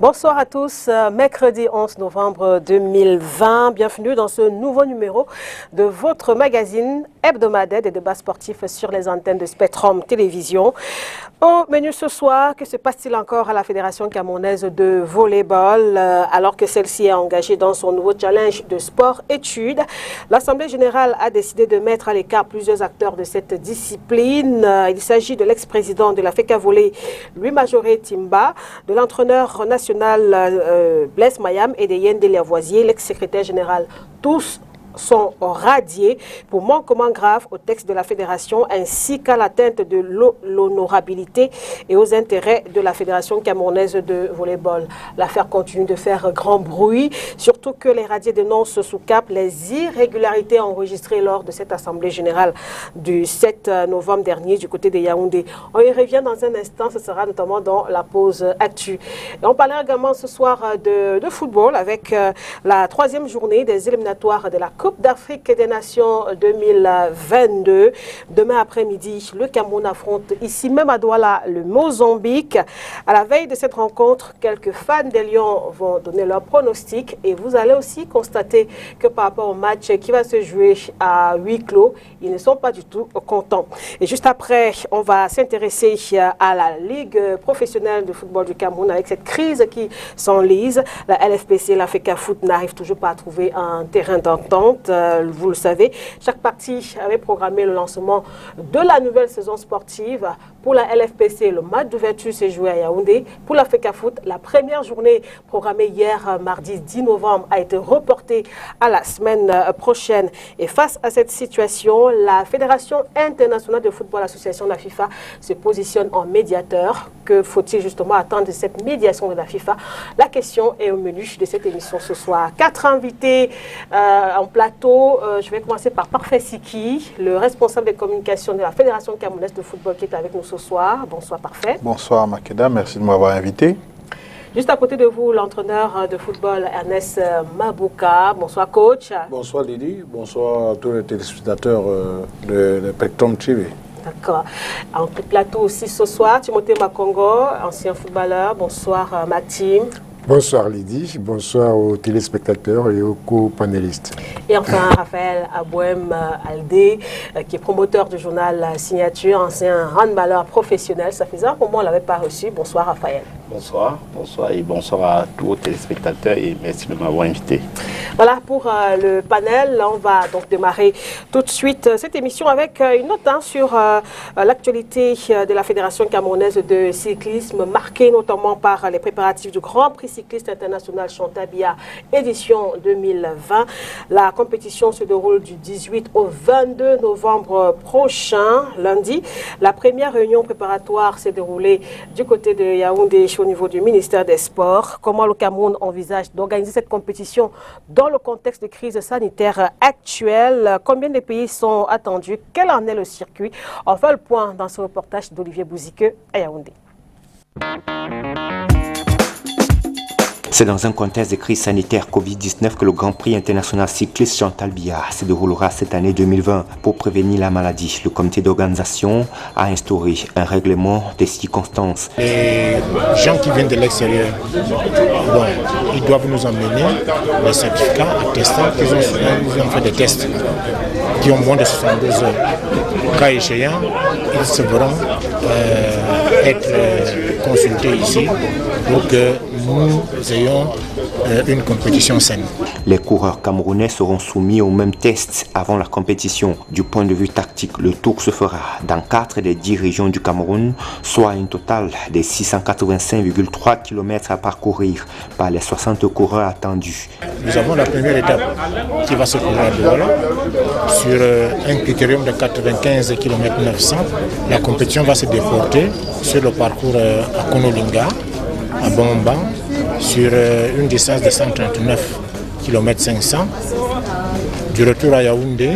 Bonsoir à tous, mercredi 11 novembre 2020, bienvenue dans ce nouveau numéro de votre magazine hebdomadaire des débats sportifs sur les antennes de Spectrum Télévision. Au menu ce soir, que se passe-t-il encore à la Fédération camerounaise de volleyball alors que celle-ci est engagée dans son nouveau challenge de sport-études? L'Assemblée générale a décidé de mettre à l'écart plusieurs acteurs de cette discipline. Il s'agit de l'ex-président de la FECA Volley, Louis-Majoré Timba, de l'entraîneur national Blaise Mayam et de Yende Lavoisier, l'ex-secrétaire général. Tous sont radiés pour manquement grave au texte de la fédération ainsi qu'à l'atteinte de l'honorabilité et aux intérêts de la Fédération camerounaise de volleyball. L'affaire continue de faire grand bruit, surtout que les radiés dénoncent sous cap les irrégularités enregistrées lors de cette assemblée générale du 7 novembre dernier du côté de Yaoundé. On y revient dans un instant, ce sera notamment dans la pause actu. Et on parlera également ce soir de football avec la troisième journée des éliminatoires de la Coupe d'Afrique des Nations 2022. Demain après-midi, le Cameroun affronte ici même à Douala le Mozambique. À la veille de cette rencontre, quelques fans des Lions vont donner leur pronostic et vous allez aussi constater que par rapport au match qui va se jouer à huis clos, ils ne sont pas du tout contents. Et juste après, on va s'intéresser à la Ligue professionnelle de football du Cameroun avec cette crise qui s'enlise. La LFPC, la FECA Foot n'arrive toujours pas à trouver un terrain d'entente. Vous le savez, chaque partie avait programmé le lancement de la nouvelle saison sportive. Pour la LFPC, le match d'ouverture s'est joué à Yaoundé. Pour la FECA Foot, la première journée programmée hier, mardi 10 novembre, a été reportée à la semaine prochaine. Et face à cette situation, la Fédération internationale de football, l'association de la FIFA, se positionne en médiateur. Que faut-il justement attendre de cette médiation de la FIFA? La question est au menu de cette émission ce soir. 4 invités en plateau. Je vais commencer par Parfait Siki, le responsable des communications de la Fédération camerounaise de football qui est avec nous ce soir. Bonsoir Parfait. Bonsoir Makeda, merci de m'avoir invité. Juste à côté de vous, l'entraîneur de football Ernest Mabouka. Bonsoir coach. Bonsoir Lydie, bonsoir à tous les téléspectateurs de Spectrum TV. D'accord. En plateau aussi ce soir, Timothée Makongo, ancien footballeur. Bonsoir Maxime. Bonsoir Lydie, bonsoir aux téléspectateurs et aux co-panélistes. Et enfin Raphaël Abouem Aldé, qui est promoteur du journal Signature, ancien handballeur professionnel. Ça faisait un moment qu'on ne l'avait pas reçu. Bonsoir Raphaël. Bonsoir, bonsoir et bonsoir à tous les téléspectateurs et merci de m'avoir invité. Voilà pour le panel. On va donc démarrer tout de suite cette émission avec une note sur l'actualité de la Fédération camerounaise de cyclisme, marquée notamment par les préparatifs du Grand Prix cycliste international Chantabia édition 2020. La compétition se déroule du 18 au 22 novembre prochain, lundi. La première réunion préparatoire s'est déroulée du côté de Yaoundé au niveau du ministère des Sports. Comment le Cameroun envisage d'organiser cette compétition dans le contexte de crise sanitaire actuelle? Combien de pays sont attendus? Quel en est le circuit? On fait le point dans ce reportage d'Olivier Bouzike à Yaoundé. C'est dans un contexte de crise sanitaire Covid-19 que le Grand Prix international cycliste Chantabia se déroulera cette année 2020. Pour prévenir la maladie, le comité d'organisation a instauré un règlement des circonstances. Les gens qui viennent de l'extérieur, ils doivent nous emmener les certificats attestant qu'ils ont fait des tests qui ont moins de 72 heures. Cas échéant, ils devront être consultés ici pour que nous ayons une compétition saine. Les coureurs camerounais seront soumis aux mêmes tests avant la compétition. Du point de vue tactique, le tour se fera dans 4 des 10 régions du Cameroun, soit un total de 685,3 km à parcourir par les 60 coureurs attendus. Nous avons la première étape qui va se courir à Douala sur un critérium de 95 km 900. La compétition va se déporter sur le parcours à Konolinga, à Bomba, sur une distance de 139 km 500. Du retour à Yaoundé,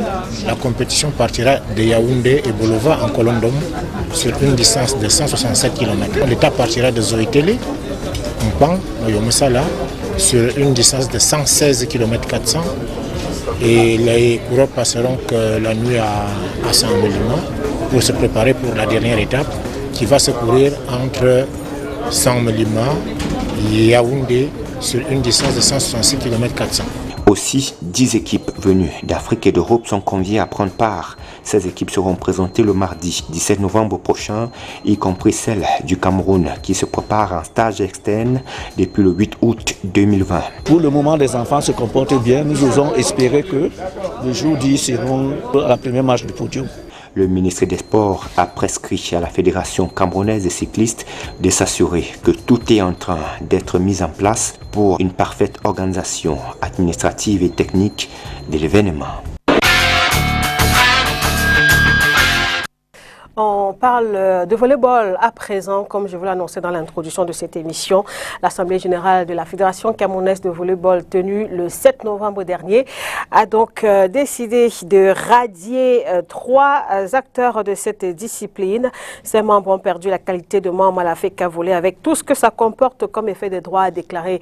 la compétition partira de Yaoundé et Bolova en Colondom sur une distance de 167 km. L'étape partira de Zoïtélé, Mpan, Moyomosala, sur une distance de 116 km 400. Et les coureurs passeront la nuit à Saint-Mélima pour se préparer pour la dernière étape qui va se courir entre Saint-Mélima Yaoundé sur une distance de 166 km 400. Aussi, 10 équipes venues d'Afrique et d'Europe sont conviées à prendre part. Ces équipes seront présentées le mardi 17 novembre prochain, y compris celle du Cameroun qui se prépare en stage externe depuis le 8 août 2020. Pour le moment, les enfants se comportent bien. Nous osons espérer que le jour d'hier seront à la première marche du podium. Le ministre des Sports a prescrit à la Fédération camerounaise des cyclistes de s'assurer que tout est en train d'être mis en place pour une parfaite organisation administrative et technique de l'événement. On parle de volleyball à présent, comme je vous l'ai annoncé dans l'introduction de cette émission. L'Assemblée générale de la Fédération camerounaise de volleyball, tenue le 7 novembre dernier, a donc décidé de radier 3 acteurs de cette discipline. Ces membres ont perdu la qualité de membre à la FECA Volley avec tout ce que ça comporte comme effet de droit, a déclaré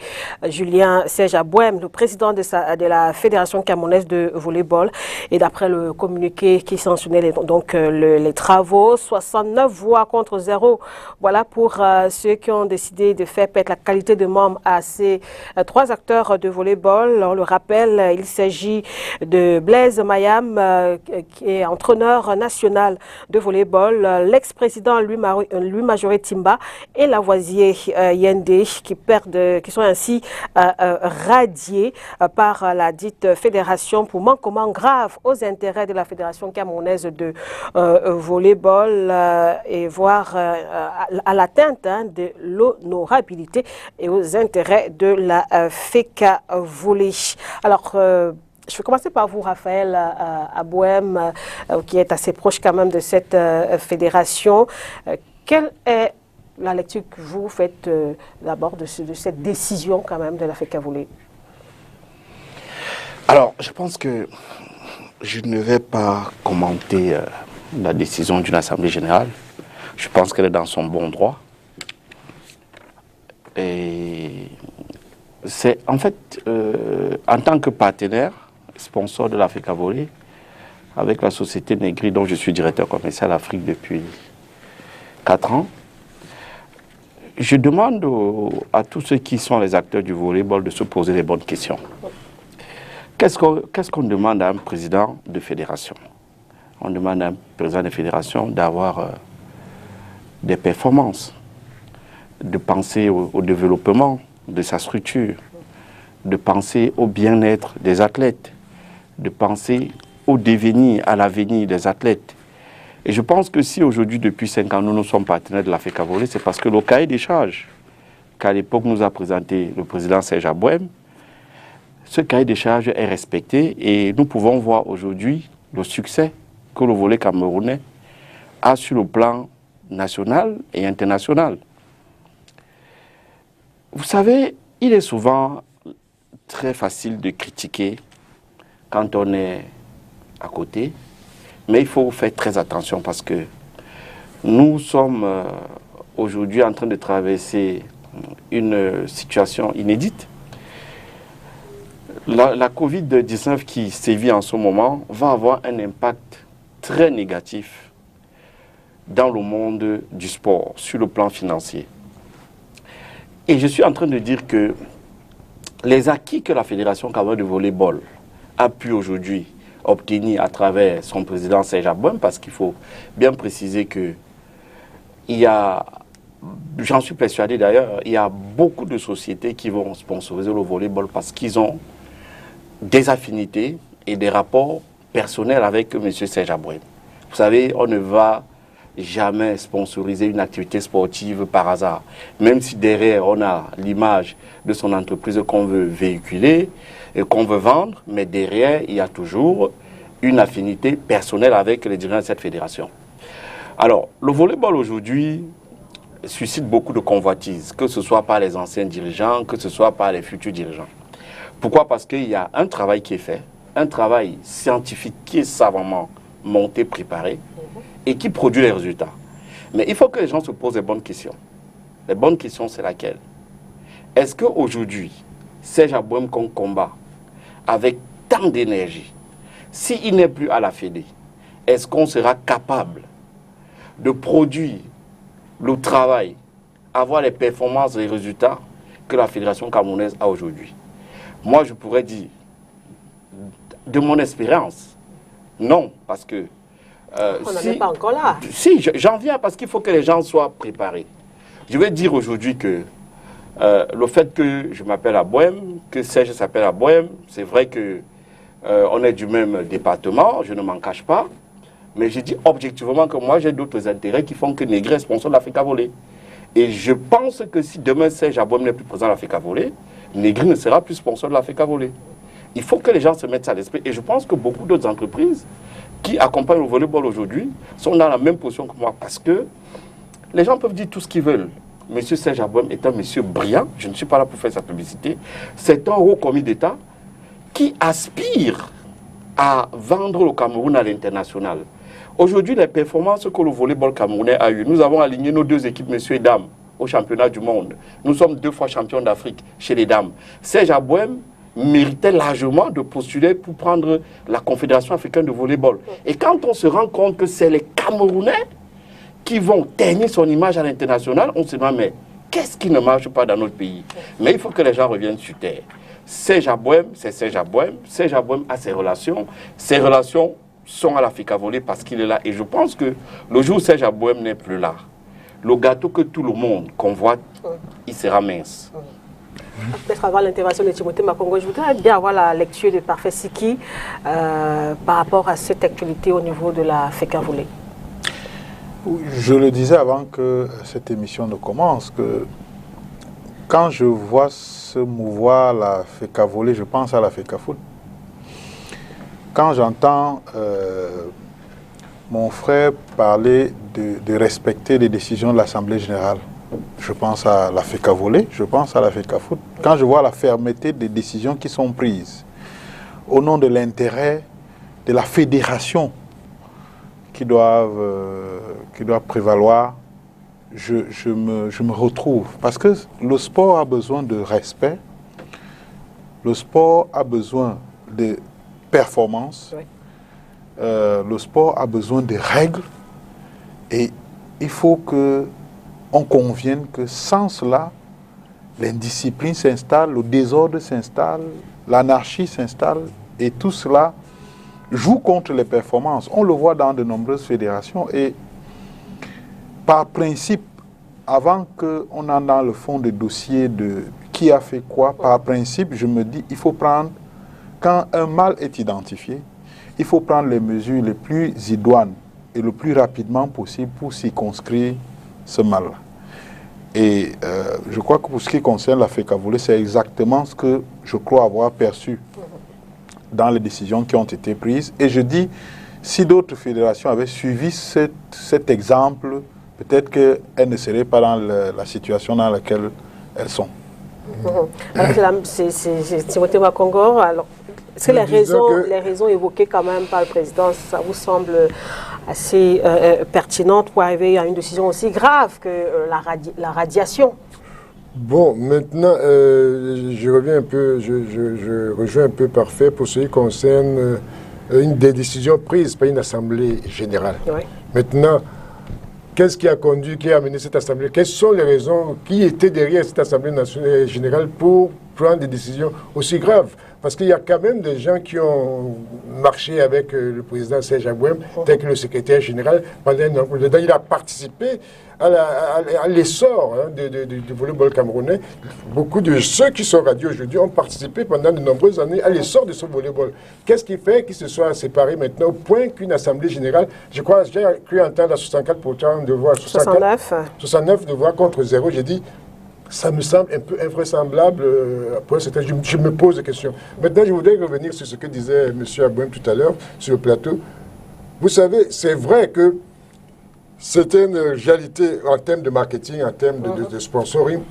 Julien Serge Abouem, le président de la Fédération camerounaise de volleyball. Et d'après le communiqué qui sanctionnait les travaux, 69 voix contre 0. Voilà pour ceux qui ont décidé de faire perdre la qualité de membre à ces 3 acteurs de volleyball. On le rappelle, il s'agit de Blaise Mayam, qui est entraîneur national de volleyball, l'ex-président Louis-Majoré Timba et Lavoisier Yende qui sont ainsi radiés par la dite fédération pour manquement grave aux intérêts de la Fédération camerounaise de volleyball. Et voire à l'atteinte de l'honorabilité et aux intérêts de la FECA Volley. Alors, je vais commencer par vous, Raphaël Abouem, qui est assez proche quand même de cette fédération. Quelle est la lecture que vous faites d'abord de cette décision quand même de la FECA Volley? Alors, je pense que je ne vais pas commenter la décision d'une assemblée générale. Je pense qu'elle est dans son bon droit. Et c'est en fait, en tant que partenaire, sponsor de la FECA Volley, avec la société Negri dont je suis directeur commercial Afrique depuis 4 ans, je demande à tous ceux qui sont les acteurs du volleyball de se poser les bonnes questions. Qu'est-ce qu'on demande à un président de fédération? On demande à un président de fédération d'avoir des performances, de penser au développement de sa structure, de penser au bien-être des athlètes, de penser au devenir, à l'avenir des athlètes. Et je pense que si aujourd'hui, depuis 5 ans, nous sommes partenaires de la FECA Volley, c'est parce que le cahier des charges qu'à l'époque nous a présenté le président Serge Abouem, ce cahier des charges est respecté et nous pouvons voir aujourd'hui le succès que le volley camerounais a sur le plan national et international. Vous savez, il est souvent très facile de critiquer quand on est à côté, mais il faut faire très attention parce que nous sommes aujourd'hui en train de traverser une situation inédite. La Covid-19 qui sévit en ce moment va avoir un impact très négatif dans le monde du sport, sur le plan financier. Et je suis en train de dire que les acquis que la Fédération camerounaise de volleyball a pu aujourd'hui obtenir à travers son président Serge Abouem, parce qu'il faut bien préciser que il y a, j'en suis persuadé d'ailleurs, il y a beaucoup de sociétés qui vont sponsoriser le volleyball parce qu'ils ont des affinités et des rapports personnels avec M. Serge Abouem. Vous savez, on ne va jamais sponsoriser une activité sportive par hasard. Même si derrière, on a l'image de son entreprise qu'on veut véhiculer et qu'on veut vendre, mais derrière, il y a toujours une affinité personnelle avec les dirigeants de cette fédération. Alors, le volleyball aujourd'hui suscite beaucoup de convoitises, que ce soit par les anciens dirigeants, que ce soit par les futurs dirigeants. Pourquoi? Parce qu'il y a un travail qui est fait, un travail scientifique qui est savamment monté, préparé, et qui produit les résultats. Mais il faut que les gens se posent les bonnes questions. Les bonnes questions, c'est laquelle? Est-ce qu'aujourd'hui, Serge Abouem qu'on combat avec tant d'énergie, s'il n'est plus à la Fédé, est-ce qu'on sera capable de produire le travail, avoir les performances et les résultats que la fédération camerounaise a aujourd'hui. Moi, je pourrais dire, de mon expérience, non, parce que... on n'en est pas encore là. Si, j'en viens parce qu'il faut que les gens soient préparés. Je vais dire aujourd'hui que le fait que je m'appelle Aboem, que Serge s'appelle Aboem, c'est vrai que on est du même département, je ne m'en cache pas, mais je dis objectivement que moi j'ai d'autres intérêts qui font que Negri est sponsor de l'Africa Volley. Et je pense que si demain Serge Aboem n'est plus présent à l'Africa Volley, Negri ne sera plus sponsor de l'Africa Volley. Il faut que les gens se mettent ça à l'esprit. Et je pense que beaucoup d'autres entreprises qui accompagnent le volleyball aujourd'hui sont dans la même position que moi. Parce que les gens peuvent dire tout ce qu'ils veulent. Monsieur Serge Aboem est un monsieur brillant. Je ne suis pas là pour faire sa publicité. C'est un haut commis d'État qui aspire à vendre le Cameroun à l'international. Aujourd'hui, les performances que le volleyball camerounais a eues, nous avons aligné nos deux équipes, messieurs et dames, au championnat du monde. Nous sommes 2 fois champions d'Afrique chez les dames. Serge Aboem méritait largement de postuler pour prendre la Confédération africaine de volleyball. Et quand on se rend compte que c'est les Camerounais qui vont ternir son image à l'international, on se demande, mais qu'est-ce qui ne marche pas dans notre pays? Mais il faut que les gens reviennent sur terre. Serge Aboem, c'est Serge Aboem. Serge Aboem a ses relations. Ses relations sont à l'Africa Volley parce qu'il est là. Et je pense que le jour où Serge Aboem n'est plus là, le gâteau que tout le monde convoite, il sera mince. Peut-être avant l'intervention de Timothée Makongo, je voudrais bien avoir la lecture de Parfait Siki par rapport à cette actualité au niveau de la FECA Volley. Je le disais avant que cette émission ne commence, que quand je vois se mouvoir la FECA Volley, je pense à la FECA Foot. Quand j'entends mon frère parler de respecter les décisions de l'Assemblée générale, je pense à la FECA Volley, je pense à la FECA Foot. Quand je vois la fermeté des décisions qui sont prises au nom de l'intérêt de la fédération qui doivent prévaloir, je me retrouve. Parce que le sport a besoin de respect, le sport a besoin de performance, oui. Le sport a besoin de règles, et il faut qu'on convienne que sans cela, l'indiscipline s'installe, le désordre s'installe, l'anarchie s'installe, et tout cela joue contre les performances. On le voit dans de nombreuses fédérations, et par principe, avant qu'on en dans le fond des dossiers de qui a fait quoi, par principe, je me dis, il faut prendre, quand un mal est identifié, il faut prendre les mesures les plus idoines et le plus rapidement possible pour circonscrire ce mal-là. Et je crois que pour ce qui concerne la FECA Volley, c'est exactement ce que je crois avoir perçu dans les décisions qui ont été prises. Et je dis, si d'autres fédérations avaient suivi cet exemple, peut-être qu'elles ne seraient pas dans la situation dans laquelle elles sont. C'est Timothée Makongo. Alors, est-ce que les raisons évoquées quand même par le président, ça vous semble assez pertinente pour arriver à une décision aussi grave que la radiation? Bon, maintenant, je reviens un peu, je rejoins un peu Parfait pour ce qui concerne une des décisions prises par une assemblée générale. Oui. Maintenant, qu'est-ce qui a conduit, qui a amené cette assemblée? Quelles sont les raisons qui étaient derrière cette assemblée nationale générale pour prendre des décisions aussi graves? Parce qu'il y a quand même des gens qui ont marché avec le président Serge Aboem, tel que le secrétaire général. Il a participé à l'essor du volleyball camerounais. Beaucoup de ceux qui sont radiés aujourd'hui ont participé pendant de nombreuses années à l'essor de ce volleyball. Qu'est-ce qui fait qu'ils se soient séparés maintenant au point qu'une assemblée générale, je crois, j'ai cru entendre à 64% de voix, 69 de voix contre 0, j'ai dit, ça me semble un peu invraisemblable. Je me pose des questions. Maintenant, je voudrais revenir sur ce que disait M. Aboem tout à l'heure sur le plateau. Vous savez, c'est vrai que certaines réalités en termes de marketing, en termes de sponsoring,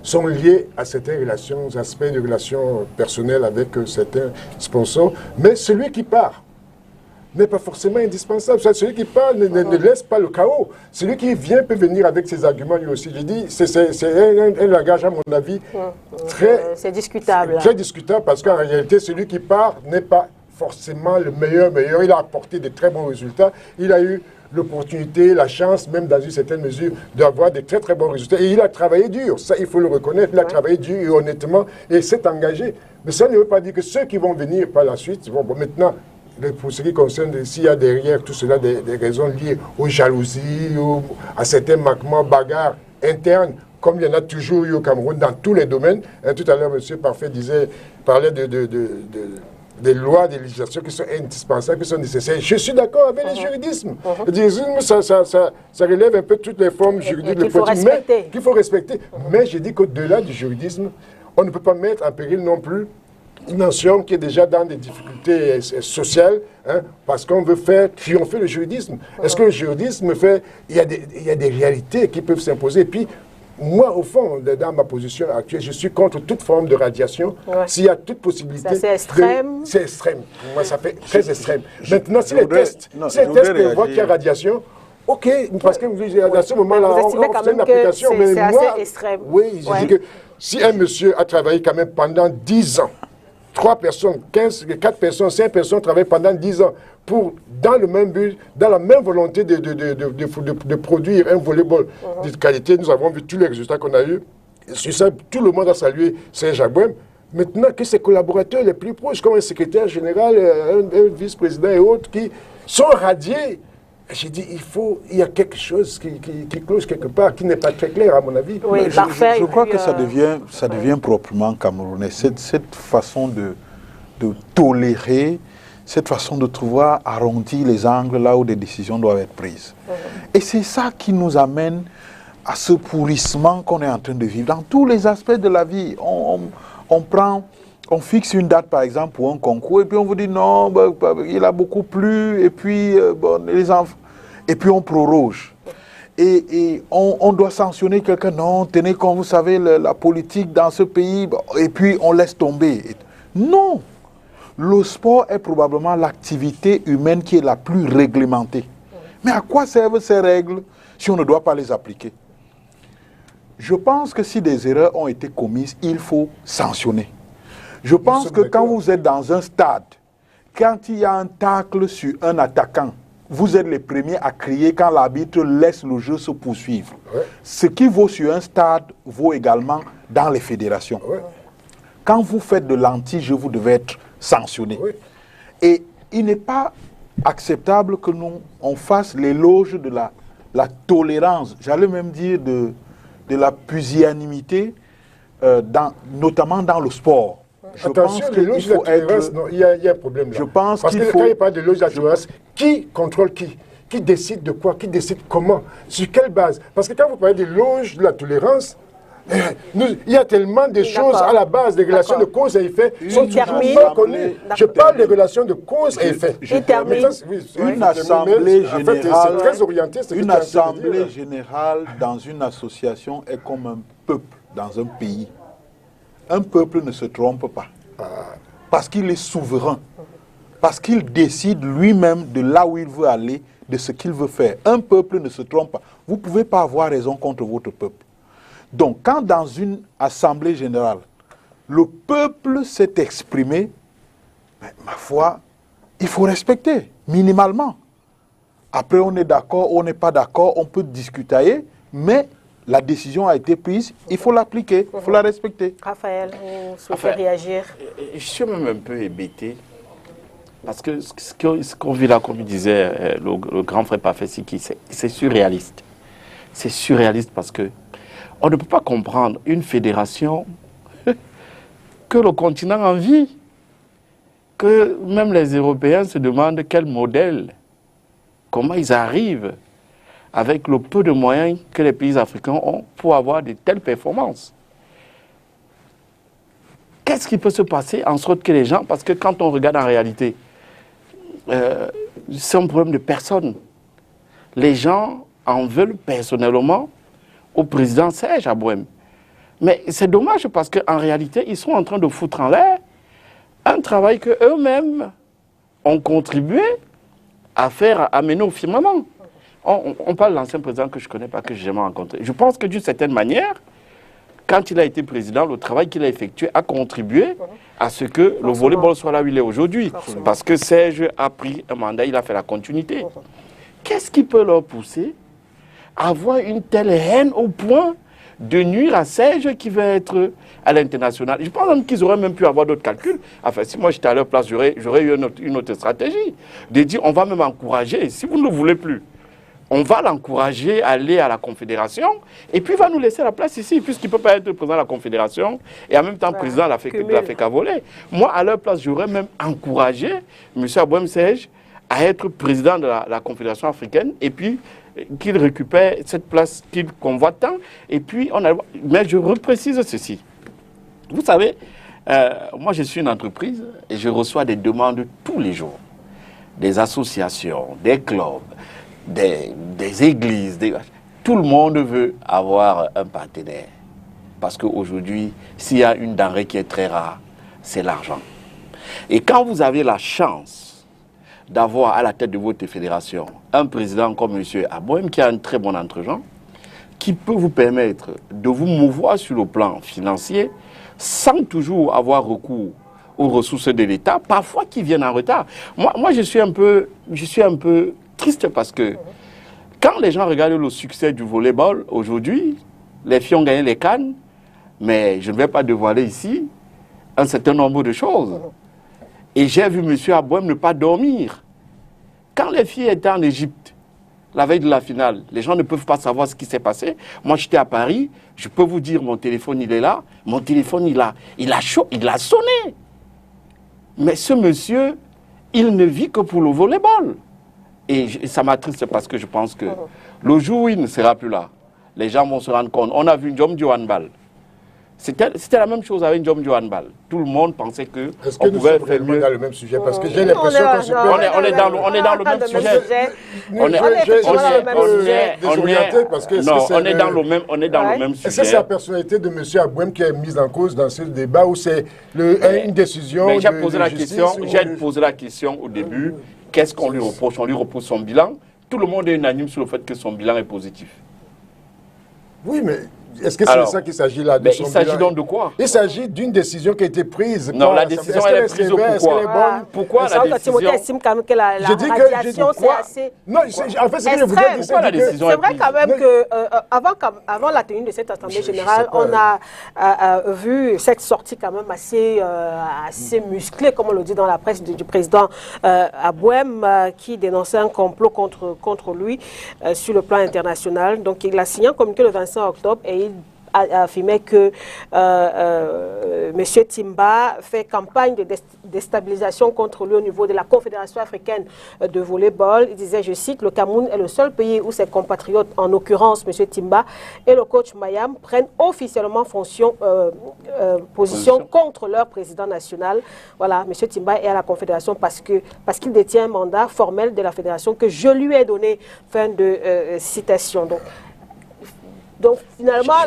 sont liées à certaines relations, aspects de relations personnelles avec certains sponsors. Mais celui qui part n'est pas forcément indispensable. Celui qui parle ne laisse pas le chaos. Celui qui vient peut venir avec ses arguments lui aussi. Je dis, c'est un langage, à mon avis, c'est discutable. Très discutable, parce qu'en réalité, celui qui part n'est pas forcément le meilleur. Il a apporté de très bons résultats. Il a eu l'opportunité, la chance, même dans une certaine mesure, d'avoir de très très bons résultats. Et il a travaillé dur, ça il faut le reconnaître, il a travaillé dur et honnêtement, et s'est engagé. Mais ça ne veut pas dire que ceux qui vont venir par la suite, bon, maintenant, pour ce qui concerne, s'il y a derrière tout cela des raisons liées aux jalousies, à certains manquements, bagarres internes, comme il y en a toujours eu au Cameroun dans tous les domaines. Tout à l'heure, M. Parfait parlait des lois, des législations qui sont indispensables, qui sont nécessaires. Je suis d'accord avec le juridisme. Le juridisme, ça relève un peu toutes les formes juridiques, qu'il faut respecter. Qu'il faut respecter. Mais je dis qu'au-delà du juridisme, on ne peut pas mettre en péril non plus une nation qui est déjà dans des difficultés sociales, hein, parce qu'on veut faire triompher le juridisme. Est-ce que le juridisme fait... Il y a des réalités qui peuvent s'imposer. Et puis, moi, au fond, dans ma position actuelle, je suis contre toute forme de radiation. S'il y a toute possibilité... C'est extrême. C'est extrême. Pour moi, ça fait très extrême. Maintenant, si les tests prévoient qu'il y a radiation, ok, parce que à ce moment-là, on fait une application. Mais c'est assez extrême. Oui, je dis que si un monsieur a travaillé quand même pendant 10 ans, 3 personnes, 15, 4 personnes, 5 personnes travaillent pendant 10 ans dans le même but, dans la même volonté de produire un volleyball de qualité. Nous avons vu tous les résultats qu'on a eus. Sur ça, tout le monde a salué Serge Abouem. Maintenant que ses collaborateurs les plus proches, comme un secrétaire général, un vice-président et autres, qui sont radiés, j'ai dit, il y a quelque chose qui cloche quelque part, qui n'est pas très clair à mon avis. Oui, je crois que ça devient proprement camerounais. Cette façon de tolérer, cette façon de trouver arrondir les angles là où des décisions doivent être prises. Et c'est ça qui nous amène à ce pourrissement qu'on est en train de vivre dans tous les aspects de la vie. On fixe une date, par exemple, pour un concours, et puis on vous dit non, il a beaucoup plu, et puis les enfants, et puis on proroge. Et on doit sanctionner quelqu'un, non, tenez compte, vous savez, la politique dans ce pays, et puis on laisse tomber. Non! Le sport est probablement l'activité humaine qui est la plus réglementée. Mais à quoi servent ces règles si on ne doit pas les appliquer? Je pense que si des erreurs ont été commises, il faut sanctionner. Je pense que quand vous êtes dans un stade, quand il y a un tacle sur un attaquant, vous êtes les premiers à crier quand l'arbitre laisse le jeu se poursuivre. Ce qui vaut sur un stade vaut également dans les fédérations. Quand vous faites de l'anti-jeu, vous devez être sanctionné. Et il n'est pas acceptable que on fasse l'éloge de la tolérance, j'allais même dire de la pusillanimité, notamment dans le sport. Attention, l'éloge de la tolérance, il y a un problème là. Je pense parce que quand il parle de l'éloge de la tolérance, qui contrôle qui? Qui décide de quoi? Qui décide comment? Sur quelle base? Parce que quand vous parlez de l'éloge de la tolérance, il y a tellement de choses à la base, des relations de cause et effet sont toujours pas connues. Je parle des relations de cause et effet. Une assemblée générale, très orienté, une assemblée générale dans une association est comme un peuple dans un pays. Un peuple ne se trompe pas parce qu'il est souverain, parce qu'il décide lui-même de là où il veut aller, de ce qu'il veut faire. Un peuple ne se trompe pas. Vous ne pouvez pas avoir raison contre votre peuple. Donc, quand dans une assemblée générale, le peuple s'est exprimé, ma foi, il faut respecter, minimalement. Après, on est d'accord, on n'est pas d'accord, on peut discuter, mais la décision a été prise, il faut l'appliquer, il faut la respecter. Raphaël, vous souhaitez réagir? Je suis même un peu hébété, parce que ce qu'on vit là, comme disait le grand frère Pafessi, c'est surréaliste. C'est surréaliste parce que on ne peut pas comprendre une fédération que le continent envie, que même les Européens se demandent quel modèle, comment ils arrivent avec le peu de moyens que les pays africains ont pour avoir de telles performances. Qu'est-ce qui peut se passer en sorte que les gens, parce que quand on regarde en réalité, c'est un problème de personne. Les gens en veulent personnellement au président Serge Abouem. Mais c'est dommage parce qu'en réalité, ils sont en train de foutre en l'air un travail qu'eux-mêmes ont contribué à faire, à mener au firmament. On parle de l'ancien président que je ne connais pas, que je n'ai jamais rencontré. Je pense que d'une certaine manière, quand il a été président, le travail qu'il a effectué a contribué à ce que le volleyball soit là où il est aujourd'hui. Parce que Serge a pris un mandat, il a fait la continuité. qu'est-ce qui peut leur pousser à avoir une telle haine au point de nuire à Serge qui va être à l'international? Je pense même qu'ils auraient même pu avoir d'autres calculs. Enfin, si moi j'étais à leur place, j'aurais eu une autre stratégie. De dire, on va même encourager, si vous ne le voulez plus, on va l'encourager à aller à la Confédération et puis il va nous laisser la place ici, puisqu'il ne peut pas être président de la Confédération et en même temps président de la FECAVOLE. Moi, à leur place, j'aurais même encouragé M. Abouem Serge à être président de la Confédération africaine et puis qu'il récupère cette place qu'il convoite tant. Et puis, mais je reprécise ceci. Vous savez, moi je suis une entreprise et je reçois des demandes tous les jours. Des associations, des clubs, des églises, tout le monde veut avoir un partenaire. Parce qu'aujourd'hui, s'il y a une denrée qui est très rare, c'est l'argent. Et quand vous avez la chance d'avoir à la tête de votre fédération un président comme M. Abouem, qui a un très bon entregent, qui peut vous permettre de vous mouvoir sur le plan financier sans toujours avoir recours aux ressources de l'État, parfois qui viennent en retard. Moi je suis un peu triste parce que quand les gens regardent le succès du volleyball aujourd'hui, les filles ont gagné les CAN, mais je ne vais pas dévoiler ici un certain nombre de choses. Et j'ai vu M. Abouem ne pas dormir. Quand les filles étaient en Égypte, la veille de la finale, les gens ne peuvent pas savoir ce qui s'est passé. Moi, j'étais à Paris, je peux vous dire, mon téléphone, il est là. Mon téléphone, il a sonné. Mais ce monsieur, il ne vit que pour le volleyball. Et ça m'attriste parce que je pense que le jour où il ne sera plus là, les gens vont se rendre compte. On a vu Ndjom Handball. C'était la même chose avec Ndjom Handball. Tout le monde pensait que on pouvait faire mieux. Dans le même sujet parce que j'ai l'impression qu'on se on est dans le même sujet. On est dans le même sujet. Est-ce que c'est la personnalité de M. Abouem qui est mise en cause dans ce débat ou c'est une décision de justice? J'ai posé la question au début. Qu'est-ce qu'on lui reproche? On lui reproche son bilan. Tout le monde est unanime sur le fait que son bilan est positif. Oui, mais est-ce que c'est de ça qu'il s'agit là? Il s'agit donc de quoi? Il s'agit d'une décision qui a été prise. Non, la décision, elle est prise pourquoi? Pourquoi la décision? Estime quand même que la radiation, c'est assez... Non, en fait, ce que je voudrais dire, c'est vrai quand même qu'avant la tenue de cette Assemblée générale, on a vu cette sortie quand même assez musclée, comme on le dit dans la presse, du président Abouem, qui dénonçait un complot contre lui sur le plan international. Donc, il a signé un communiqué le 25 octobre et il a affirmé que M. Timba fait campagne de déstabilisation contre lui au niveau de la Confédération africaine de volleyball. Il disait, je cite, le Cameroun est le seul pays où ses compatriotes, en l'occurrence M. Timba et le coach Mayam, prennent officiellement position contre leur président national. Voilà, M. Timba est à la Confédération parce qu'il détient un mandat formel de la Fédération que je lui ai donné. Fin de citation. Donc finalement,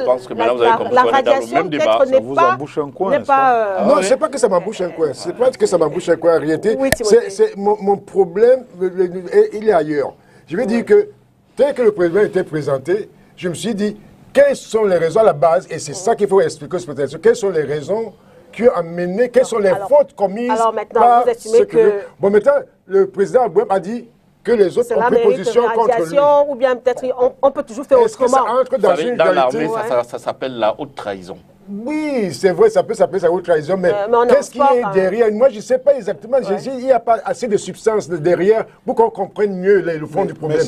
la radiation peut-être n'est pas... Non, c'est pas que ça m'embouche un coin. C'est pas que ça m'embouche un coin en réalité. Oui, mon problème, il est ailleurs. Je veux dire que, tel que le président était présenté, je me suis dit, quelles sont les raisons à la base, et c'est ça qu'il faut expliquer aux spectateurs, quelles sont les raisons qui ont amené, quelles sont les fautes commises par... vous estimez que... Bon, maintenant, le président Abouem a dit que les autres ont pris position contre lui. Ou bien peut-être on peut toujours faire autrement. Dans l'armée, ça s'appelle la haute trahison. Oui, c'est vrai, ça peut s'appeler la haute trahison, mais qu'est-ce qui est derrière? Moi, je ne sais pas exactement. Il n'y a pas assez de substance derrière pour qu'on comprenne mieux le fond du problème.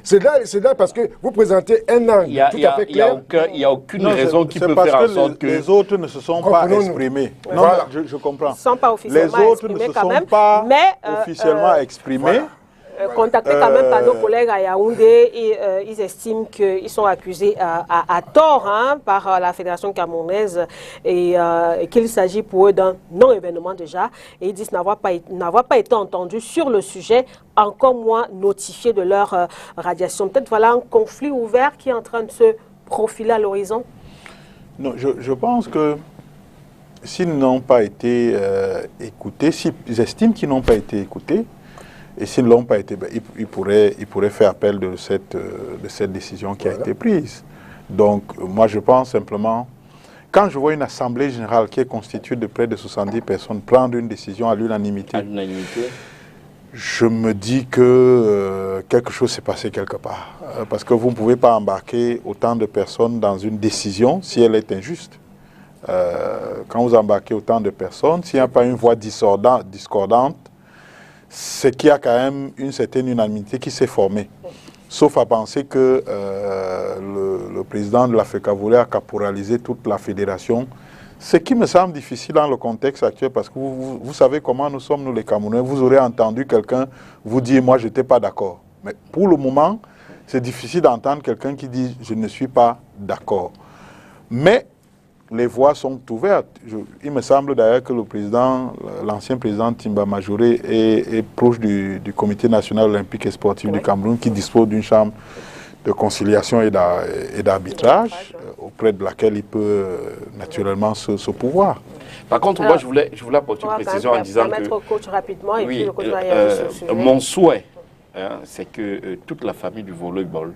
C'est là parce que vous présentez un angle tout à fait clair. Il n'y a aucune raison qui peut faire en sorte que... Les autres ne se sont pas exprimés. Non, je comprends. Ils ne sont pas officiellement exprimés quand même. Officiellement exprimés. Contactés quand même par nos collègues à Yaoundé, et ils estiment qu'ils sont accusés à tort par la Fédération camerounaise et qu'il s'agit pour eux d'un non-événement déjà. Et ils disent n'avoir pas été entendus sur le sujet, encore moins notifiés de leur radiation. Peut-être voilà un conflit ouvert qui est en train de se profiler à l'horizon. Non, je pense que s'ils n'ont pas été écoutés, s'ils estiment qu'ils n'ont pas été écoutés, et s'ils ne l'ont pas été, ils pourraient faire appel de cette décision qui a été prise. Donc, moi, je pense simplement, quand je vois une assemblée générale qui est constituée de près de 70 personnes prendre une décision à l'unanimité, je me dis que quelque chose s'est passé quelque part. Parce que vous ne pouvez pas embarquer autant de personnes dans une décision si elle est injuste. Quand vous embarquez autant de personnes, s'il n'y a pas une voix discordante, c'est qu'il y a quand même une certaine unanimité qui s'est formée. Sauf à penser que le président de la FECAFOOT a caporalisé toute la fédération, ce qui me semble difficile dans le contexte actuel, parce que vous savez comment nous sommes, nous les Camerounais. Vous aurez entendu quelqu'un vous dire « moi, je n'étais pas d'accord ». Mais pour le moment, c'est difficile d'entendre quelqu'un qui dit « je ne suis pas d'accord ». Mais les voies sont ouvertes. Il me semble d'ailleurs que le président, l'ancien président Timba Majoré est proche du Comité national olympique et sportif du Cameroun, qui dispose d'une chambre de conciliation et d'arbitrage, auprès de laquelle il peut naturellement se pouvoir. Par contre, moi, je voulais apporter une précision en disant que... Au coach rapidement, et oui, puis le coach va réagir sur le sujet. Mon souhait, c'est que toute la famille du volleyball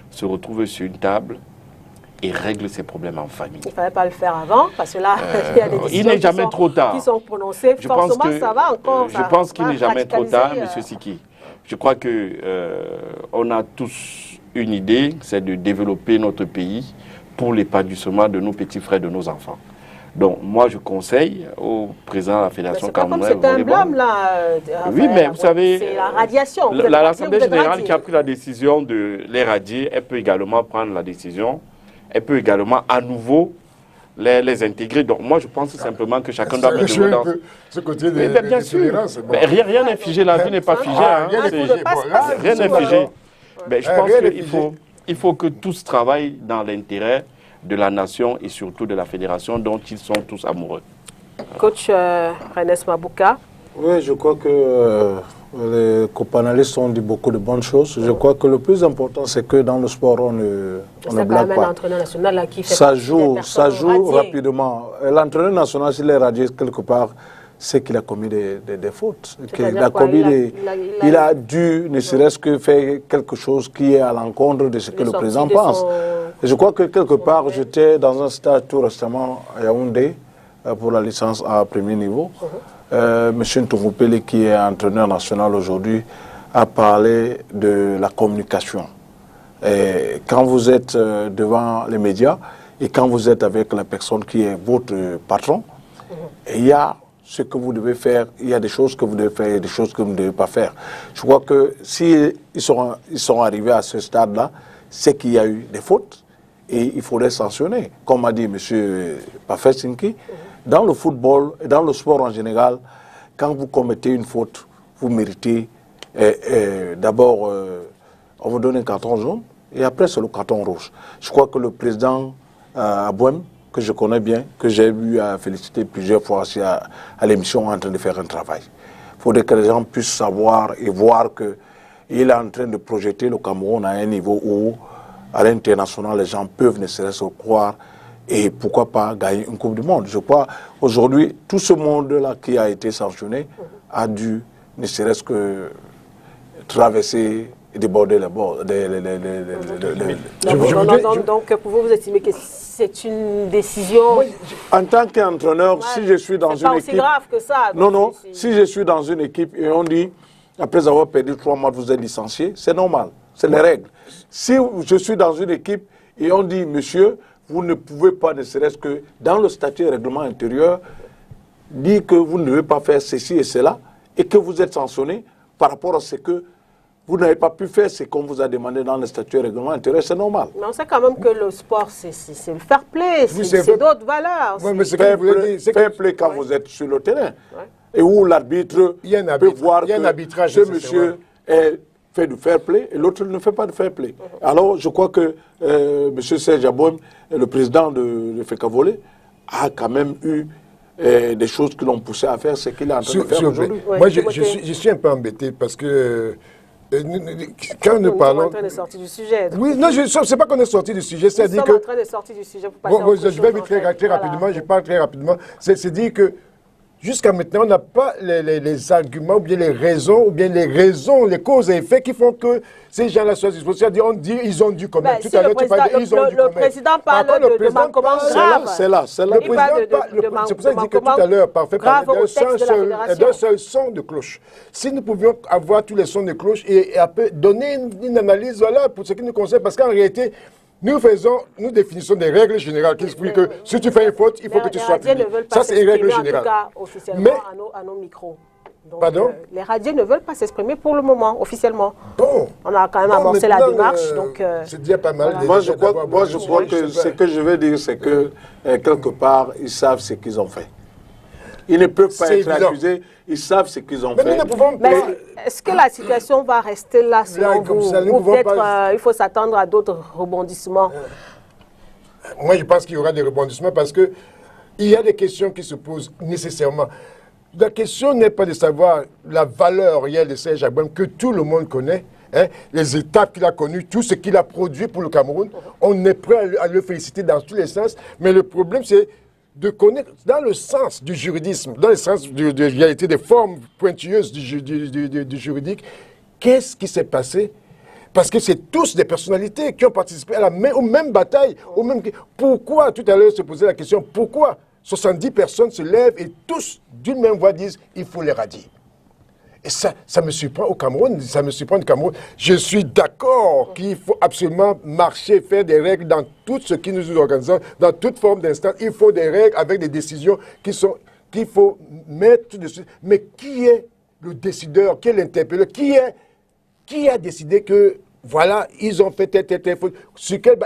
se retrouve sur une table et règle ses problèmes en famille. Il ne fallait pas le faire avant, parce que là, il y a des décisions qui sont prononcées. Forcément, ça va encore. Je pense qu'il n'est jamais trop tard, M. Siki. Je crois qu'on a tous une idée, c'est de développer notre pays pour l'épanouissement de nos petits frères, de nos enfants. Donc, moi, je conseille au président de la Fédération camerounaise de volleyball... C'est un blâme, là. Oui, mais vous savez... C'est la radiation. L'Assemblée générale qui a pris la décision de l'éradier, elle peut également prendre la décision, elle peut également à nouveau les intégrer. Donc, moi, je pense simplement que chacun doit mettre de dans... Ce côté de bien sûr. Rien n'est figé, la vie n'est pas figée. Rien n'est figé. Mais je pense qu'il faut que tous travaillent dans l'intérêt de la nation et surtout de la fédération dont ils sont tous amoureux. Coach Renes Mabouka. Oui, je crois que les copanalistes ont dit beaucoup de bonnes choses. Je crois que le plus important, c'est que dans le sport, on ne blague pas. L'entraîneur national là, qui fait ça joue rapidement. L'entraîneur national, s'il est radié quelque part, c'est qu'il a commis des fautes. Il a dû, ne serait-ce que faire quelque chose qui est à l'encontre de ce que le président pense. Et je crois que quelque part, j'étais dans un stade tout récemment à Yaoundé pour la licence à premier niveau. Monsieur Ntoumupele, qui est entraîneur national aujourd'hui, a parlé de la communication. Et quand vous êtes devant les médias et quand vous êtes avec la personne qui est votre patron, il y a ce que vous devez faire, il y a des choses que vous devez faire et des choses que vous ne devez pas faire. Je crois que s'ils sont arrivés à ce stade-là, c'est qu'il y a eu des fautes et il faudrait sanctionner. Comme a dit M. Pafesinki, dans le football et dans le sport en général, quand vous commettez une faute, vous méritez d'abord, on vous donne un carton jaune et après c'est le carton rouge. Je crois que le président Abouem, que je connais bien, que j'ai eu à féliciter plusieurs fois aussi à l'émission, en train de faire un travail. Il faudrait que les gens puissent savoir et voir qu'il est en train de projeter le Cameroun à un niveau où, à l'international, les gens peuvent ne serait-ce croire et pourquoi pas gagner une Coupe du Monde. Je crois aujourd'hui, tout ce monde-là qui a été sanctionné a dû ne serait-ce que traverser et déborder les bords. Donc, pour vous estimez que c'est une décision... En tant qu'entraîneur, si je suis dans une équipe... C'est pas aussi grave que ça. Non, si je suis dans une équipe et on dit, après avoir perdu 3 mois, vous êtes licencié, c'est normal, c'est les règles. Si je suis dans une équipe et on dit, monsieur, vous ne pouvez pas, ne serait-ce que dans le statut et règlement intérieur, dire que vous ne devez pas faire ceci et cela, et que vous êtes sanctionné par rapport à ce que vous n'avez pas pu faire ce qu'on vous a demandé dans le statut et règlement intérieur, c'est normal. Mais on sait quand même que le sport, c'est le fair play, c'est d'autres valeurs. Oui, mais fair play quand vous êtes sur le terrain, et où l'arbitre peut voir que ce monsieur fait du fair play et l'autre ne fait pas de fair play. Alors, je crois que M. Serge Abouem, le président de FECAFOOT, a quand même eu des choses qui l'ont poussé à faire ce qu'il est en train de faire aujourd'hui. Moi, je suis un peu embêté parce que quand nous parlons... Nous sommes en train de sortir du sujet. Oui, non, je ne sais pas qu'on est sorti du sujet. Nous sommes en train de sortir du sujet pour passer à autre chose. Je vais vite très rapidement, je parle très rapidement. C'est dire que Jusqu'à maintenant, on n'a pas les arguments, ou bien les raisons, les causes et effets qui font que ces gens-là soient disposés. Ils ont dû quand même. Tout à l'heure, le président parle de manquement grave. C'est là. C'est pour ça que je dis que tout à l'heure, parfait, d'un seul son de cloche. Si nous pouvions avoir tous les sons de cloche et donner une analyse, voilà, pour ce qui nous concerne, parce qu'en réalité, nous définissons des règles générales qui expliquent que si tu fais une faute, il faut que tu sois public. Ça, c'est une règle générale. En tout cas, officiellement, à nos micros. Donc, pardon? Les radiés ne veulent pas s'exprimer pour le moment, officiellement. Bon. On a quand même amorcé la démarche. C'est déjà pas mal. Voilà. Moi, je crois que ce que je veux dire, c'est que quelque part, ils savent ce qu'ils ont fait. Ils ne peuvent pas être accusés, ils savent ce qu'ils ont fait. Mais est-ce que la situation va rester là selon vous? Ou peut-être il faut s'attendre à d'autres rebondissements? Moi, je pense qu'il y aura des rebondissements parce qu'il y a des questions qui se posent nécessairement. La question n'est pas de savoir la valeur réelle de Serge Abouem que tout le monde connaît, hein, les étapes qu'il a connues, tout ce qu'il a produit pour le Cameroun. On est prêt à le féliciter dans tous les sens, mais le problème c'est de connaître dans le sens du juridisme, dans le sens de réalité des formes pointilleuses du juridique, qu'est-ce qui s'est passé? Parce que c'est tous des personnalités qui ont participé aux mêmes batailles. Pourquoi, tout à l'heure, se posait la question, pourquoi 70 personnes se lèvent et tous, d'une même voix, disent il faut les radier. Et ça me surprend au Cameroun, ça me surprend au Cameroun. Je suis d'accord qu'il faut absolument marcher, faire des règles dans tout ce qui nous organise, dans toute forme d'instance. Il faut des règles avec des décisions qu'il faut mettre dessus. Mais qui est le décideur, qui est l'interpelleur, qui a décidé que, voilà, ils ont fait tel faute?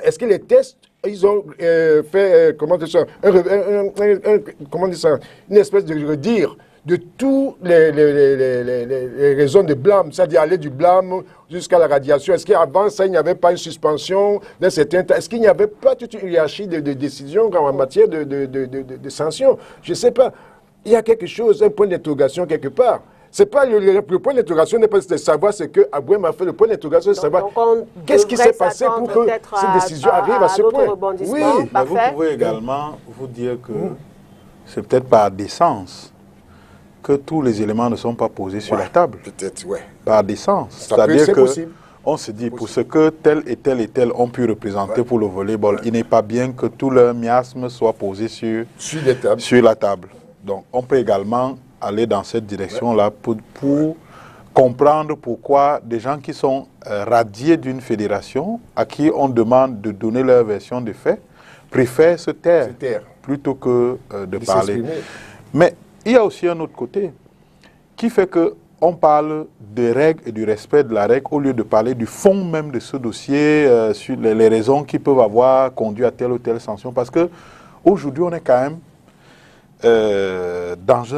Est-ce que les tests, ils ont fait, comment dire ça, une espèce de redire de toutes les raisons de blâme, c'est-à-dire aller du blâme jusqu'à la radiation. Est-ce qu'avant ça, il n'y avait pas une suspension d'un certain temps? Est-ce qu'il n'y avait pas toute une hiérarchie de décisions en matière de sanctions? Je ne sais pas. Il y a quelque chose, un point d'interrogation quelque part. C'est pas le point d'interrogation n'est pas de savoir ce que Abouem a fait. Le point d'interrogation, c'est de savoir qu'est-ce qui s'est passé pour que cette décision arrive à ce point. Oui, mais vous pouvez également vous dire que c'est peut-être par décence que tous les éléments ne sont pas posés sur la table. Peut-être, oui. Par décence. C'est-à-dire qu'on se dit, pour ce que tel et tel ont pu représenter pour le volleyball, il n'est pas bien que tout leur miasme soit posé sur la table. Donc, on peut également aller dans cette direction-là pour comprendre pourquoi des gens qui sont radiés d'une fédération, à qui on demande de donner leur version des faits, préfèrent se taire plutôt que de parler. Mais il y a aussi un autre côté qui fait qu'on parle des règles et du respect de la règle au lieu de parler du fond même de ce dossier, sur les raisons qui peuvent avoir conduit à telle ou telle sanction. Parce qu'aujourd'hui, on est quand même dans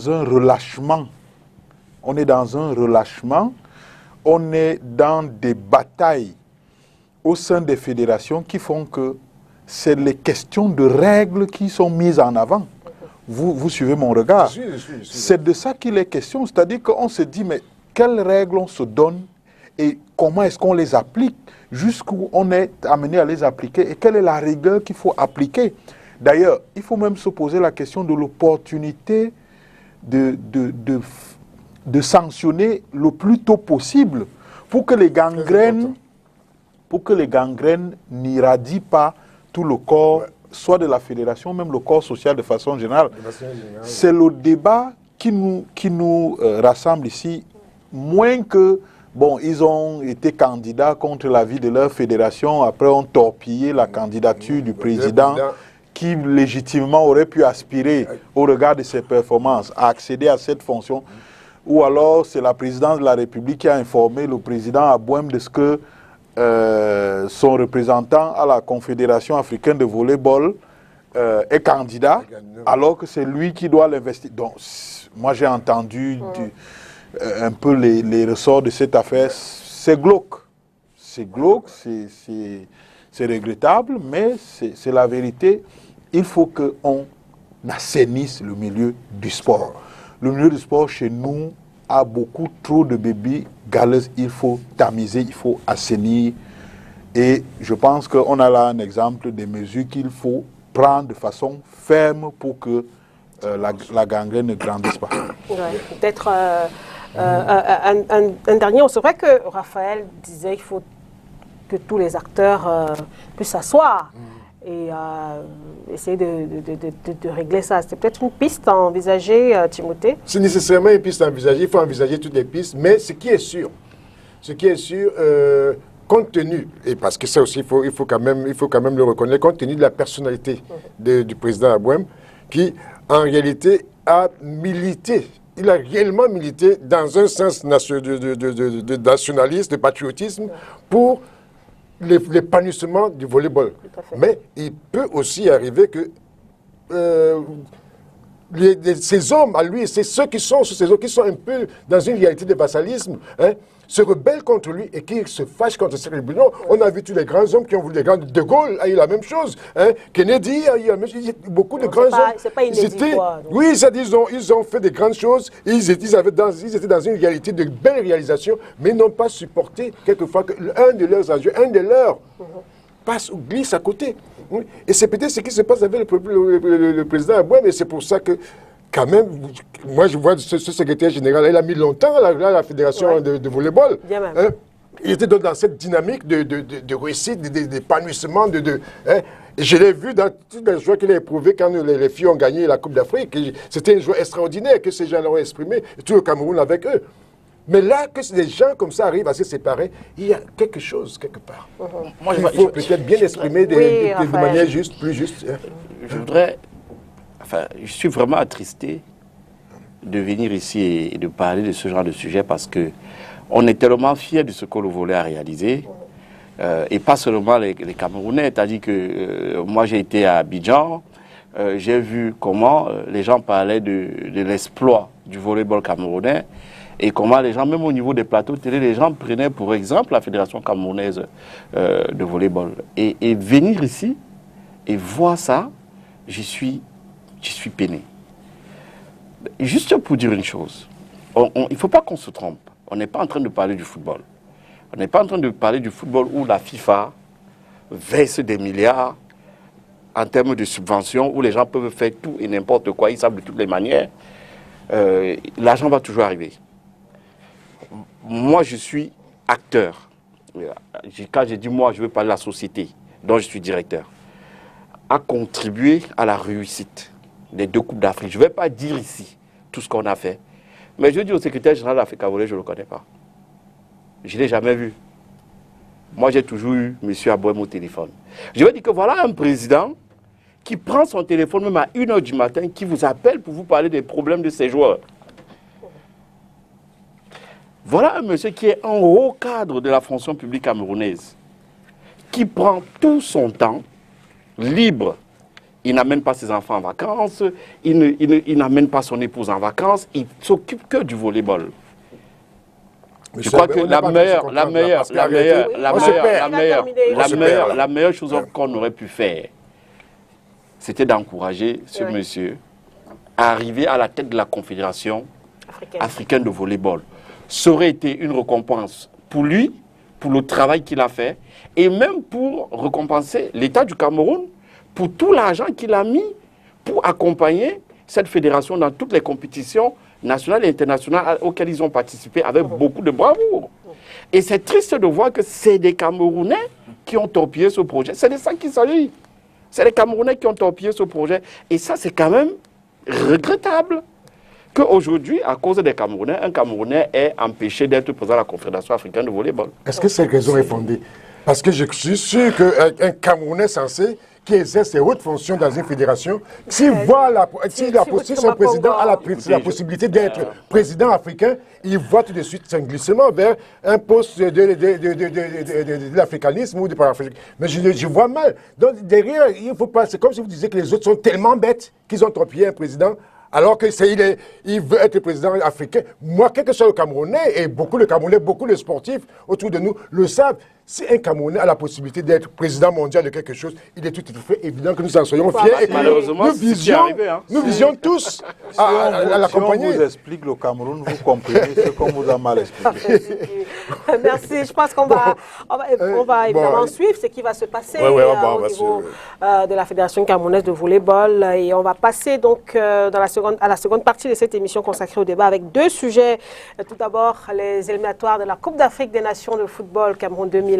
un relâchement. On est dans un relâchement, on est dans des batailles au sein des fédérations qui font que c'est les questions de règles qui sont mises en avant. Vous suivez mon regard? C'est de ça qu'il est question. C'est-à-dire qu'on se dit, mais quelles règles on se donne et comment est-ce qu'on les applique? Jusqu'où on est amené à les appliquer et quelle est la rigueur qu'il faut appliquer? D'ailleurs, il faut même se poser la question de l'opportunité de sanctionner le plus tôt possible pour que les gangrènes n'irradient pas tout le corps, soit de la fédération, même le corps social de façon générale. C'est le débat qui nous rassemble ici, moins que, bon, ils ont été candidats contre l'avis de leur fédération, après ont torpillé la candidature du président qui légitimement aurait pu aspirer, au regard de ses performances, à accéder à cette fonction. Ou alors c'est la présidence de la République qui a informé le président Abouem de ce que son représentant à la Confédération africaine de volleyball est candidat, alors que c'est lui qui doit l'investir. Donc, moi j'ai entendu un peu les ressorts de cette affaire. C'est glauque. C'est glauque, c'est regrettable, mais c'est la vérité. Il faut qu'on assainisse le milieu du sport. Le milieu du sport chez nous a beaucoup trop de bébés galeuses. Il faut tamiser, il faut assainir. Et je pense qu'on a là un exemple des mesures qu'il faut prendre de façon ferme pour que la gangrène ne grandisse pas. Ouais, peut-être un dernier. C'est vrai que Raphaël disait qu'il faut que tous les acteurs puissent s'asseoir et essayer de régler ça. C'est peut-être une piste à envisager, Timothée? C'est nécessairement une piste à envisager. Il faut envisager toutes les pistes. Mais ce qui est sûr, compte tenu, et parce que ça aussi, il faut quand même le reconnaître, compte tenu de la personnalité du président Abouem, qui en réalité a milité. Il a réellement milité dans un sens de nationalisme, de patriotisme, pour l'épanouissement du volleyball. Mais il peut aussi arriver que ces hommes, à lui, c'est ceux qui sont un peu dans une réalité de vassalisme, se rebellent contre lui et qui se fâchent contre ces rébellions. On a vu tous les grands hommes qui ont voulu les grands. De Gaulle a eu la même chose. Kennedy a eu la même chose. Beaucoup de grands hommes. C'est pas inédit, quoi. Oui, ils ont fait de grandes choses. Ils étaient dans une réalité de belles réalisations, mais n'ont pas supporté quelquefois qu'un de leurs enjeux, un de leurs, passe ou glisse à côté. Et c'est peut-être ce qui se passe avec le président Abouem, et c'est pour ça que, quand même, moi je vois ce secrétaire général, il a mis longtemps à la fédération de volleyball. Il était dans cette dynamique de réussite, d'épanouissement, et je l'ai vu dans toutes les joies qu'il a éprouvées quand les filles ont gagné la Coupe d'Afrique. C'était une joie extraordinaire que ces gens-là ont exprimé, et tout le Cameroun avec eux. Mais là, que des gens comme ça arrivent à se séparer, il y a quelque chose, quelque part. Moi, il faut peut-être bien exprimer de manière juste, plus juste. Je voudrais... Enfin, je suis vraiment attristé de venir ici et de parler de ce genre de sujet parce que on est tellement fiers de ce que le volley a réalisé. Et pas seulement les Camerounais. C'est-à-dire que moi, j'ai été à Abidjan, j'ai vu comment les gens parlaient de l'exploit du volleyball camerounais. Et comment les gens, même au niveau des plateaux télé, les gens prenaient pour exemple la Fédération camerounaise de volleyball. Et venir ici et voir ça, je suis peiné. Juste pour dire une chose, il ne faut pas qu'on se trompe. On n'est pas en train de parler du football. On n'est pas en train de parler du football où la FIFA verse des milliards en termes de subventions, où les gens peuvent faire tout et n'importe quoi, ils savent de toutes les manières. L'argent va toujours arriver. Moi, je suis acteur. Quand j'ai dit moi, je veux parler de la société dont je suis directeur, à contribuer à la réussite des 2 Coupes d'Afrique. Je ne vais pas dire ici tout ce qu'on a fait, mais je dis au secrétaire général de la FECAVOLEY, je ne le connais pas. Je ne l'ai jamais vu. Moi, j'ai toujours eu M. Abouem au téléphone. Je vais dire que voilà un président qui prend son téléphone même à 1h du matin, qui vous appelle pour vous parler des problèmes de ses joueurs. Voilà un monsieur qui est en haut cadre de la fonction publique camerounaise, qui prend tout son temps libre. Il n'amène pas ses enfants en vacances, il n'amène pas son épouse en vacances, il s'occupe que du volleyball. Je crois que la meilleure chose qu'on aurait pu faire, c'était d'encourager ce monsieur à arriver à la tête de la Confédération africaine de volleyball. Ça aurait été une récompense pour lui, pour le travail qu'il a fait, et même pour récompenser l'État du Cameroun pour tout l'argent qu'il a mis pour accompagner cette fédération dans toutes les compétitions nationales et internationales auxquelles ils ont participé avec beaucoup de bravoure. Et c'est triste de voir que c'est des Camerounais qui ont torpillé ce projet. C'est de ça qu'il s'agit. C'est les Camerounais qui ont torpillé ce projet. Et ça, c'est quand même regrettable qu'aujourd'hui, à cause des Camerounais, un Camerounais est empêché d'être président de la Confédération africaine de volleyball. Est-ce que cette raison est fondée? Parce que je suis sûr qu'un Camerounais censé qui exerce ses hautes fonctions dans une fédération, si son président a la possibilité d'être président africain, il voit tout de suite un glissement vers un poste de l'africanisme ou du panafricanisme. Mais je vois mal. Donc derrière, il faut pas. C'est comme si vous disiez que les autres sont tellement bêtes qu'ils ont torpillé un président alors il veut être président africain. Moi, quel que soit le Camerounais, et beaucoup de Camerounais, beaucoup de sportifs autour de nous le savent, si un Camerounais a la possibilité d'être président mondial de quelque chose, il est tout à fait évident que nous en soyons fiers. Et malheureusement, nous visions tous à l'accompagner. Si on vous explique le Cameroun, vous comprenez ce qu'on vous a mal expliqué. Merci. Je pense qu'on va évidemment suivre ce qui va se passer au niveau de la Fédération camerounaise de volleyball. Et on va passer donc à la seconde partie de cette émission consacrée au débat avec deux sujets. Tout d'abord, les éliminatoires de la Coupe d'Afrique des Nations de football Cameroun 2022.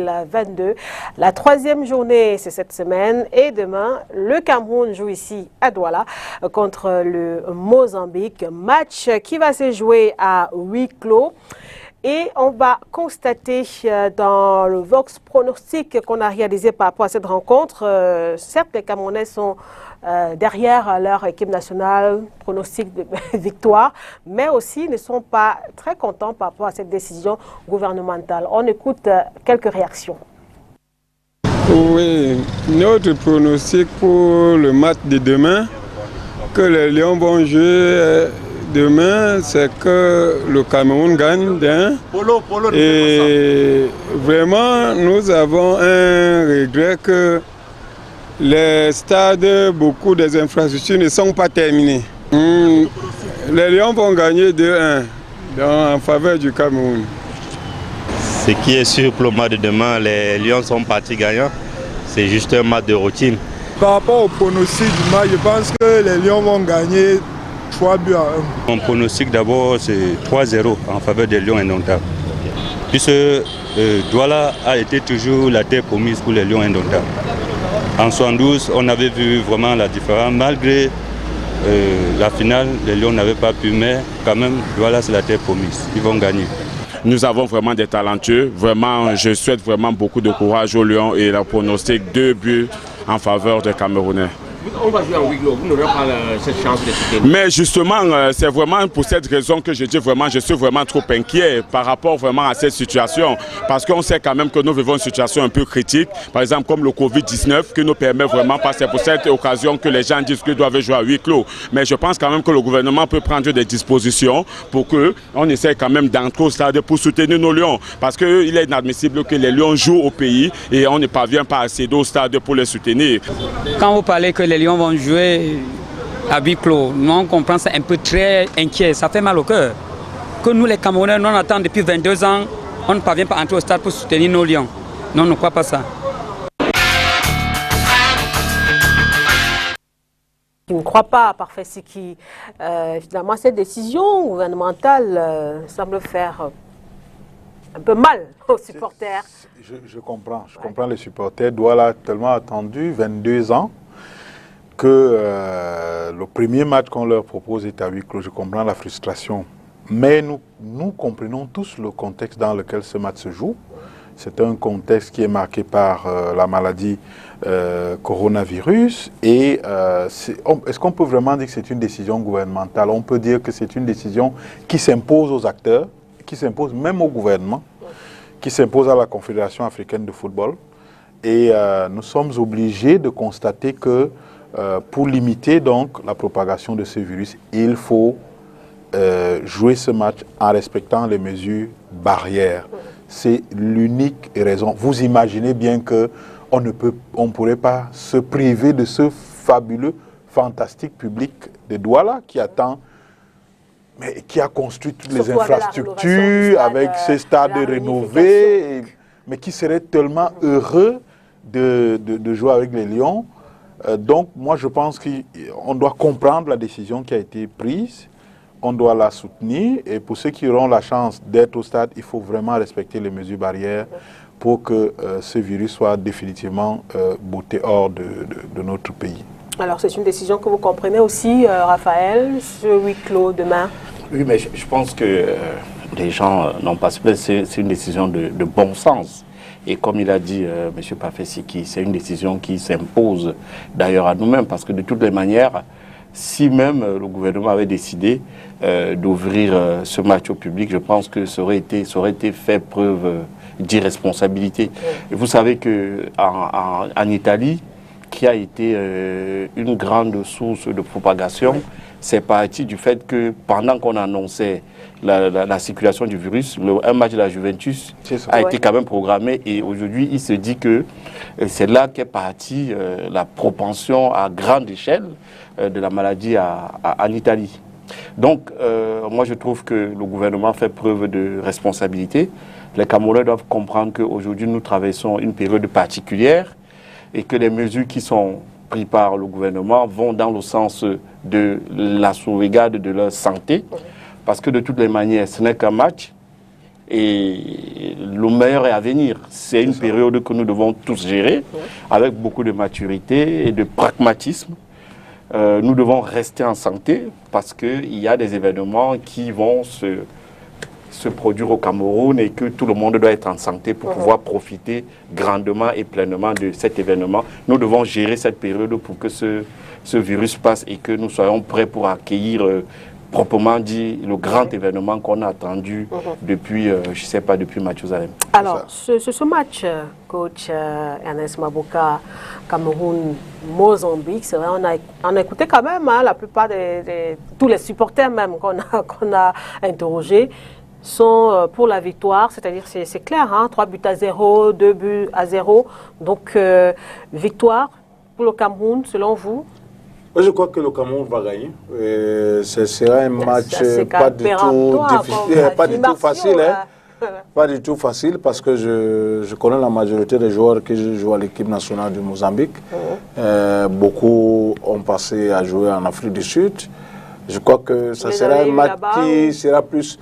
La troisième journée, c'est cette semaine. Et demain, le Cameroun joue ici à Douala contre le Mozambique. Match qui va se jouer à huis clos. Et on va constater dans le Vox pronostic qu'on a réalisé par rapport à cette rencontre, certes les Camerounais sont derrière leur équipe nationale, pronostic de victoire, mais aussi ne sont pas très contents par rapport à cette décision gouvernementale. On écoute quelques réactions. Oui, notre pronostic pour le match de demain, que les Lions vont jouer demain, c'est que le Cameroun gagne d'un. Et vraiment, nous avons un regret que les stades, beaucoup des infrastructures ne sont pas terminées. Les Lions vont gagner 2-1 en faveur du Cameroun. Ce qui est sûr pour le match de demain, les Lions sont partis gagnants. C'est juste un match de routine. Par rapport au pronostic du match, je pense que les Lions vont gagner 3 buts à 1. Mon pronostic d'abord c'est 3-0 en faveur des Lions indomptables. Puisque Douala a été toujours la terre promise pour les Lions indomptables. En 72, on avait vu vraiment la différence. Malgré la finale, les Lions n'avaient pas pu, mais quand même, Douala c'est la terre promise. Ils vont gagner. Nous avons vraiment des talentueux. Vraiment, je souhaite vraiment beaucoup de courage aux Lions et leur pronostic 2 buts en faveur des Camerounais. On va jouer en huis clos, vous n'aurez pas cette chance de soutenir. Mais justement, c'est vraiment pour cette raison que je dis vraiment, je suis vraiment trop inquiet par rapport vraiment à cette situation. Parce qu'on sait quand même que nous vivons une situation un peu critique, par exemple comme le Covid-19, qui nous permet vraiment, pas c'est pour cette occasion que les gens disent qu'ils doivent jouer à huis clos. Mais je pense quand même que le gouvernement peut prendre des dispositions pour qu'on essaie quand même d'entrer au stade pour soutenir nos Lions. Parce qu'il est inadmissible que les Lions jouent au pays et on ne parvient pas à accéder au stade pour les soutenir. Quand vous parlez que les Lions vont jouer à huis clos, nous on comprend, c'est un peu très inquiet, ça fait mal au cœur. Que nous les Camerounais, nous on attend depuis 22 ans, on ne parvient pas à entrer au stade pour soutenir nos Lions. Non, on ne croit pas ça. Je ne crois pas, Parfait Siki. Finalement, cette décision gouvernementale semble faire un peu mal aux supporters. Je comprends les supporters. Douala a tellement attendu 22 ans que le premier match qu'on leur propose est à huis clos. Je comprends la frustration. Mais nous comprenons tous le contexte dans lequel ce match se joue. C'est un contexte qui est marqué par la maladie coronavirus. Et est-ce qu'on peut vraiment dire que c'est une décision gouvernementale? On peut dire que c'est une décision qui s'impose aux acteurs, qui s'impose même au gouvernement, qui s'impose à la Confédération africaine de football. Et nous sommes obligés de constater que pour limiter donc la propagation de ce virus, il faut jouer ce match en respectant les mesures barrières. C'est l'unique raison. Vous imaginez bien qu'on ne pourrait pas se priver de ce fabuleux, fantastique public de Douala qui attend, mais qui a construit toutes les infrastructures avec ces stades rénovés, mais qui serait tellement heureux de jouer avec les Lions. Donc, moi, je pense qu'on doit comprendre la décision qui a été prise, on doit la soutenir, et pour ceux qui auront la chance d'être au stade, il faut vraiment respecter les mesures barrières pour que ce virus soit définitivement botté hors de notre pays. Alors, c'est une décision que vous comprenez aussi, Raphaël, ce huis clos demain? Oui, mais je pense que les gens n'ont pas... C'est une décision de bon sens. Et comme il a dit M. Parfait Siki, c'est une décision qui s'impose d'ailleurs à nous-mêmes, parce que de toutes les manières, si même le gouvernement avait décidé d'ouvrir ce match au public, je pense que ça aurait été fait preuve d'irresponsabilité. Et vous savez qu'en Italie, qui a été une grande source de propagation, c'est parti du fait que pendant qu'on annonçait la circulation du virus, un match de la Juventus a été quand même programmé et aujourd'hui il se dit que c'est là qu'est partie la propension à grande échelle de la maladie en Italie. Donc moi je trouve que le gouvernement fait preuve de responsabilité. Les Camerounais doivent comprendre qu'aujourd'hui nous traversons une période particulière et que les mesures qui sont prises par le gouvernement vont dans le sens de la sauvegarde de leur santé. Parce que de toutes les manières, ce n'est qu'un match et le meilleur est à venir. C'est une période que nous devons tous gérer avec beaucoup de maturité et de pragmatisme. Nous devons rester en santé parce qu'il y a des événements qui vont se produire au Cameroun et que tout le monde doit être en santé pour pouvoir profiter grandement et pleinement de cet événement. Nous devons gérer cette période pour que ce virus passe et que nous soyons prêts pour accueillir proprement dit le grand événement qu'on a attendu depuis, je ne sais pas, depuis Mathusalem. Alors, ce match, coach Ernest Mabouka, Cameroun-Mozambique, c'est vrai, on a écouté quand même la plupart tous les supporters même qu'on a interrogés sont pour la victoire, c'est-à-dire c'est clair, 3-0, 2-0, donc victoire pour le Cameroun selon vous? Je crois que le Cameroun va gagner. Ce sera un match pas du tout difficile, pas du tout facile. Pas du tout facile parce que je connais la majorité des joueurs qui jouent à l'équipe nationale du Mozambique. Beaucoup ont passé à jouer en Afrique du Sud. Je crois que ça sera un match qui sera plus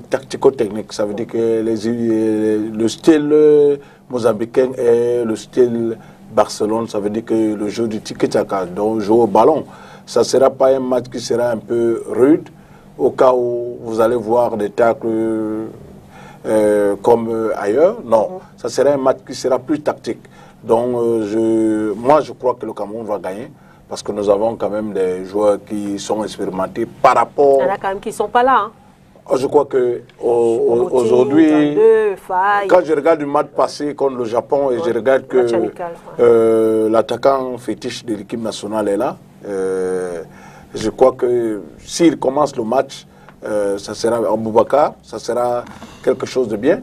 tactico-technique. Ça veut dire que le style mozambicain est le style Barcelone, ça veut dire que le jeu du tiki-taka, donc jouer au ballon, ça ne sera pas un match qui sera un peu rude, au cas où vous allez voir des tacles comme ailleurs. Non, ça sera un match qui sera plus tactique. Donc moi je crois que le Cameroun va gagner, parce que nous avons quand même des joueurs qui sont expérimentés par rapport... Il y en a quand même qui ne sont pas là. Je crois qu'aujourd'hui, quand je regarde le match passé contre le Japon et je regarde que l'attaquant fétiche de l'équipe nationale est là, je crois que s'il commence le match, ça sera Aboubakar, ça sera quelque chose de bien.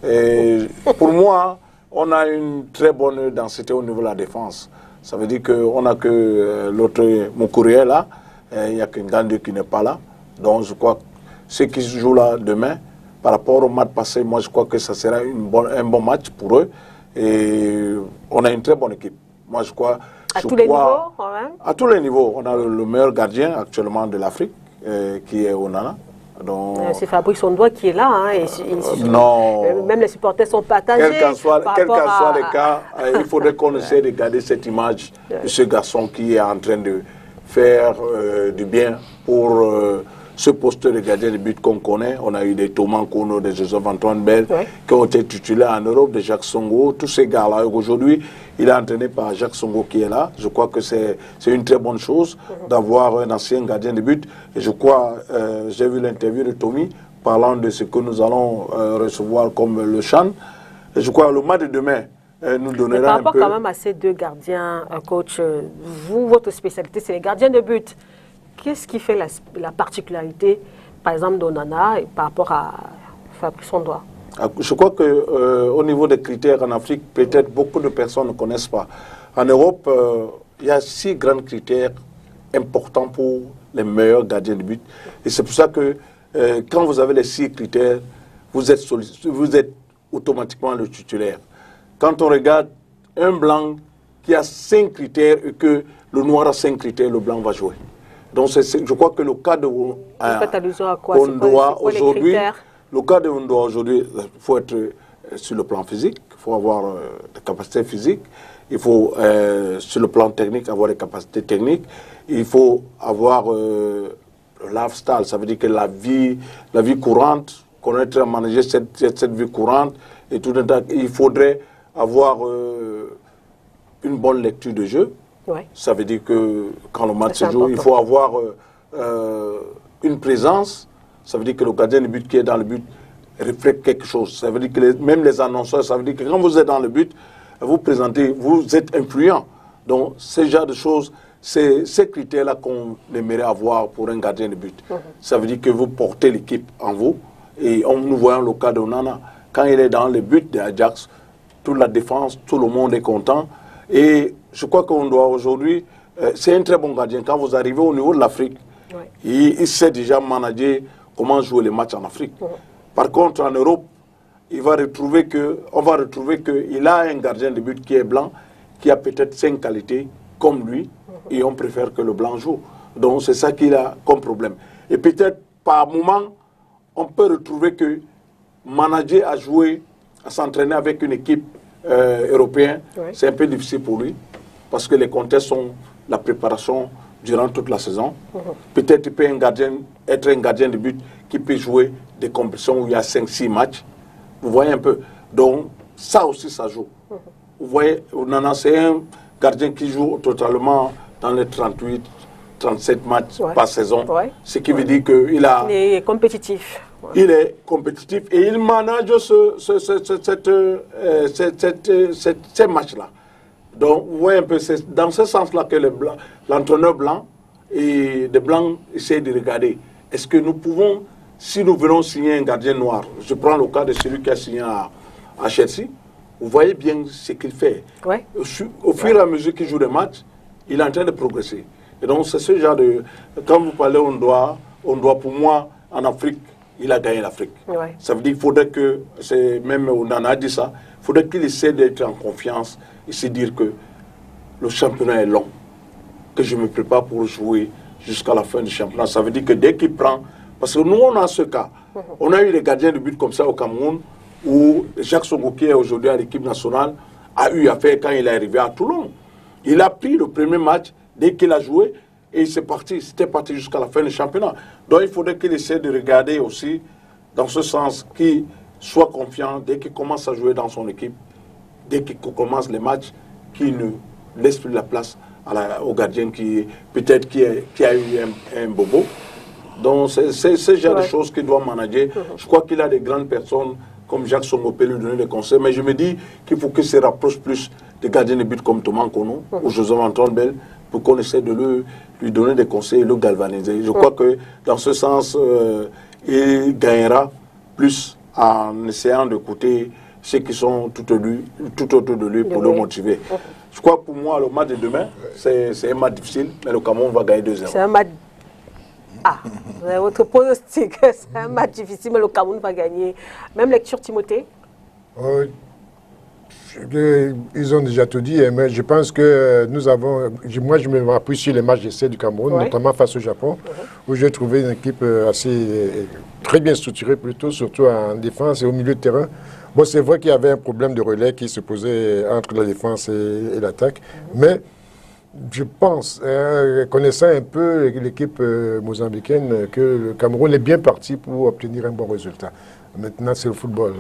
Et pour moi, on a une très bonne densité au niveau de la défense. Ça veut dire qu'on n'a que l'autre Moukouré là, il n'y a qu'un Gandhi qui n'est pas là. Donc je crois que ceux qui jouent là demain, par rapport au match passé, moi je crois que ça sera un bon match pour eux. Et on a une très bonne équipe. Moi je crois... À tous les niveaux quand même? À tous les niveaux. On a le meilleur gardien actuellement de l'Afrique, qui est Onana. C'est Fabrice Ondoa qui est là. Non. Même les supporters sont partagés. Quel qu'en soit le cas, il faudrait qu'on essaie de garder cette image de ce garçon qui est en train de faire du bien pour... ce poste de gardien de but qu'on connaît. On a eu des Thomas Kono, des Joseph-Antoine Bell, qui ont été titulaires en Europe, de Jacques Songo, tous ces gars-là. Aujourd'hui, il est entraîné par Jacques Songo qui est là. Je crois que c'est une très bonne chose d'avoir un ancien gardien de but. Et je crois, j'ai vu l'interview de Tommy parlant de ce que nous allons recevoir comme le CHAN. Et je crois que le match de demain nous donnera un peu... Par rapport quand même à ces deux gardiens, coach, vous, votre spécialité, c'est les gardiens de but. Qu'est-ce qui fait la particularité, par exemple, d'Onana par rapport à Fabrice Ondoa? Je crois qu'au niveau des critères en Afrique, peut-être beaucoup de personnes ne connaissent pas. En Europe, il y a 6 grands critères importants pour les meilleurs gardiens de but. Et c'est pour ça que quand vous avez les 6 critères, vous êtes automatiquement le titulaire. Quand on regarde un blanc qui a 5 critères et que le noir a 5 critères, le blanc va jouer. Donc je crois que le cas de Ondoa aujourd'hui, il faut être sur le plan physique, il faut avoir des capacités physiques, il faut sur le plan technique avoir des capacités techniques, il faut avoir le lifestyle, ça veut dire que la vie courante, connaître et manager cette vie courante, et tout il faudrait avoir une bonne lecture de jeu. Ça veut dire que quand le match se joue, il faut avoir une présence. Ça veut dire que le gardien de but qui est dans le but reflète quelque chose. Ça veut dire que même les annonceurs, ça veut dire que quand vous êtes dans le but, vous présentez, vous êtes influent. Donc, ce genre de choses C'est ces critères-là qu'on aimerait avoir pour un gardien de but. Ça veut dire que vous portez l'équipe en vous. Et nous voyons le cas de Onana. Quand il est dans le but de Ajax, toute la défense, tout le monde est content. Et je crois qu'on doit aujourd'hui... c'est un très bon gardien. Quand vous arrivez au niveau de l'Afrique, il sait déjà manager comment jouer les matchs en Afrique. Par contre, en Europe, on va retrouver qu'il a un gardien de but qui est blanc, qui a peut-être 5 qualités comme lui, et on préfère que le blanc joue. Donc c'est ça qu'il a comme problème. Et peut-être par moment, on peut retrouver que manager à jouer, à s'entraîner avec une équipe européenne, c'est un peu difficile pour lui, parce que les contextes sont la préparation durant toute la saison. Peut-être il peut être un gardien de but qui peut jouer des compétitions où il y a 5-6 matchs. Vous voyez un peu. Donc ça aussi, ça joue. Vous voyez, Onana, c'est un gardien qui joue totalement dans les 38, 37 matchs par saison. Ce qui veut dire qu'il a... Il est compétitif. Il est compétitif et il manage ces matchs-là. Donc, vous voyez un peu, c'est dans ce sens-là que l'entraîneur blanc et les blancs essaient de regarder. Est-ce que nous pouvons, si nous venons signer un gardien noir, je prends le cas de celui qui a signé à Chelsea, vous voyez bien ce qu'il fait. Au fur et à mesure qu'il joue des matchs, il est en train de progresser. Et donc, c'est ce genre de... Quand vous parlez, on doit pour moi, en Afrique, il a gagné l'Afrique. Ça veut dire qu'il faudrait que, même Onana a dit ça, il faudrait qu'il essaie d'être en confiance et se dire que le championnat est long, que je me prépare pour jouer jusqu'à la fin du championnat. Ça veut dire que dès qu'il prend... Parce que nous, on a ce cas. On a eu des gardiens de but comme ça au Cameroun, où Jacques Songo, qui est aujourd'hui à l'équipe nationale, a eu affaire quand il est arrivé à Toulon. Il a pris le premier match dès qu'il a joué et c'est parti. C'était parti jusqu'à la fin du championnat. Donc il faudrait qu'il essaie de regarder aussi dans ce sens, qu'il soit confiant dès qu'il commence à jouer dans son équipe, dès qu'il commence les matchs, qu'il ne laisse plus la place au gardien qui peut-être qui a eu un bobo. Donc c'est ce genre de choses qu'il doit manager. Je crois qu'il a des grandes personnes comme Jacques Songo peut lui donner des conseils, mais je me dis qu'il faut qu'il se rapproche plus des gardiens de but comme Thomas Kono ou José-Antoine Bell pour qu'on essaie de lui donner des conseils et le galvaniser. Je crois que dans ce sens, il gagnera plus en essayant d'écouter ceux qui sont tout autour de lui pour le motiver. Je crois que pour moi, le match de demain, c'est un match difficile, mais le Cameroun va gagner 2-0. C'est un match... Ah, votre pronostic, c'est un match difficile, mais le Cameroun va gagner. Même lecture, Timothée? Ils ont déjà tout dit, mais je pense que nous avons... Moi, je me rappuie sur les matchs d'essai du Cameroun, notamment face au Japon, où j'ai trouvé une équipe très bien structurée, surtout en défense et au milieu de terrain. Bon, c'est vrai qu'il y avait un problème de relais qui se posait entre la défense et l'attaque, mais je pense, connaissant un peu l'équipe mozambicaine, que le Cameroun est bien parti pour obtenir un bon résultat. Maintenant, c'est le football.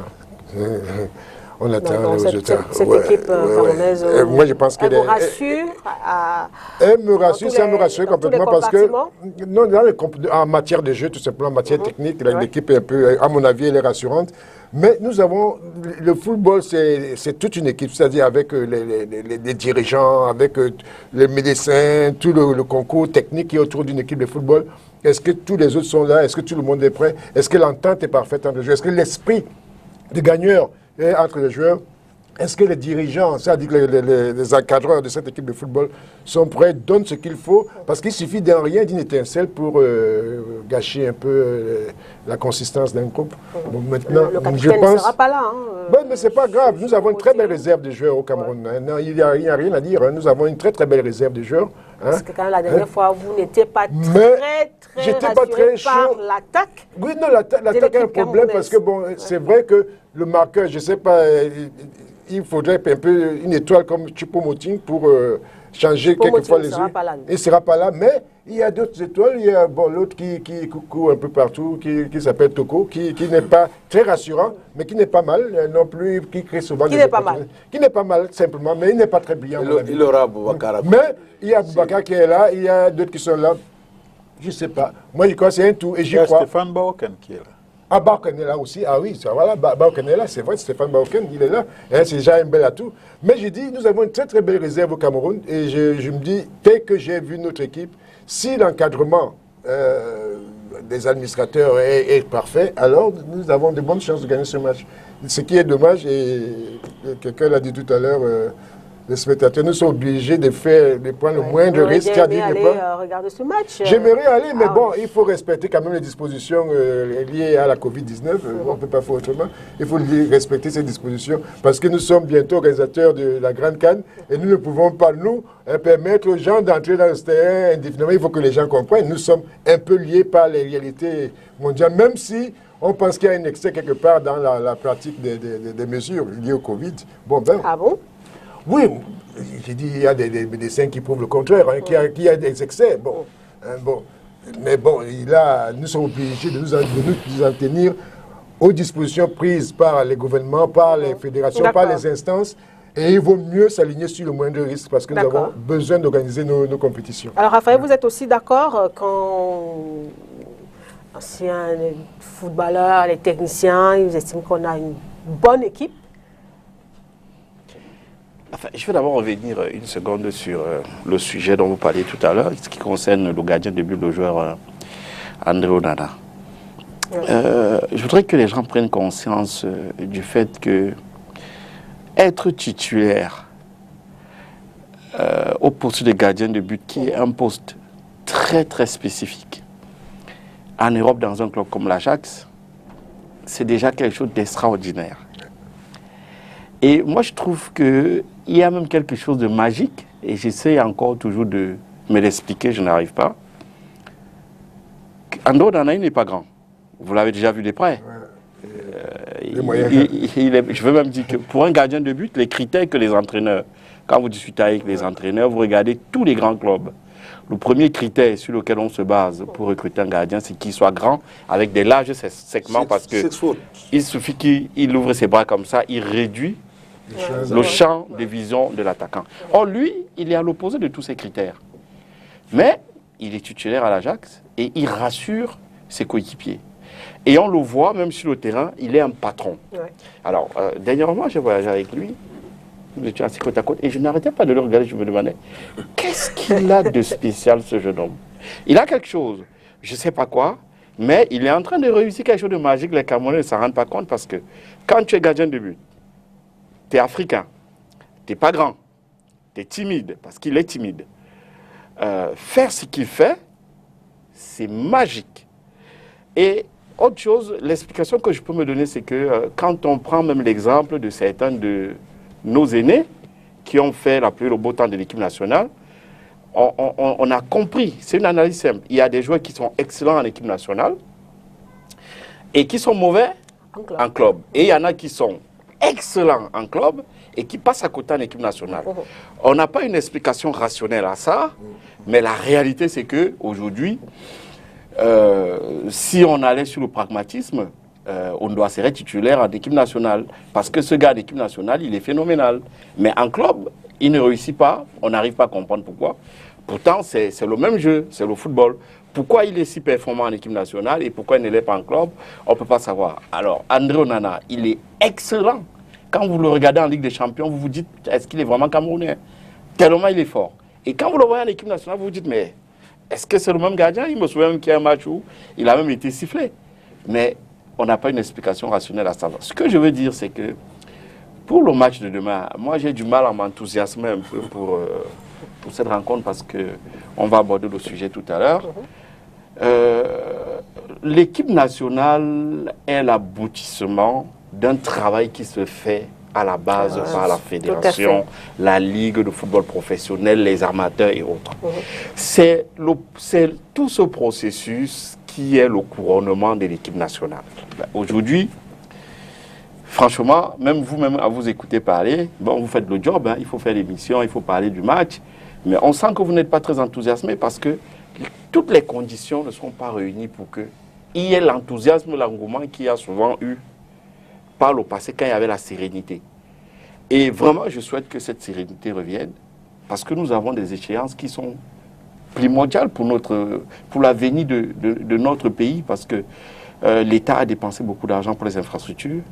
On attend le résultat. Cette équipe camerounaise, moi, je pense qu'elle vous rassure elle me rassure, ça me rassure complètement parce que, non, en matière de jeu, tout simplement, en matière technique, l'équipe est un peu, à mon avis, elle est rassurante. Mais nous avons, le football, c'est toute une équipe, c'est-à-dire avec les dirigeants, avec les médecins, tout le concours technique qui est autour d'une équipe de football. Est-ce que tous les autres sont là? Est-ce que tout le monde est prêt? Est-ce que l'entente est parfaite entre les joueurs? Est-ce que l'esprit de gagneur est entre les joueurs? Est-ce que les dirigeants, c'est-à-dire les encadreurs de cette équipe de football sont prêts, donnent ce qu'il faut? Parce qu'il suffit d'un rien, d'une étincelle pour gâcher un peu la consistance d'un groupe. Bon, maintenant, le capitaine ne sera pas là. Mais ce n'est pas grave. Nous avons une très belle réserve de joueurs au Cameroun. Non, il n'y a rien à dire. Nous avons une très très belle réserve de joueurs. Parce que quand la dernière fois, vous n'étiez pas très par l'attaque. Oui, non, l'attaque a un problème parce que bon, c'est vrai que le marqueur, je ne sais pas, il faudrait un peu une étoile comme Choupo-Moting pour changer quelquefois les yeux. Il ne sera pas là, mais il y a d'autres étoiles. Il y a l'autre qui court un peu partout, qui s'appelle Toko, qui n'est pas très rassurant, mais qui n'est pas mal non plus, qui crée souvent des opportunités. Qui n'est pas mal, simplement, mais il n'est pas très brillant. Il aura Boubacar. Mais il y a Boubacar qui est là, il y a d'autres qui sont là. Je ne sais pas. Moi, je crois que c'est un tout. Et il y a Stéphane Baoken qui est là. Ah, Baoken est là aussi. Ah oui, voilà, Baoken est là. C'est vrai, Stéphane Baoken, il est là. C'est déjà un bel atout. Mais je dis, nous avons une très très belle réserve au Cameroun. Et je me dis, dès que j'ai vu notre équipe, si l'encadrement des administrateurs est parfait, alors nous avons de bonnes chances de gagner ce match. Ce qui est dommage, et quelqu'un l'a dit tout à l'heure, les spectateurs nous sont obligés de prendre le moindre risque. Regarder ce match. J'aimerais aller, mais bon, il faut respecter quand même les dispositions liées à la Covid-19. On ne peut pas faire autrement. Il faut respecter ces dispositions parce que nous sommes bientôt organisateurs de la Grande Cannes et nous ne pouvons pas, nous, permettre aux gens d'entrer dans ce terrain indéfiniment. Il faut que les gens comprennent. Nous sommes un peu liés par les réalités mondiales, même si on pense qu'il y a un excès quelque part dans la pratique des mesures liées au Covid. Bon, ben, ah bon? Oui, j'ai dit il y a des médecins qui prouvent le contraire, hein, qu'il y a des excès. Bon, bon. Mais bon, nous sommes obligés de nous en tenir aux dispositions prises par les gouvernements, par les fédérations, par les instances. Et il vaut mieux s'aligner sur le moindre risque parce que nous avons besoin d'organiser nos compétitions. Alors Raphaël, vous êtes aussi d'accord quand anciens footballeurs, les techniciens, ils estiment qu'on a une bonne équipe? Enfin, je vais d'abord revenir une seconde sur le sujet dont vous parliez tout à l'heure, ce qui concerne le gardien de but, le joueur André Onana. Je voudrais que les gens prennent conscience du fait que être titulaire au poste de gardien de but, qui est un poste très très spécifique, en Europe dans un club comme l'Ajax, c'est déjà quelque chose d'extraordinaire. Et moi, je trouve qu'il y a même quelque chose de magique, et j'essaie encore toujours de me l'expliquer, je n'arrive pas. André Onana, il n'est pas grand. Vous l'avez déjà vu de près. Je veux même dire que pour un gardien de but, les critères que les entraîneurs, quand vous discutez avec les entraîneurs, vous regardez tous les grands clubs. Le premier critère sur lequel on se base pour recruter un gardien, c'est qu'il soit grand, avec des larges segments, parce qu'il suffit qu'il ouvre ses bras comme ça, il réduit le champ de vision de l'attaquant. Or, lui, il est à l'opposé de tous ces critères. Mais il est titulaire à l'Ajax et il rassure ses coéquipiers. Et on le voit, même sur le terrain, il est un patron. Ouais. Alors, dernièrement, j'ai voyagé avec lui. Nous étions assis côte à côte et je n'arrêtais pas de le regarder. Je me demandais, qu'est-ce qu'il a de spécial, ce jeune homme? Il a quelque chose, je ne sais pas quoi, mais il est en train de réussir quelque chose de magique. Les Camerounais ne s'en rendent pas compte parce que quand tu es gardien de but, tu es africain, tu n'es pas grand, tu es timide, parce qu'il est timide. Faire ce qu'il fait, c'est magique. Et autre chose, l'explication que je peux me donner, c'est que quand on prend même l'exemple de certains de nos aînés qui ont fait la pluie, le beau temps de l'équipe nationale, on a compris, c'est une analyse simple. Il y a des joueurs qui sont excellents en équipe nationale et qui sont mauvais en club. Et il y en a qui sont excellents en club et qui passent à côté en équipe nationale. On n'a pas une explication rationnelle à ça, mais la réalité, c'est qu'aujourd'hui, si on allait sur le pragmatisme, on doit se titulaire en équipe nationale. Parce que ce gars d'équipe nationale, il est phénoménal. Mais en club, il ne réussit pas. On n'arrive pas à comprendre pourquoi. Pourtant, c'est le même jeu, c'est le football. Pourquoi il est si performant en équipe nationale et pourquoi il ne l'est pas en club, on ne peut pas savoir. Alors, André Onana, il est excellent. Quand vous le regardez en Ligue des Champions, vous vous dites, est-ce qu'il est vraiment camerounais? Tellement il est fort. Et quand vous le voyez en équipe nationale, vous vous dites, mais est-ce que c'est le même gardien? Il me souvient même qu'il y a un match où il a même été sifflé. Mais on n'a pas une explication rationnelle à ça. Ce que je veux dire, c'est que pour le match de demain, moi j'ai du mal à m'enthousiasmer un peu pour cette rencontre parce qu'on va aborder le sujet tout à l'heure. L'équipe nationale est l'aboutissement d'un travail qui se fait à la base par la fédération, la ligue de football professionnel, les amateurs et autres. C'est tout ce processus qui est le couronnement de l'équipe nationale. Aujourd'hui, franchement, même vous-même à vous écouter parler, bon, vous faites le job, hein, il faut faire l'émission, il faut parler du match, mais on sent que vous n'êtes pas très enthousiasmé parce que toutes les conditions ne sont pas réunies pour qu'il y ait l'enthousiasme, l'engouement qu'il y a souvent eu par le passé quand il y avait la sérénité. Et vraiment, je souhaite que cette sérénité revienne parce que nous avons des échéances qui sont primordiales pour l'avenir de notre pays parce que l'État a dépensé beaucoup d'argent pour les infrastructures.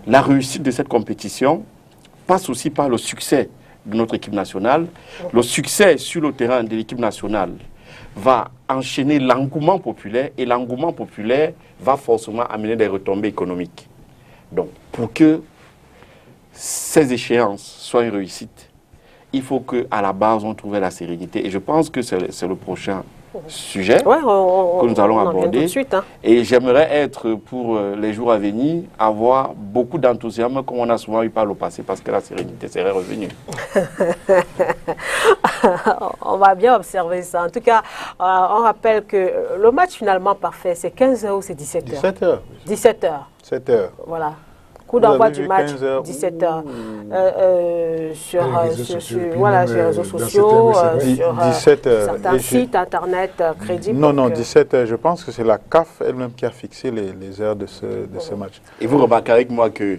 La réussite de cette compétition passe aussi par le succès de notre équipe nationale. Le succès sur le terrain de l'équipe nationale va enchaîner l'engouement populaire et l'engouement populaire va forcément amener des retombées économiques. Donc, pour que ces échéances soient une réussite, il faut qu'à la base, on trouve la sérénité. Et je pense que c'est le prochain sujet que nous allons aborder. Tout de suite, hein. Et j'aimerais être, pour les jours à venir, avoir beaucoup d'enthousiasme, comme on a souvent eu par le passé, parce que la sérénité serait revenue. On va bien observer ça. En tout cas, on rappelle que le match finalement parfait, c'est 15h ou c'est 17h 17h. 17h. 7h. Voilà. Coup d'envoi du match, 17h. Sur les réseaux sociaux, sur certains sites internet crédibles. Non, 17h. Je pense que c'est la CAF elle-même qui a fixé les heures de ce match. Et vous remarquez avec moi que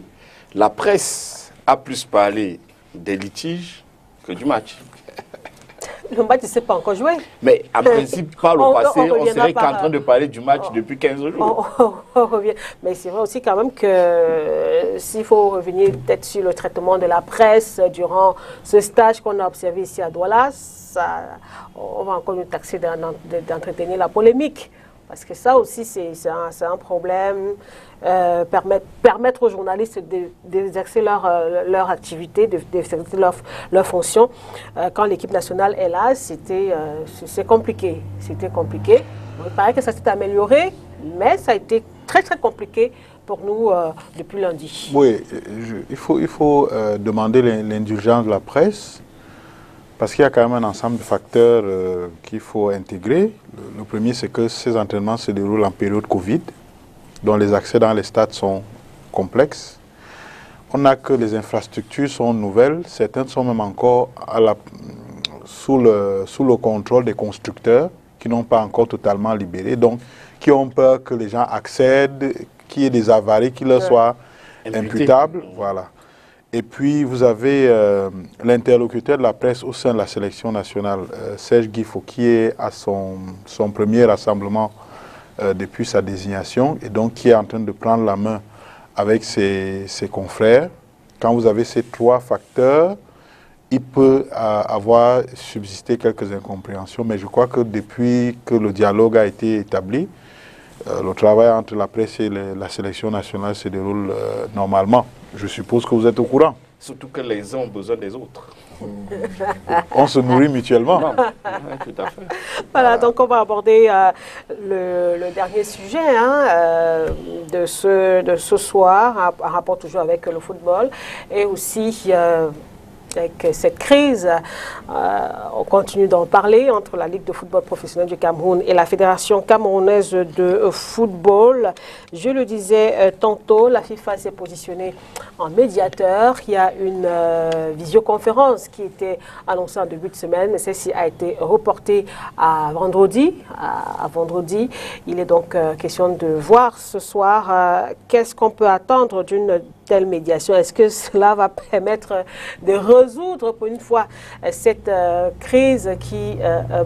la presse a plus parlé des litiges que du match. Le match ne s'est pas encore joué. Mais en principe, par le passé, on serait qu'en train de parler du match depuis 15 jours. On revient. Mais c'est vrai aussi quand même que s'il faut revenir peut-être sur le traitement de la presse durant ce stage qu'on a observé ici à Douala, on va encore nous taxer d'entretenir la polémique. Parce que ça aussi, c'est un problème. Permettre aux journalistes d'exercer leur activité, d'exercer leur fonction. Quand l'équipe nationale est là, c'est compliqué. C'était compliqué. Il paraît que ça s'est amélioré, mais ça a été très très compliqué pour nous depuis lundi. Oui, il faut demander l'indulgence de la presse. Parce qu'il y a quand même un ensemble de facteurs qu'il faut intégrer. Le premier, c'est que ces entraînements se déroulent en période Covid, dont les accès dans les stades sont complexes. On a que les infrastructures sont nouvelles, certaines sont même encore sous le contrôle des constructeurs qui n'ont pas encore totalement libéré, donc qui ont peur que les gens accèdent, qu'il y ait des avaries qui leur soient imputables. Voilà. Et puis, vous avez l'interlocuteur de la presse au sein de la sélection nationale, Serge Guifo, qui est à son premier rassemblement depuis sa désignation et donc qui est en train de prendre la main avec ses confrères. Quand vous avez ces trois facteurs, il peut avoir subsisté quelques incompréhensions, mais je crois que depuis que le dialogue a été établi, le travail entre la presse et la sélection nationale se déroule normalement. Je suppose que vous êtes au courant. Surtout que les uns ont besoin des autres. On se nourrit mutuellement. Oui, tout à fait. Voilà, donc on va aborder le dernier sujet de ce soir, en rapport toujours avec le football, et aussi avec cette crise, on continue d'en parler entre la Ligue de football professionnel du Cameroun et la Fédération camerounaise de football. Je le disais tantôt, la FIFA s'est positionnée en médiateur. Il y a une visioconférence qui était annoncée en début de semaine, mais celle-ci a été reportée à vendredi. Il est donc question de voir ce soir qu'est-ce qu'on peut attendre d'une telle médiation. Est-ce que cela va permettre de résoudre pour une fois cette crise qui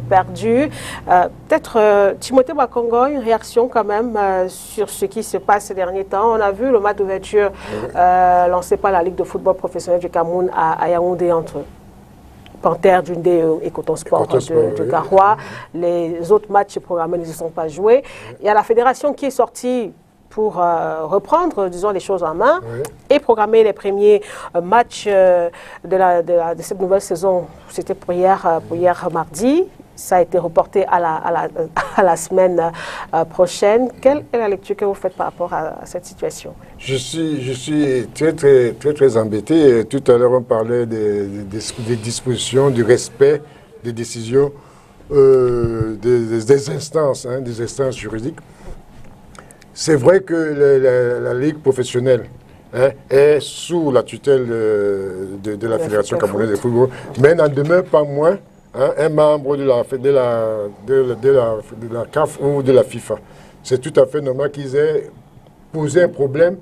perdure? Peut-être Timothée Bakongo, une réaction quand même sur ce qui se passe ces derniers temps. On a vu le match d'ouverture lancé par la Ligue de football professionnel du Cameroun à Yaoundé entre Panthère d'Undé et Coton Sport de Garoua. Les autres matchs programmés ne se sont pas joués. Il y a la fédération qui est sortie pour reprendre, disons, les choses en main et programmer les premiers matchs de cette nouvelle saison. C'était pour hier mardi. Ça a été reporté à la semaine prochaine. Quelle est la lecture que vous faites par rapport à cette situation? Je suis très embêté. Tout à l'heure, on parlait des dispositions, du respect des décisions des instances juridiques. C'est vrai que la Ligue professionnelle est sous la tutelle de la Fédération camerounaise de football, mais n'en demeure pas moins un membre de la CAF ou de la FIFA. C'est tout à fait normal qu'ils aient posé un problème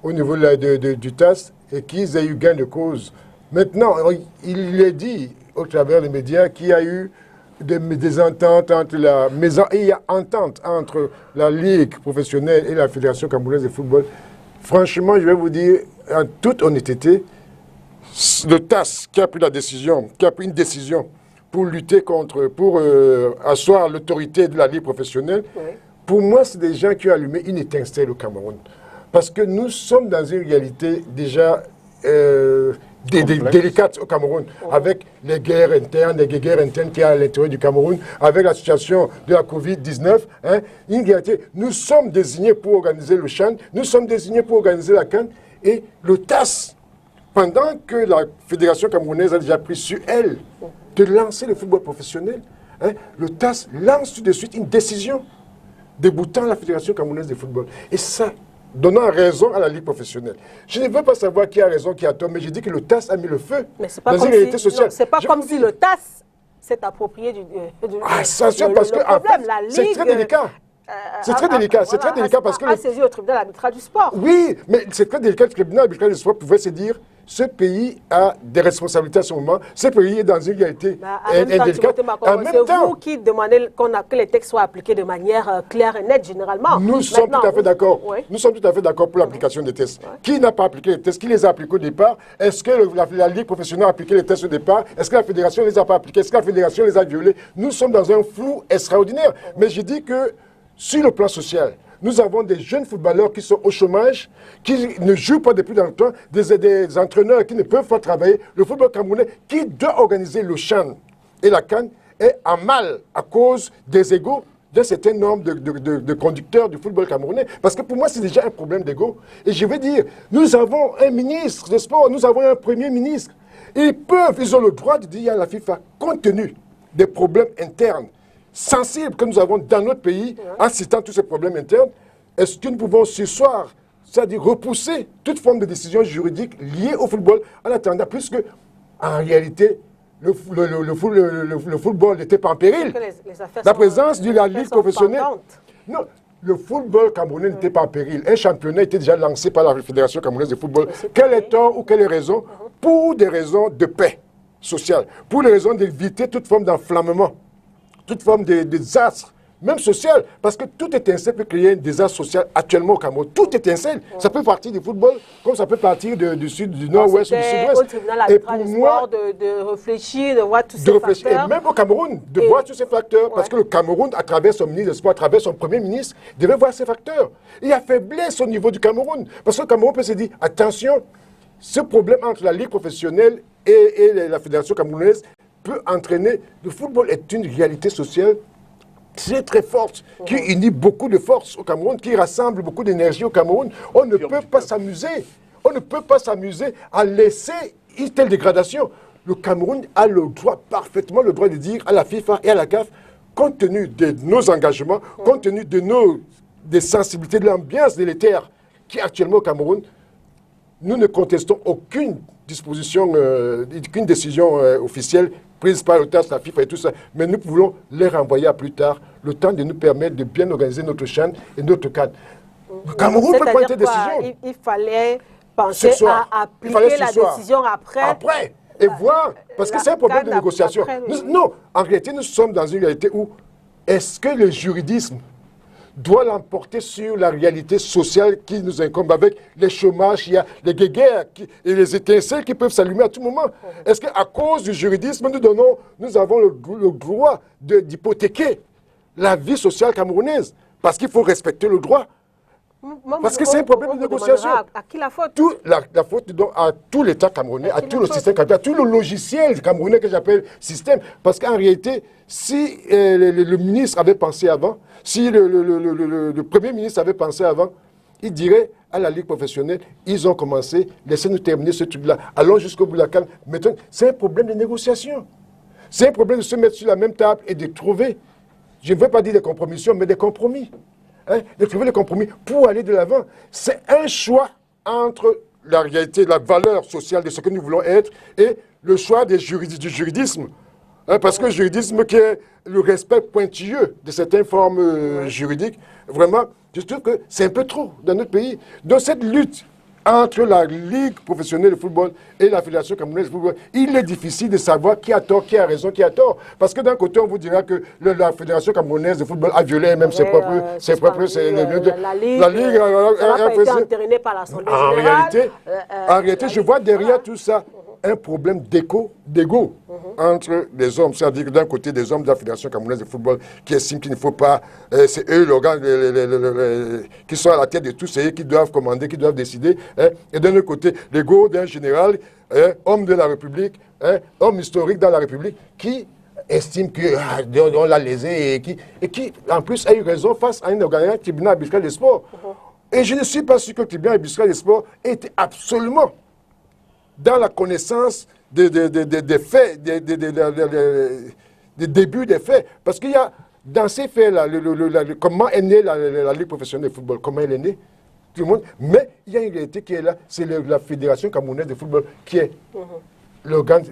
au niveau du TAS et qu'ils aient eu gain de cause. Maintenant, il est dit au travers des médias qu'il y a eu des ententes entre la maison, et il y a entente entre la Ligue professionnelle et la Fédération camerounaise de football. Franchement, je vais vous dire, en toute honnêteté, le TAS qui a pris une décision pour lutter contre, pour asseoir l'autorité de la Ligue professionnelle, pour moi, c'est des gens qui ont allumé une étincelle au Cameroun. Parce que nous sommes dans une réalité déjà délicate au Cameroun, avec les guerres internes qu'il y a à l'intérieur du Cameroun, avec la situation de la Covid-19. Hein, une réalité. Nous sommes désignés pour organiser le CHAN, nous sommes désignés pour organiser la CAN, et le TAS, pendant que la Fédération camerounaise a déjà pris sur elle de lancer le football professionnel, hein, le TAS lance tout de suite une décision déboutant la Fédération camerounaise de football. Et ça, donnant raison à la Ligue professionnelle. Je ne veux pas savoir qui a raison, qui a tort, mais je dis que le TAS a mis le feu dans une réalité sociale. C'est pas comme si le TAS s'est approprié du ça, parce que en fait, c'est très délicat. C'est très délicat, parce que... A saisi au tribunal arbitral du sport. Oui, mais c'est très délicat que le tribunal arbitral du sport pouvait se dire ce pays a des responsabilités à ce moment, ce pays est dans une réalité indélicate. C'est vous qui demandez que les textes soient appliqués de manière claire et nette, généralement. Nous sommes tout à fait d'accord. Nous sommes tout à fait d'accord pour l'application des tests. Qui n'a pas appliqué les tests? Qui les a appliqués au départ? Est-ce que la Ligue professionnelle a appliqué les tests au départ? Est-ce que la Fédération ne les a pas appliqués? Est-ce que la Fédération les a violés? Nous sommes dans un flou extraordinaire. Mais je dis que sur le plan social, nous avons des jeunes footballeurs qui sont au chômage, qui ne jouent pas depuis longtemps, des entraîneurs qui ne peuvent pas travailler. Le football camerounais, qui doit organiser le CHAN et la CAN, est en mal à cause des égos d'un certain nombre de conducteurs du football camerounais. Parce que pour moi, c'est déjà un problème d'ego. Et je veux dire, nous avons un ministre des Sports, nous avons un premier ministre. Ils ont le droit de dire à la FIFA, compte tenu des problèmes internes, sensibles que nous avons dans notre pays, en citant tous ces problèmes internes, est-ce que nous pouvons ce soir, c'est-à-dire repousser toute forme de décision juridique liée au football en attendant, puisque en réalité, le football n'était pas en péril. La présence de la Ligue professionnelle... Non, le football camerounais n'était pas en péril. Un championnat était déjà lancé par la Fédération camerounaise de football. Quel est tort ou quelle est raison? Pour des raisons de paix sociale, pour les raisons d'éviter toute forme d'enflammement, toute forme de désastre, même social, parce que tout étincelle peut créer un désastre social actuellement au Cameroun. Tout étincelle, ça peut partir du football, comme ça peut partir du sud, du nord-ouest ou du sud-ouest. Et pour moi, de réfléchir, de voir tous ces facteurs. Et même au Cameroun, de voir tous ces facteurs, parce que le Cameroun, à travers son ministre des Sports, à travers son premier ministre, devait voir ces facteurs. Il y a faiblesse au niveau du Cameroun, parce que le Cameroun peut se dire, attention, ce problème entre la Ligue professionnelle et la Fédération camerounaise peut entraîner. Le football est une réalité sociale très très forte, qui unit beaucoup de forces au Cameroun, qui rassemble beaucoup d'énergie au Cameroun. On ne peut pas s'amuser. On ne peut pas s'amuser à laisser une telle dégradation. Le Cameroun a le droit, parfaitement le droit de dire à la FIFA et à la CAF, compte tenu de nos engagements, compte tenu des sensibilités, de l'ambiance délétère qui est actuellement au Cameroun, nous ne contestons aucune disposition, aucune décision officielle prise par le TAS, la FIFA et tout ça, mais nous voulons les renvoyer à plus tard, le temps de nous permettre de bien organiser notre CHAN et notre cadre. Le Cameroun peut prendre cette décision. Il fallait penser à appliquer la décision après. Après, et voir, parce que c'est un problème de négociation. Non, en réalité, nous sommes dans une réalité où est-ce que le juridisme doit l'emporter sur la réalité sociale qui nous incombe, avec les chômages, il y a les guéguerres et les étincelles qui peuvent s'allumer à tout moment. Est-ce qu'à cause du juridisme, nous avons le droit d'hypothéquer la vie sociale camerounaise? Parce qu'il faut respecter le droit. Parce que c'est un problème de négociation. À qui la faute? La faute à tout l'État camerounais, à tout le système camerounais, à tout le logiciel camerounais que j'appelle système. Parce qu'en réalité, si le ministre avait pensé avant, si le Premier ministre avait pensé avant, il dirait à la Ligue professionnelle, ils ont commencé, laissez-nous terminer ce truc-là, allons jusqu'au bout de la canne. Maintenant, c'est un problème de négociation. C'est un problème de se mettre sur la même table et de trouver, je ne veux pas dire des compromissions, mais des compromis. Hein, de trouver des compromis pour aller de l'avant. C'est un choix entre la réalité, la valeur sociale de ce que nous voulons être et le choix du juridisme. Hein, parce que le juridisme qui est le respect pointilleux de certaines formes juridiques, vraiment, je trouve que c'est un peu trop dans notre pays. Donc cette lutte entre la Ligue professionnelle de football et la Fédération camerounaise de football, il est difficile de savoir qui a tort, qui a raison, qui a tort. Parce que d'un côté, on vous dira que la Fédération camerounaise de football a violé même ses propres... La Ligue n'a pas été entérinée par l'Assemblée générale. En réalité, je vois derrière tout ça un problème d'ego entre les hommes. C'est-à-dire que d'un côté, des hommes de la Fédération camerounaise de football qui estiment qu'il ne faut pas... c'est eux, l'organe, qui sont à la tête de tout, c'est eux qui doivent commander, qui doivent décider. Et d'un autre côté, l'ego d'un général, homme de la République, homme historique dans la République, qui estime qu'on l'a lésé et qui, en plus, a eu raison face à un organe tribunal arbitral des sports. Et je ne suis pas sûr que le tribunal arbitral des sports était absolument dans la connaissance des faits, des débuts des faits. Parce qu'il y a, dans ces faits-là, comment est née la Ligue professionnelle de football, comment elle est née, tout le monde. Mais il y a une réalité qui est là, c'est la Fédération camerounaise de football qui est l'organe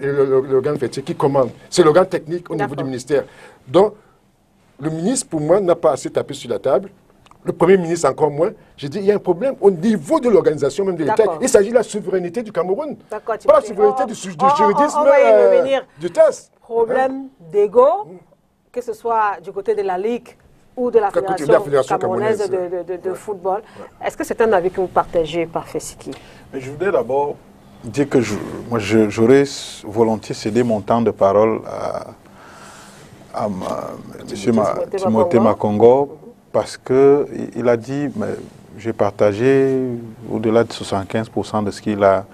fêtier qui commande. C'est l'organe technique au niveau du ministère. Donc, le ministre, pour moi, n'a pas assez tapé sur la table. Le Premier ministre encore moins. J'ai dit, il y a un problème au niveau de l'organisation même de l'État. Il s'agit de la souveraineté du Cameroun. Pas la souveraineté du juridisme du TAS. Problème d'ego, que ce soit du côté de la Ligue ou de la Fédération camerounaise de football. Est-ce que c'est un avis que vous partagez, Parfait Siki? Je voudrais d'abord dire que j'aurais volontiers cédé mon temps de parole à M. Timothée Makongo, parce qu'il a dit, j'ai partagé au-delà de 75% de ce qu'il a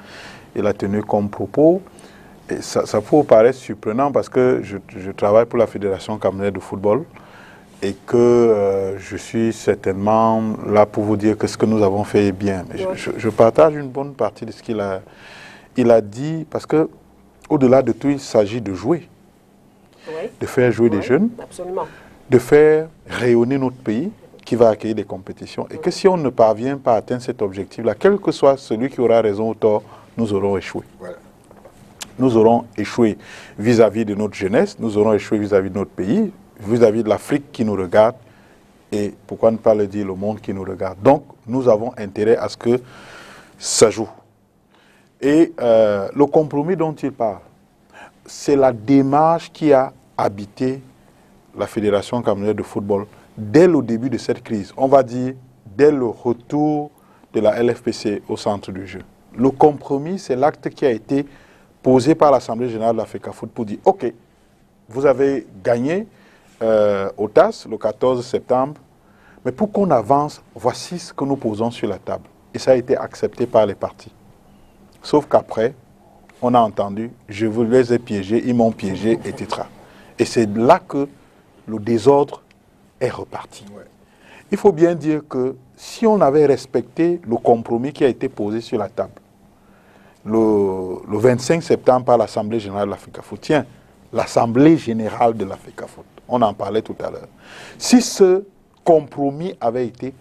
tenu comme propos. Et ça peut paraître surprenant parce que je travaille pour la Fédération camerounaise de football et que je suis certainement là pour vous dire que ce que nous avons fait est bien. Mais je partage une bonne partie de ce qu'il a dit, parce que au-delà de tout, il s'agit de jouer, de faire jouer des jeunes, de faire rayonner notre pays qui va accueillir des compétitions. Et que si on ne parvient pas à atteindre cet objectif-là, quel que soit celui qui aura raison ou tort, nous aurons échoué. Voilà. Nous aurons échoué vis-à-vis de notre jeunesse, nous aurons échoué vis-à-vis de notre pays, vis-à-vis de l'Afrique qui nous regarde, et pourquoi ne pas le dire, le monde qui nous regarde. Donc, nous avons intérêt à ce que ça joue. Et le compromis dont il parle, c'est la démarche qui a habité la Fédération camerounaise de football dès le début de cette crise. On va dire, dès le retour de la LFPC au centre du jeu. Le compromis, c'est l'acte qui a été posé par l'Assemblée générale de la FECAFOOT pour dire, OK, vous avez gagné au TAS le 14 septembre, mais pour qu'on avance, voici ce que nous posons sur la table. Et ça a été accepté par les partis. Sauf qu'après, on a entendu, je vous les ai piégés, ils m'ont piégé, etc. Et c'est là que le désordre est reparti. Ouais. Il faut bien dire que si on avait respecté le compromis qui a été posé sur la table, le 25 septembre par l'Assemblée générale de la FECAFOOT, tiens, l'Assemblée générale de la FECAFOOT, on en parlait tout à l'heure. Si ce compromis avait été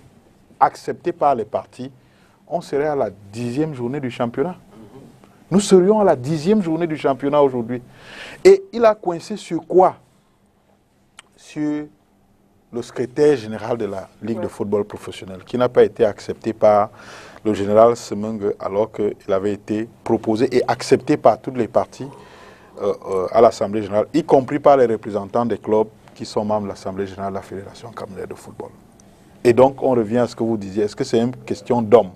accepté par les partis, on serait à la 10e journée du championnat. Nous serions à la 10e journée du championnat aujourd'hui. Et il a coincé sur quoi? Sur le secrétaire général de la Ligue de football professionnel, qui n'a pas été accepté par le général Semengue, alors qu'il avait été proposé et accepté par toutes les parties à l'Assemblée générale, y compris par les représentants des clubs qui sont membres de l'Assemblée générale de la Fédération camerounaise de football. Et donc, on revient à ce que vous disiez, est-ce que c'est une question d'homme?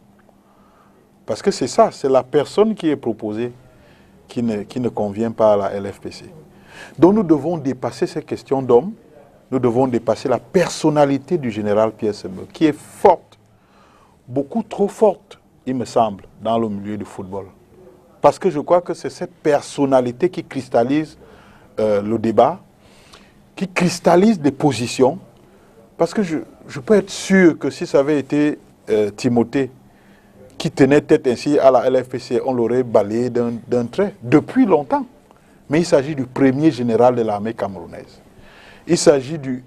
Parce que c'est ça, c'est la personne qui est proposée qui ne convient pas à la LFPC. Donc nous devons dépasser ces questions d'homme, nous devons dépasser la personnalité du général Pierre Semengue, qui est forte, beaucoup trop forte, il me semble, dans le milieu du football. Parce que je crois que c'est cette personnalité qui cristallise le débat, qui cristallise des positions. Parce que je peux être sûr que si ça avait été Timothée qui tenait tête ainsi à la LFPC, on l'aurait balayé d'un trait depuis longtemps. Mais il s'agit du premier général de l'armée camerounaise. Il s'agit du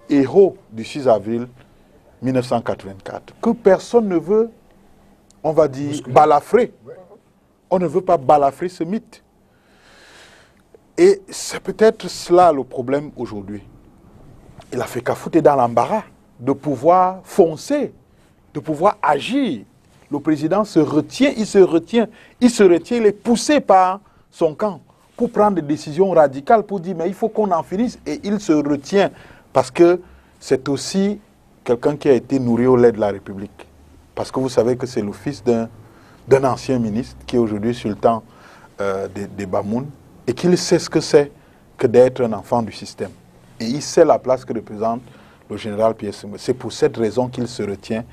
héros du 6 avril 1984, que personne ne veut, on va dire, balafrer. On ne veut pas balafrer ce mythe. Et c'est peut-être cela le problème aujourd'hui. Et la FECAFOOT est dans l'embarras de pouvoir foncer, de pouvoir agir le président se retient, il est poussé par son camp pour prendre des décisions radicales, pour dire mais il faut qu'on en finisse, et il se retient parce que c'est aussi quelqu'un qui a été nourri au lait de la République. Parce que vous savez que c'est le fils d'un ancien ministre qui est aujourd'hui sultan des Bamoun et qu'il sait ce que c'est que d'être un enfant du système. Et il sait la place que représente le général Pierre Semé. C'est pour cette raison qu'il se retient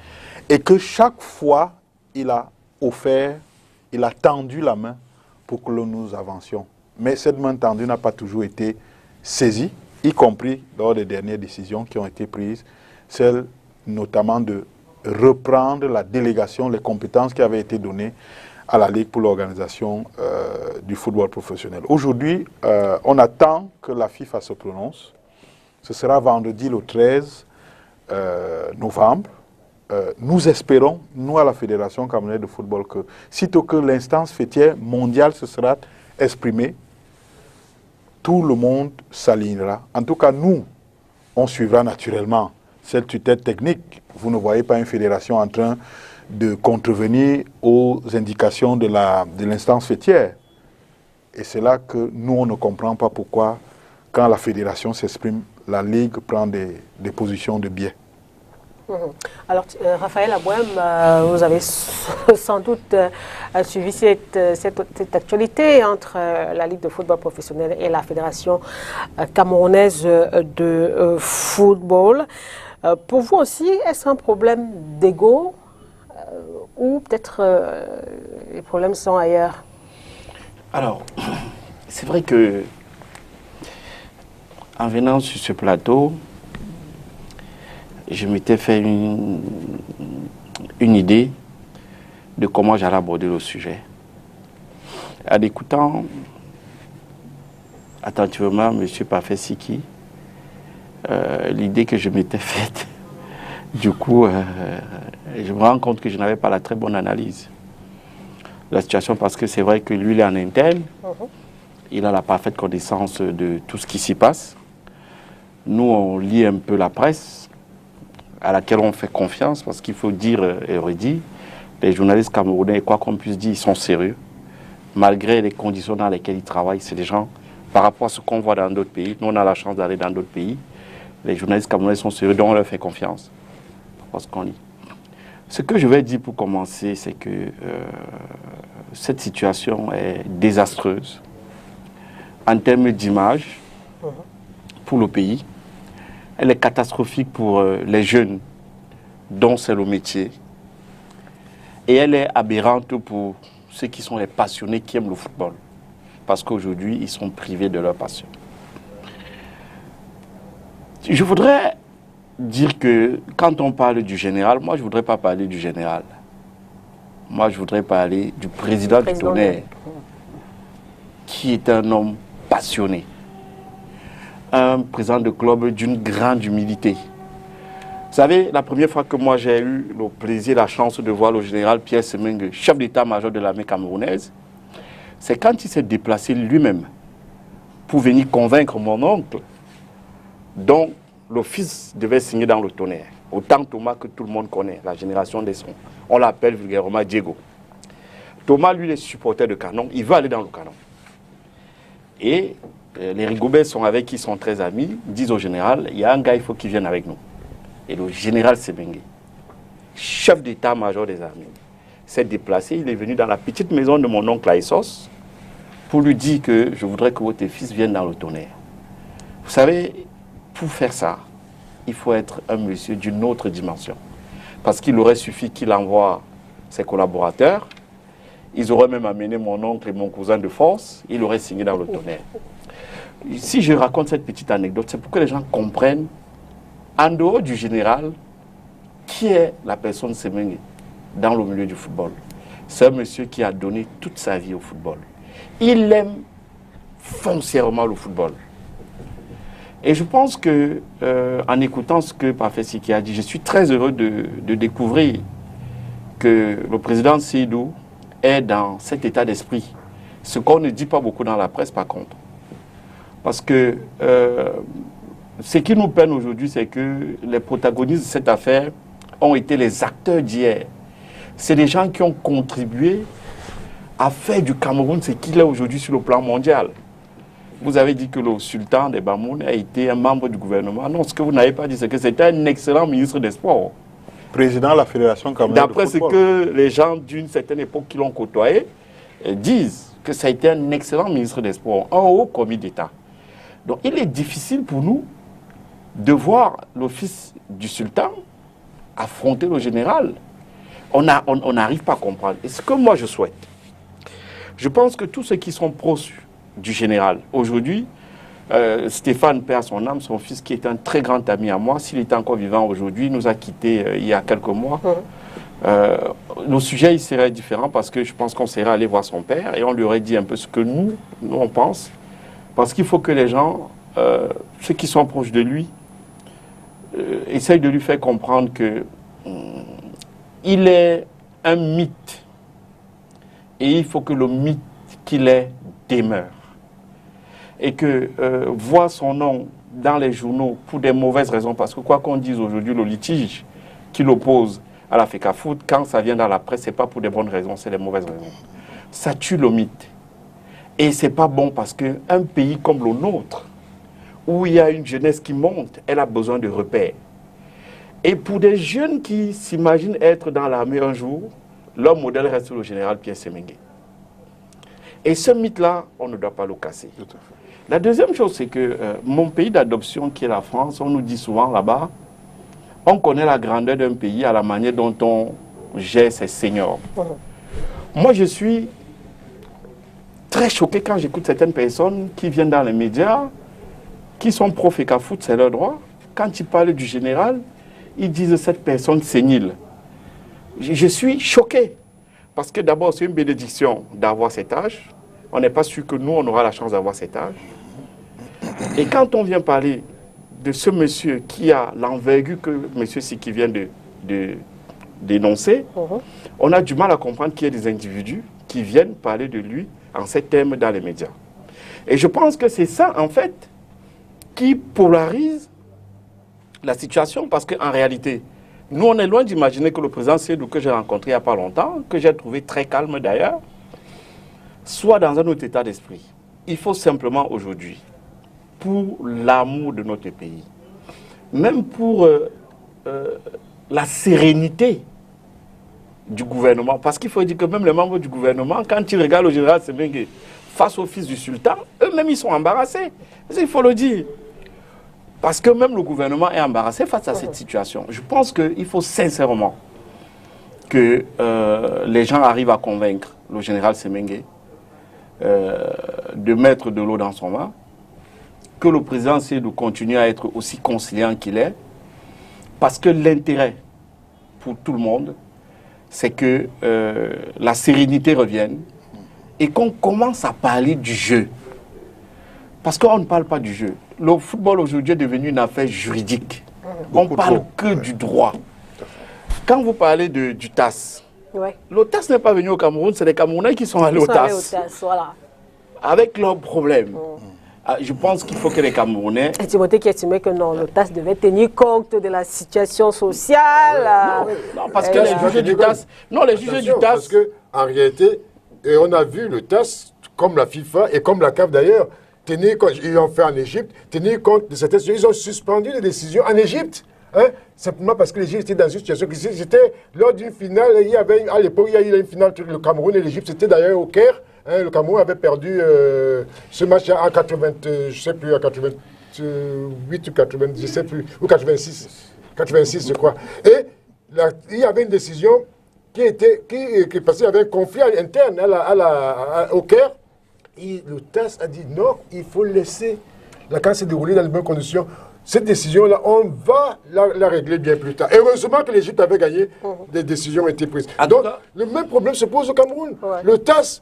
et que chaque fois, il a tendu la main pour que nous avancions. Mais cette main tendue n'a pas toujours été saisie, y compris lors des dernières décisions qui ont été prises, celle notamment de reprendre la délégation, les compétences qui avaient été données à la Ligue pour l'organisation du football professionnel. Aujourd'hui, on attend que la FIFA se prononce. Ce sera vendredi le 13 novembre. Nous espérons, nous à la Fédération camerounaise de football, que sitôt que l'instance fêtière mondiale se sera exprimée, tout le monde s'alignera. En tout cas, nous, on suivra naturellement cette tutelle technique. Vous ne voyez pas une fédération en train de contrevenir aux indications de l'instance fêtière. Et c'est là que nous, on ne comprend pas pourquoi, quand la fédération s'exprime, la Ligue prend des positions de biais. Alors, Raphaël Abouem, vous avez sans doute suivi cette actualité entre la Ligue de football professionnel et la Fédération camerounaise de football. Pour vous aussi, est-ce un problème d'ego ou peut-être les problèmes sont ailleurs? Alors, c'est vrai que en venant sur ce plateau, je m'étais fait une idée de comment j'allais aborder le sujet. En écoutant attentivement M. Parfait Siki, l'idée que je m'étais faite, du coup, je me rends compte que je n'avais pas la très bonne analyse de la situation, parce que c'est vrai que lui, il est en interne, il a la parfaite connaissance de tout ce qui s'y passe. Nous, on lit un peu la presse, à laquelle on fait confiance, parce qu'il faut dire et redire, les journalistes camerounais, quoi qu'on puisse dire, ils sont sérieux. Malgré les conditions dans lesquelles ils travaillent, c'est des gens, par rapport à ce qu'on voit dans d'autres pays, nous on a la chance d'aller dans d'autres pays, les journalistes camerounais sont sérieux, donc on leur fait confiance, par ce qu'on lit. Ce que je vais dire pour commencer, c'est que cette situation est désastreuse en termes d'image pour le pays. Elle est catastrophique pour les jeunes dont c'est le métier. Et elle est aberrante pour ceux qui sont les passionnés qui aiment le football. Parce qu'aujourd'hui, ils sont privés de leur passion. Je voudrais dire que quand on parle du général, moi je ne voudrais pas parler du général. Moi je voudrais parler du président du Tonnerre, qui est un homme passionné. Un président de club d'une grande humilité. Vous savez, la première fois que moi j'ai eu le plaisir, la chance de voir le général Pierre Semenge, chef d'état-major de l'armée camerounaise, c'est quand il s'est déplacé lui-même pour venir convaincre mon oncle, dont le fils devait signer dans le Tonnerre. Autant Thomas que tout le monde connaît, la génération des sons. On l'appelle vulgairement Diego. Thomas, lui, est supporter de Canon, il veut aller dans le Canon. Et les Rigoberts sont avec qui ils sont très amis, disent au général, il y a un gars, il faut qu'il vienne avec nous. Et le général Semenge, chef d'état-major des armées, s'est déplacé, il est venu dans la petite maison de mon oncle Aïssos pour lui dire que je voudrais que votre fils vienne dans le Tonnerre. Vous savez, pour faire ça, il faut être un monsieur d'une autre dimension. Parce qu'il aurait suffi qu'il envoie ses collaborateurs, ils auraient même amené mon oncle et mon cousin de force, il aurait signé dans le Tonnerre. Si je raconte cette petite anecdote, c'est pour que les gens comprennent, en dehors du général, qui est la personne Semenge dans le milieu du football. C'est un monsieur qui a donné toute sa vie au football. Il aime foncièrement le football. Et je pense que, en écoutant ce que Parfait Siki a dit, je suis très heureux de découvrir que le président Seydou est dans cet état d'esprit. Ce qu'on ne dit pas beaucoup dans la presse, par contre. Parce que ce qui nous peine aujourd'hui, c'est que les protagonistes de cette affaire ont été les acteurs d'hier. C'est des gens qui ont contribué à faire du Cameroun ce qu'il est aujourd'hui sur le plan mondial. Vous avez dit que le sultan des Bamoun a été un membre du gouvernement. Non, ce que vous n'avez pas dit, c'est que c'était un excellent ministre des Sports. Président de la Fédération camerounaise de football. D'après ce que les gens d'une certaine époque qui l'ont côtoyé disent, que ça a été un excellent ministre des Sports, un haut commis d'État. Donc il est difficile pour nous de voir le fils du sultan affronter le général. On n'arrive pas à comprendre. Et ce que moi je souhaite, je pense que tous ceux qui sont proches du général, aujourd'hui, Stéphane perd son âme, son fils qui est un très grand ami à moi, s'il était encore vivant aujourd'hui, nous a quittés il y a quelques mois. Le sujet il serait différent parce que je pense qu'on serait allé voir son père et on lui aurait dit un peu ce que nous on pense. Parce qu'il faut que les gens, ceux qui sont proches de lui, essayent de lui faire comprendre que il est un mythe. Et il faut que le mythe qu'il est demeure. Et que voir son nom dans les journaux pour des mauvaises raisons, parce que quoi qu'on dise aujourd'hui, le litige qui l'oppose à la FECAFOOT, quand ça vient dans la presse, ce n'est pas pour des bonnes raisons, c'est des mauvaises raisons. Ça tue le mythe. Et ce n'est pas bon parce qu'un pays comme le nôtre, où il y a une jeunesse qui monte, elle a besoin de repères. Et pour des jeunes qui s'imaginent être dans l'armée un jour, leur modèle reste le général Pierre Semengue. Et ce mythe-là, on ne doit pas le casser. La deuxième chose, c'est que mon pays d'adoption, qui est la France, on nous dit souvent là-bas, on connaît la grandeur d'un pays à la manière dont on gère ses seniors. Moi, je suis très choqué quand j'écoute certaines personnes qui viennent dans les médias, qui sont pro-FECAFOOT, c'est leur droit. Quand ils parlent du général, ils disent cette personne sénile. Je suis choqué. Parce que d'abord, c'est une bénédiction d'avoir cet âge. On n'est pas sûr que nous, on aura la chance d'avoir cet âge. Et quand on vient parler de ce monsieur qui a l'envergure que monsieur Siki vient de dénoncer, on a du mal à comprendre qu'il y a des individus qui viennent parler de lui en ces termes dans les médias. Et je pense que c'est ça, en fait, qui polarise la situation, parce qu'en réalité, nous, on est loin d'imaginer que le président Sédou, que j'ai rencontré il n'y a pas longtemps, que j'ai trouvé très calme d'ailleurs, soit dans un autre état d'esprit. Il faut simplement aujourd'hui, pour l'amour de notre pays, même pour la sérénité du gouvernement, parce qu'il faut dire que même les membres du gouvernement, quand ils regardent le général Semengue face au fils du sultan, eux-mêmes ils sont embarrassés. Il faut le dire. Parce que même le gouvernement est embarrassé face à cette situation. Je pense qu'il faut sincèrement que les gens arrivent à convaincre le général Semengue de mettre de l'eau dans son vin, que le président Sédou continue à être aussi conciliant qu'il est, parce que l'intérêt pour tout le monde, c'est que la sérénité revienne et qu'on commence à parler du jeu. Parce qu'on ne parle pas du jeu. Le football aujourd'hui est devenu une affaire juridique. On ne parle que du droit. Quand vous parlez du TAS, le TAS n'est pas venu au Cameroun, c'est les Camerounais qui sont allés au TAS. Voilà. Avec leurs problèmes. Je pense qu'il faut que les Camerounais... Et Timothée qui estimait que non, le TAS devait tenir compte de la situation sociale. Non, parce que les juges du TAS... Non, les juges du TAS... Parce qu'en réalité, et on a vu le TAS, comme la FIFA et comme la CAF d'ailleurs, tenir compte, ils l'ont fait en Égypte, tenir compte de certaines situations. Ils ont suspendu les décisions en Égypte. Hein, simplement parce que l'Égypte était dans une situation qui... C'était lors d'une finale, il y avait, à l'époque, il y a eu une finale entre le Cameroun et l'Égypte. C'était d'ailleurs au Caire. Hein, le Cameroun avait perdu ce match en 80, je sais plus, en 88 ou 90, je sais plus, ou 86, je crois. Et il y avait une décision qui parce qu'il y avait un conflit interne au Caire. Et le TAS a dit non, il faut laisser la CAN se dérouler dans les bonnes conditions. Cette décision-là, on va la régler bien plus tard. Heureusement que l'Égypte avait gagné, les décisions ont été prises. Donc, le même problème se pose au Cameroun. Le TAS,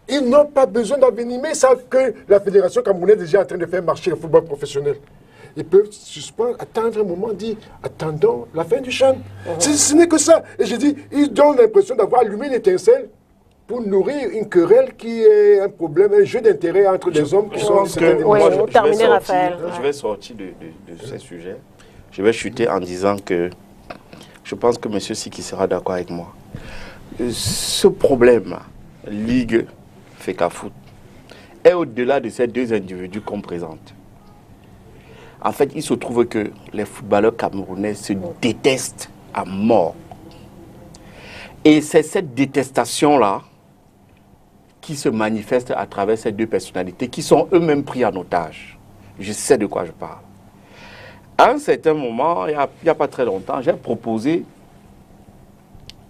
ils n'ont pas besoin d'envenimer, ils savent que la Fédération camerounaise est déjà en train de faire marcher le football professionnel. Ils peuvent suspendre, attendre un moment, dire attendons la fin du CHAN. Ce n'est que ça. Et je dis, ils donnent l'impression d'avoir allumé l'étincelle pour nourrir une querelle qui est un problème, un jeu d'intérêt entre des hommes qui sont... Je vais sortir de ces sujets. Je vais chuter en disant que je pense que M. Siki sera d'accord avec moi. ce problème, Ligue FECAFOOT, est au-delà de ces deux individus qu'on présente. En fait, il se trouve que les footballeurs camerounais se détestent à mort. Et c'est cette détestation-là qui se manifeste à travers ces deux personnalités qui sont eux-mêmes pris en otage. Je sais de quoi je parle. À un certain moment, il n'y a pas très longtemps, j'ai proposé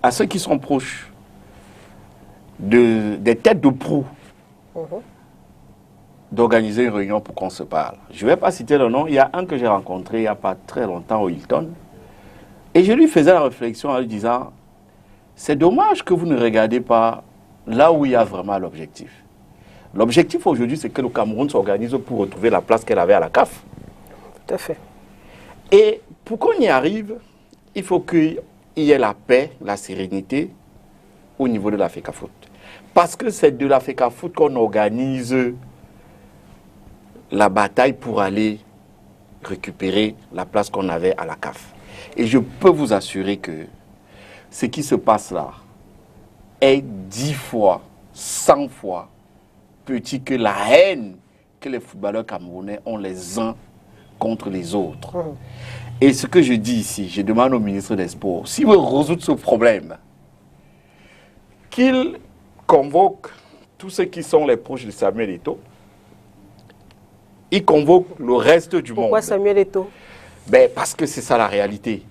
à ceux qui sont proches des têtes de proue d'organiser une réunion pour qu'on se parle. Je ne vais pas citer le nom, il y a un que j'ai rencontré il n'y a pas très longtemps au Hilton, et je lui faisais la réflexion en lui disant, c'est dommage que vous ne regardez pas là où il y a vraiment l'objectif. L'objectif aujourd'hui, c'est que le Cameroun s'organise pour retrouver la place qu'elle avait à la CAF. Tout à fait. Et pour qu'on y arrive, il faut qu'il y ait la paix, la sérénité au niveau de la FECAFOOT. Parce que c'est de la FECAFOOT qu'on organise la bataille pour aller récupérer la place qu'on avait à la CAF. Et je peux vous assurer que ce qui se passe là est 10 fois, 100 fois petit que la haine que les footballeurs camerounais ont les uns contre les autres. Et ce que je dis ici, je demande au ministre des Sports, s'il veut résoudre ce problème, qu'il convoque tous ceux qui sont les proches de Samuel Eto'o, il convoque le reste du monde. Pourquoi Samuel Eto'o? Parce que c'est ça la réalité.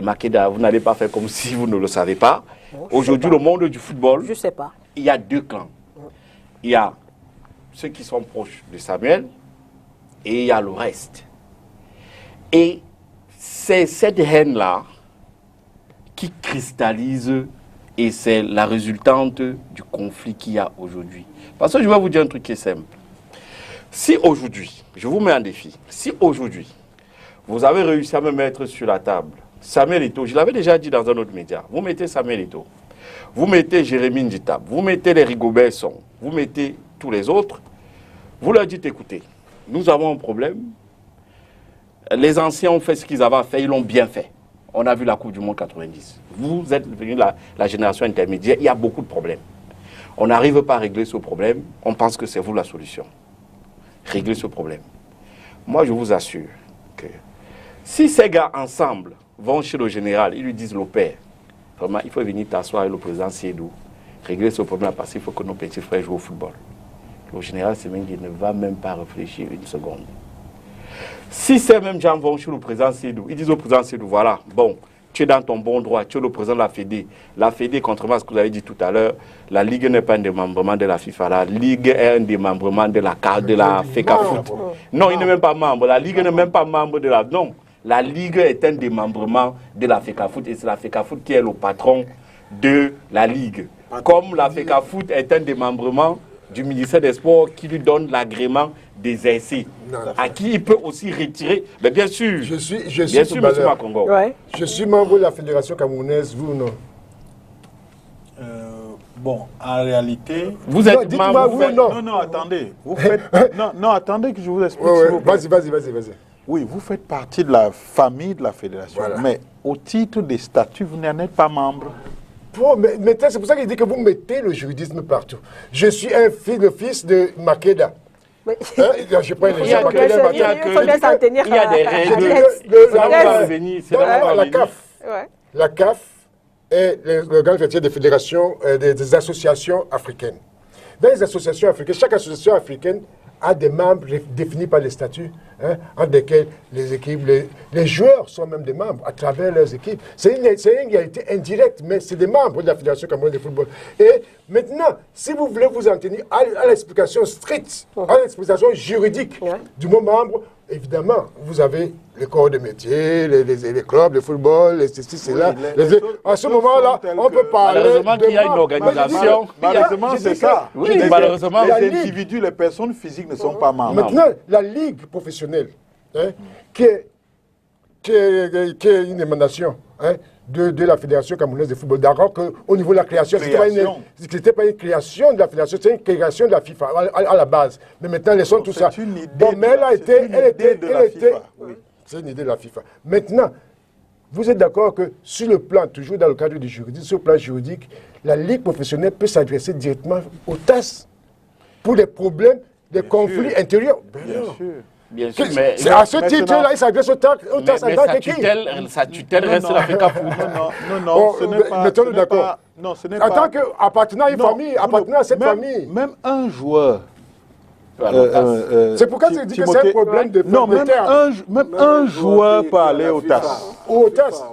Makeda, vous n'allez pas faire comme si vous ne le savez pas. Aujourd'hui, le monde du football, je sais pas. Il y a deux clans. Il y a ceux qui sont proches de Samuel et il y a le reste. Et c'est cette haine-là qui cristallise et c'est la résultante du conflit qu'il y a aujourd'hui. Parce que je vais vous dire un truc qui est simple. Si aujourd'hui, je vous mets en défi, si aujourd'hui, vous avez réussi à me mettre sur la table Samuel Eto'o, je l'avais déjà dit dans un autre média, vous mettez Samuel Eto'o, vous mettez Jérémy Nditab, vous mettez les Rigobert Song, vous mettez tous les autres, vous leur dites, écoutez, nous avons un problème, les anciens ont fait ce qu'ils avaient à faire, ils l'ont bien fait. On a vu la Coupe du Monde 90. Vous êtes devenu la génération intermédiaire, il y a beaucoup de problèmes. On n'arrive pas à régler ce problème, on pense que c'est vous la solution. Régler ce problème. Moi, je vous assure que si ces gars ensemble vont chez le général, ils lui disent le père, vraiment, il faut venir t'asseoir avec le président Siedou, régler ce problème parce qu'il faut que nos petits frères jouent au football. Le général Semengue ne va même pas réfléchir une seconde. Si ces mêmes gens vont chez le président Siedou, ils disent au président Siedou, voilà, bon, tu es dans ton bon droit, tu es le président de la Fédé. La Fédé, contrairement à ce que vous avez dit tout à l'heure, la Ligue n'est pas un démembrement de la FIFA. La Ligue est un démembrement de la FECAFOOT. Non, il n'est même pas membre. La Ligue n'est même pas membre de la... Non, la Ligue est un démembrement de la FECAFOOT et c'est la FECAFOOT qui est le patron de la Ligue. Comme la FECAFOOT est un démembrement du ministère des Sports qui lui donne l'agrément des essais, à qui il peut aussi retirer. Mais bien sûr, je suis M. Makongo. Ouais. Je suis membre de la Fédération camerounaise, vous non? Bon, en réalité... Vous êtes membre... Non, attendez. Vous faites... non, attendez que je vous explique. Vas-y. Oui, vous faites partie de la famille de la Fédération, voilà. Mais au titre des statuts, vous n'en êtes pas membre. Mais c'est pour ça qu'il dit que vous mettez le juridisme partout. Je suis le fils de Makeda. Je prends il y a des règles. La CAF est l'organe fédératif des fédérations, des associations africaines. Dans les associations africaines, chaque association africaine a des membres définis par les statuts, entre lesquels les équipes, les joueurs sont même des membres à travers leurs équipes. C'est une réalité indirecte, mais c'est des membres de la Fédération camerounaise de football. Et maintenant, si vous voulez vous en tenir à l'explication stricte, à l'explication juridique du mot membre, évidemment, vous avez les corps de métier, les clubs de football, ceci, cela. À ce moment-là, on peut parler malheureusement qu'il y a une organisation. Malheureusement, c'est ça. Oui, malheureusement, les individus, les personnes physiques ne sont pas membres. Maintenant, la Ligue professionnelle, qui est une émanation de la Fédération camerounaise de football, d'accord qu'au niveau de la création, ce n'était pas une création de la Fédération, c'est une création de la FIFA à la base. Mais maintenant, laissons tout ça. Bon, mais elle a été... C'est une idée de la FIFA. Maintenant, vous êtes d'accord que sur le plan, toujours dans le cadre du juridique, sur le plan juridique, la Ligue professionnelle peut s'adresser directement au TAS pour des problèmes, des conflits intérieurs. Bien sûr. Bien sûr, mais... C'est à ce titre-là, il s'adresse au TAS. Mais sa tutelle reste la FECAFOOT. Non, ce n'est pas... Mettons-nous d'accord. Non, ce n'est en pas... tant qu'appartenant à une famille, appartenant à cette famille. Même un joueur... c'est pourquoi tu dis que c'est un problème de non, même un joueur peut aller au TAS. Au TAS,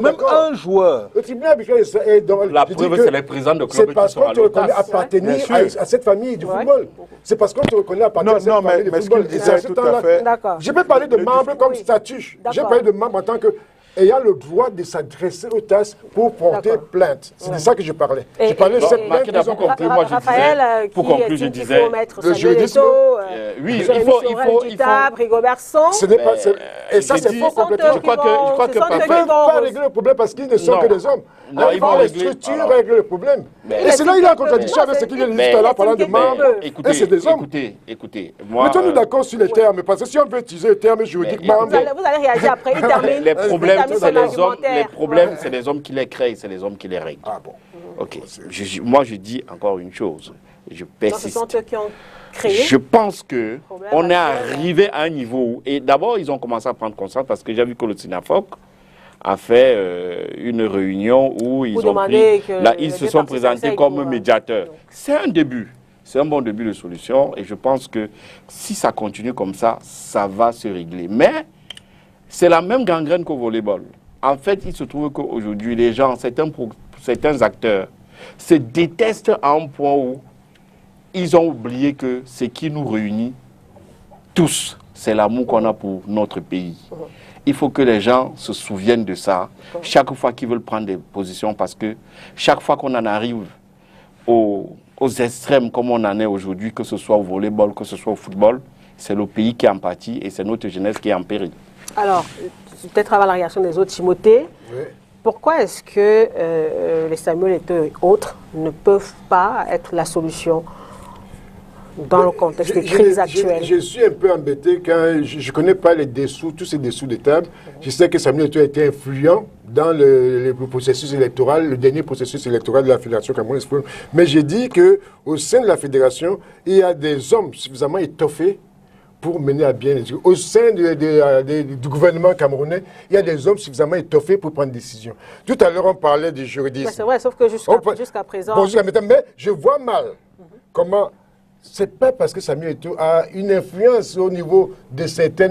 même un joueur. Le tribunal arbitral est dans... La preuve, c'est les présidents de club qui sont à l'OTAS. C'est parce qu'on te reconnaît appartenir à cette famille du football. C'est parce qu'on te reconnaît appartenir à cette famille du football. Je peux parler de membres comme statut. Je peux parler de membres en tant que... ayant le droit de s'adresser au TAS pour porter plainte. C'est de ça que je parlais. Je parlais de cette plainte. Pour conclure, je disais... Le juridisme... Oui, il faut... Et ça, c'est faux complètement. Je crois que... Ils ne peuvent pas régler le problème parce qu'ils ne sont que des hommes. Ils vont les structures régler le problème. Et c'est là il est en contradiction avec ce qu'il vient de dire tout à l'heure parlant de membres. Et c'est des hommes. Écoutez, mettons-nous d'accord sur les termes, parce que si on veut utiliser le terme juridique membre... Vous allez réagir après, il termine. Les problèmes, c'est les hommes. Les problèmes, c'est les hommes qui les créent, c'est les hommes qui les règlent. Ah bon. Ok. Moi, je dis encore une chose. Je persiste. Ce sont eux qui ont créé. Je pense que on est arrivé à un niveau où... Et d'abord, ils ont commencé à prendre conscience parce que j'ai vu que le SINAFOC a fait une réunion où ils se sont présentés comme médiateurs. C'est un début. C'est un bon début de solution. Et je pense que si ça continue comme ça, ça va se régler. Mais c'est la même gangrène qu'au volleyball. En fait, il se trouve qu'aujourd'hui, les gens, certains acteurs, se détestent à un point où ils ont oublié que ce qui nous réunit tous, c'est l'amour qu'on a pour notre pays. Il faut que les gens se souviennent de ça chaque fois qu'ils veulent prendre des positions, parce que chaque fois qu'on en arrive aux extrêmes comme on en est aujourd'hui, que ce soit au volleyball, que ce soit au football, c'est le pays qui est en pâtit et c'est notre jeunesse qui est en péril. Alors, peut-être avant la réaction des autres, Timothée, pourquoi est-ce que les Samuel Eto'o et autres ne peuvent pas être la solution dans le contexte de crise actuelle? Je suis un peu embêté quand je ne connais pas les dessous, tous ces dessous de table. Je sais que Samuel Eto'o a été influent dans le processus électoral, le dernier processus électoral de la Fédération camerounaise. Mais j'ai dit qu'au sein de la Fédération, il y a des hommes suffisamment étoffés pour mener à bien les choses. Au sein du gouvernement camerounais, il y a des hommes suffisamment étoffés pour prendre des décisions. Tout à l'heure, on parlait du juridisme. C'est vrai, sauf que jusqu'à présent... Bon, mais je vois mal comment... C'est pas parce que Samuel Eto'o a une influence au niveau d'un certain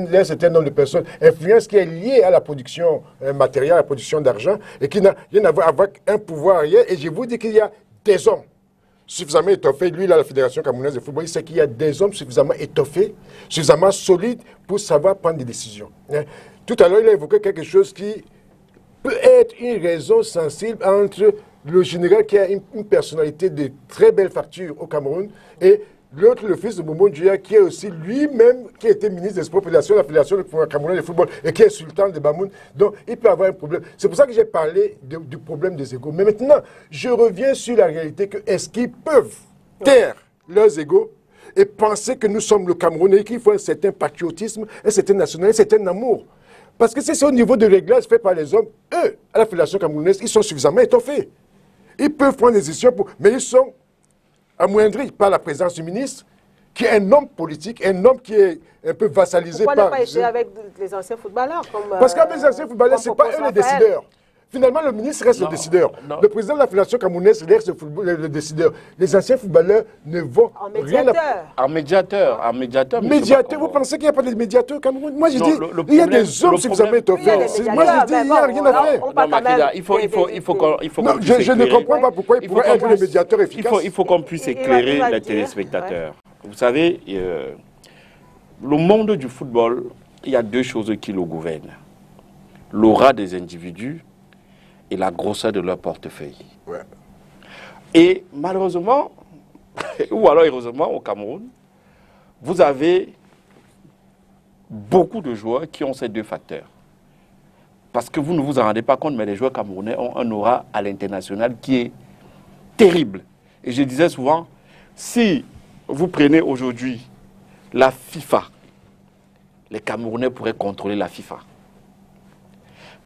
nombre de personnes, influence qui est liée à la production matérielle, à la production d'argent, et qui n'a rien à voir avec un pouvoir réel. Et je vous dis qu'il y a des hommes suffisamment étoffés. Lui, là, la Fédération camerounaise de football, il sait qu'il y a des hommes suffisamment étoffés, suffisamment solides pour savoir prendre des décisions. Tout à l'heure, il a évoqué quelque chose qui peut être une raison sensible entre le général qui a une personnalité de très belle facture au Cameroun et l'autre, le fils de Momo Djouya, qui est aussi lui-même, qui a été ministre des Sports de la Fédération camerounaise de football et qui est sultan de Bamoun. Donc, il peut avoir un problème. C'est pour ça que j'ai parlé du problème des égos. Mais maintenant, je reviens sur la réalité que est-ce qu'ils peuvent taire leurs égos et penser que nous sommes le Cameroun et qu'il faut un certain patriotisme, un certain nationalisme, un certain amour. Parce que si c'est au niveau de réglage fait par les hommes, eux, à la Fédération camerounaise, ils sont suffisamment étoffés. Ils peuvent prendre des décisions, mais ils sont amoindri par la présence du ministre, qui est un homme politique, un homme qui est un peu vassalisé par... Pourquoi ne pas essayer avec les anciens footballeurs Parce qu'avec les anciens footballeurs, ce n'est pas eux les décideurs. Finalement, le ministre reste le décideur. Le président de la Fédération camerounaise reste le décideur. Les anciens footballeurs ne vont rien... En médiateur. Médiateur, vous pensez qu'il n'y a pas de médiateur au Cameroun? Moi, je dis, il y a des hommes suffisamment étoffés. Moi, je dis, il n'y a rien à faire. Il faut qu'on je ne comprends pas pourquoi il pourrait être le médiateur efficace. Il faut qu'on puisse éclairer les téléspectateurs. Vous savez, le monde du football, il y a deux choses qui le gouvernent. L'aura des individus et la grosseur de leur portefeuille. Ouais. Et malheureusement, ou alors heureusement au Cameroun, vous avez beaucoup de joueurs qui ont ces deux facteurs. Parce que vous ne vous en rendez pas compte, mais les joueurs camerounais ont un aura à l'international qui est terrible. Et je disais souvent, si vous prenez aujourd'hui la FIFA, les Camerounais pourraient contrôler la FIFA.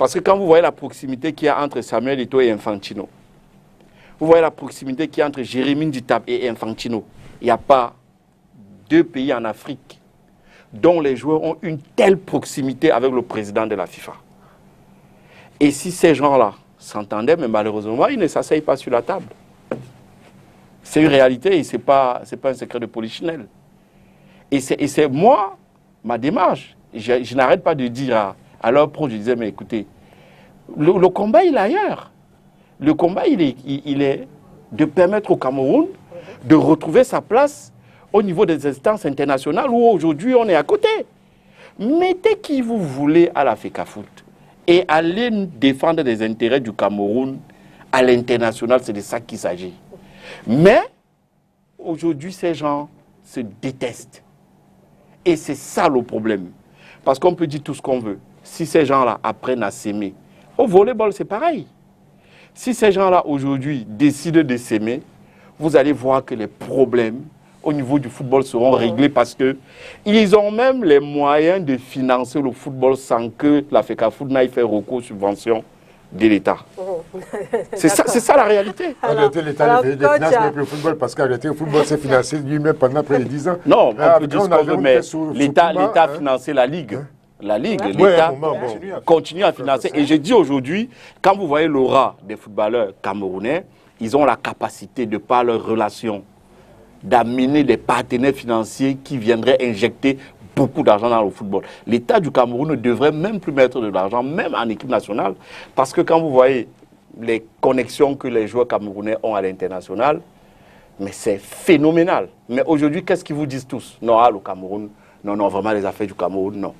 Parce que quand vous voyez la proximité qu'il y a entre Samuel Eto'o et Infantino, vous voyez la proximité qu'il y a entre Jérémy Nditap et Infantino, il n'y a pas 2 pays en Afrique dont les joueurs ont une telle proximité avec le président de la FIFA. Et si ces gens-là s'entendaient, mais malheureusement, ils ne s'asseyent pas sur la table. C'est une réalité et ce n'est pas un secret de polichinelle. Et c'est moi, ma démarche. Je n'arrête pas de dire à leurs proches, je disais, mais écoutez, le combat, il est ailleurs. Le combat, il est de permettre au Cameroun de retrouver sa place au niveau des instances internationales où aujourd'hui on est à côté. Mettez qui vous voulez à la FECAFOOT et allez défendre les intérêts du Cameroun à l'international, c'est de ça qu'il s'agit. Mais aujourd'hui, ces gens se détestent. Et c'est ça le problème. Parce qu'on peut dire tout ce qu'on veut. Si ces gens-là apprennent à s'aimer, au volleyball, c'est pareil. Si ces gens-là, aujourd'hui, décident de s'aimer, vous allez voir que les problèmes au niveau du football seront réglés parce qu'ils ont même les moyens de financer le football sans que la FECAFOOT n'aille faire recours aux subventions de l'État. C'est ça la réalité. En réalité, l'État ne finance même plus le football parce qu'en réalité, le football s'est financé lui-même pendant près de 10 ans. Non, on peut dire ce qu'on veut, mais l'État a financé la Ligue. La Ligue, l'État continue à financer. Et je dis aujourd'hui, quand vous voyez l'aura des footballeurs camerounais, ils ont la capacité, de par leurs relations, d'amener des partenaires financiers qui viendraient injecter beaucoup d'argent dans le football. L'État du Cameroun ne devrait même plus mettre de l'argent, même en équipe nationale, parce que quand vous voyez les connexions que les joueurs camerounais ont à l'international, mais c'est phénoménal. Mais aujourd'hui, qu'est-ce qu'ils vous disent tous? Non, le Cameroun, non, vraiment les affaires du Cameroun, non.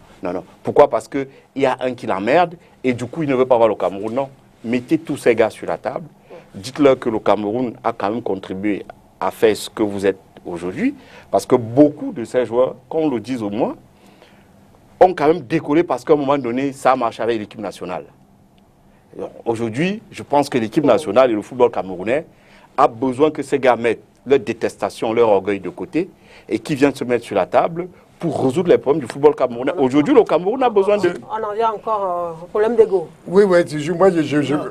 Pourquoi? Parce qu'il y a un qui l'emmerde et du coup, il ne veut pas voir le Cameroun, non. Mettez tous ces gars sur la table, dites-leur que le Cameroun a quand même contribué à faire ce que vous êtes aujourd'hui, parce que beaucoup de ces joueurs, qu'on le dise au moins, ont quand même décollé parce qu'à un moment donné, ça marche avec l'équipe nationale. Aujourd'hui, je pense que l'équipe nationale et le football camerounais a besoin que ces gars mettent leur détestation, leur orgueil de côté et qui viennent se mettre sur la table pour résoudre les problèmes du football camerounais. Aujourd'hui, le Cameroun a besoin de... On en vient encore au problème d'ego. Oui, moi,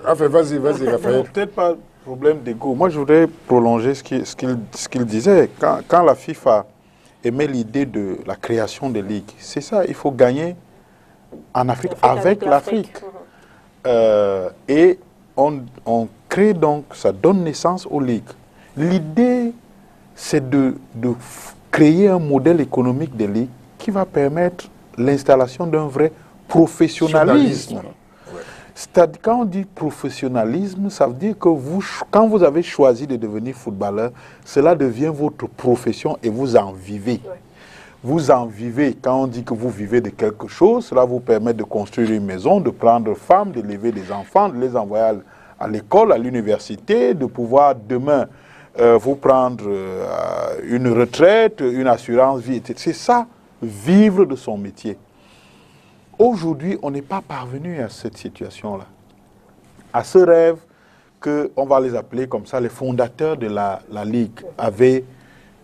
enfin, vas-y, Raphaël. Peut-être pas problème d'ego. Moi, je voudrais prolonger ce qu'il disait. Quand la FIFA émet l'idée de la création des ligues, c'est ça, il faut gagner en Afrique avec l'Afrique. Et on crée donc, ça donne naissance aux ligues. L'idée, c'est de créer un modèle économique des ligues qui va permettre l'installation d'un vrai professionnalisme. C'est-à-dire, quand on dit professionnalisme, ça veut dire que quand vous avez choisi de devenir footballeur, cela devient votre profession et vous en vivez. Ouais. Vous en vivez. Quand on dit que vous vivez de quelque chose, cela vous permet de construire une maison, de prendre femme, d'élever des enfants, de les envoyer à l'école, à l'université, de pouvoir demain vous prendre une retraite, une assurance vie, etc. C'est ça, vivre de son métier. Aujourd'hui, on n'est pas parvenu à cette situation-là, à ce rêve qu'on va les appeler comme ça, les fondateurs de la Ligue avaient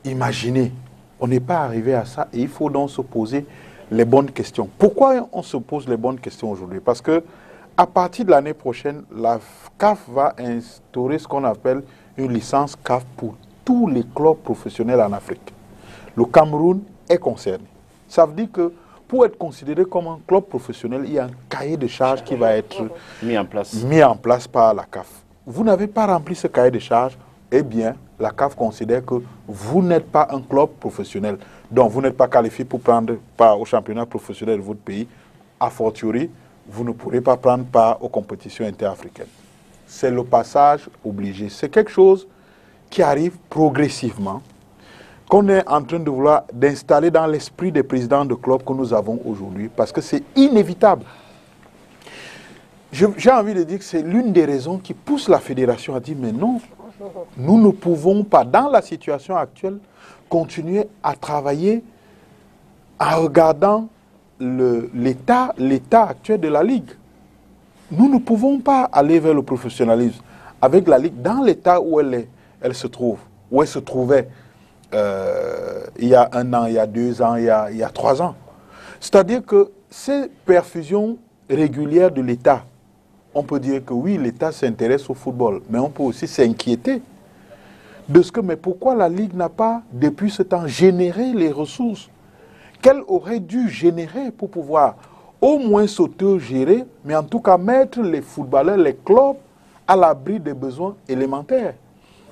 imaginé. On n'est pas arrivé à ça et il faut donc se poser les bonnes questions. Pourquoi on se pose les bonnes questions aujourd'hui? Parce que à partir de l'année prochaine, la CAF va instaurer ce qu'on appelle une licence CAF pour tous les clubs professionnels en Afrique. Le Cameroun est concerné. Ça veut dire que pour être considéré comme un club professionnel, il y a un cahier de charges qui va être mis en place par la CAF. Vous n'avez pas rempli ce cahier de charges, eh bien, la CAF considère que vous n'êtes pas un club professionnel. Donc, vous n'êtes pas qualifié pour prendre part au championnat professionnel de votre pays. A fortiori, vous ne pourrez pas prendre part aux compétitions interafricaines. C'est le passage obligé. C'est quelque chose qui arrive progressivement, qu'on est en train de vouloir d'installer dans l'esprit des présidents de clubs que nous avons aujourd'hui, parce que c'est inévitable. J'ai envie de dire que c'est l'une des raisons qui pousse la fédération à dire, mais non, nous ne pouvons pas, dans la situation actuelle, continuer à travailler en regardant l'état actuel de la Ligue. Nous ne pouvons pas aller vers le professionnalisme avec la Ligue dans l'état où elle se trouve, où elle se trouvait il y a 1 an, il y a 2 ans, il y a 3 ans. C'est-à-dire que ces perfusions régulières de l'État on peut dire que oui, l'État s'intéresse au football, mais on peut aussi s'inquiéter de ce que, mais pourquoi la Ligue n'a pas, depuis ce temps, généré les ressources qu'elle aurait dû générer pour pouvoir au moins s'auto-gérer, mais en tout cas mettre les footballeurs, les clubs, à l'abri des besoins élémentaires.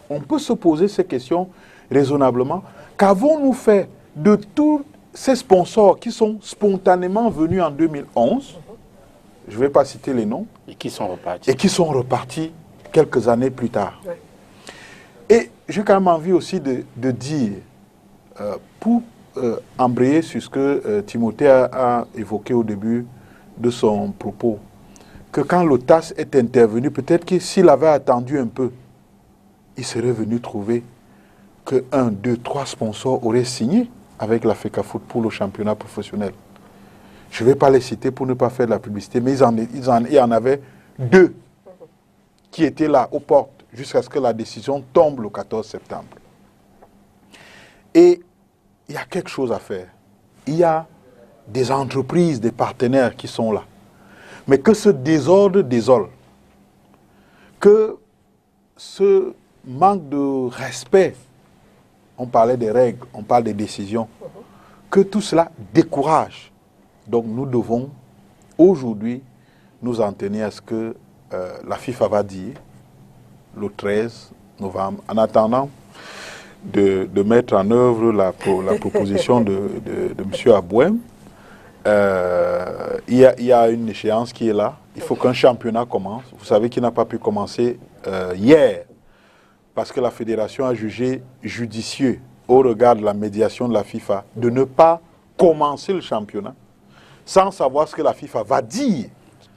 On peut se poser ces questions raisonnablement. Qu'avons-nous fait de tous ces sponsors qui sont spontanément venus en 2011, je ne vais pas citer les noms, et qui sont repartis quelques années plus tard. Ouais. Et j'ai quand même envie aussi de dire, pour embrayer sur ce que Timothée a évoqué au début de son propos, que quand le TAS est intervenu, peut-être que s'il avait attendu un peu, il serait venu trouver que 1, 2, 3 sponsors auraient signé avec la FECAFOOT pour le championnat professionnel. Je ne vais pas les citer pour ne pas faire de la publicité, mais il y en avait 2 qui étaient là aux portes jusqu'à ce que la décision tombe le 14 septembre. Et il y a quelque chose à faire. Il y a des entreprises, des partenaires qui sont là. Mais que ce désordre désole, que ce manque de respect, on parlait des règles, on parle des décisions, que tout cela décourage. Donc nous devons aujourd'hui nous en tenir à ce que la FIFA va dire le 13 novembre, en attendant de mettre en œuvre la proposition de M. Abouem. Il y a une échéance qui est là. Il faut qu'un championnat commence. Vous savez qu'il n'a pas pu commencer hier parce que la fédération a jugé judicieux, au regard de la médiation de la FIFA, de ne pas commencer le championnat sans savoir ce que la FIFA va dire.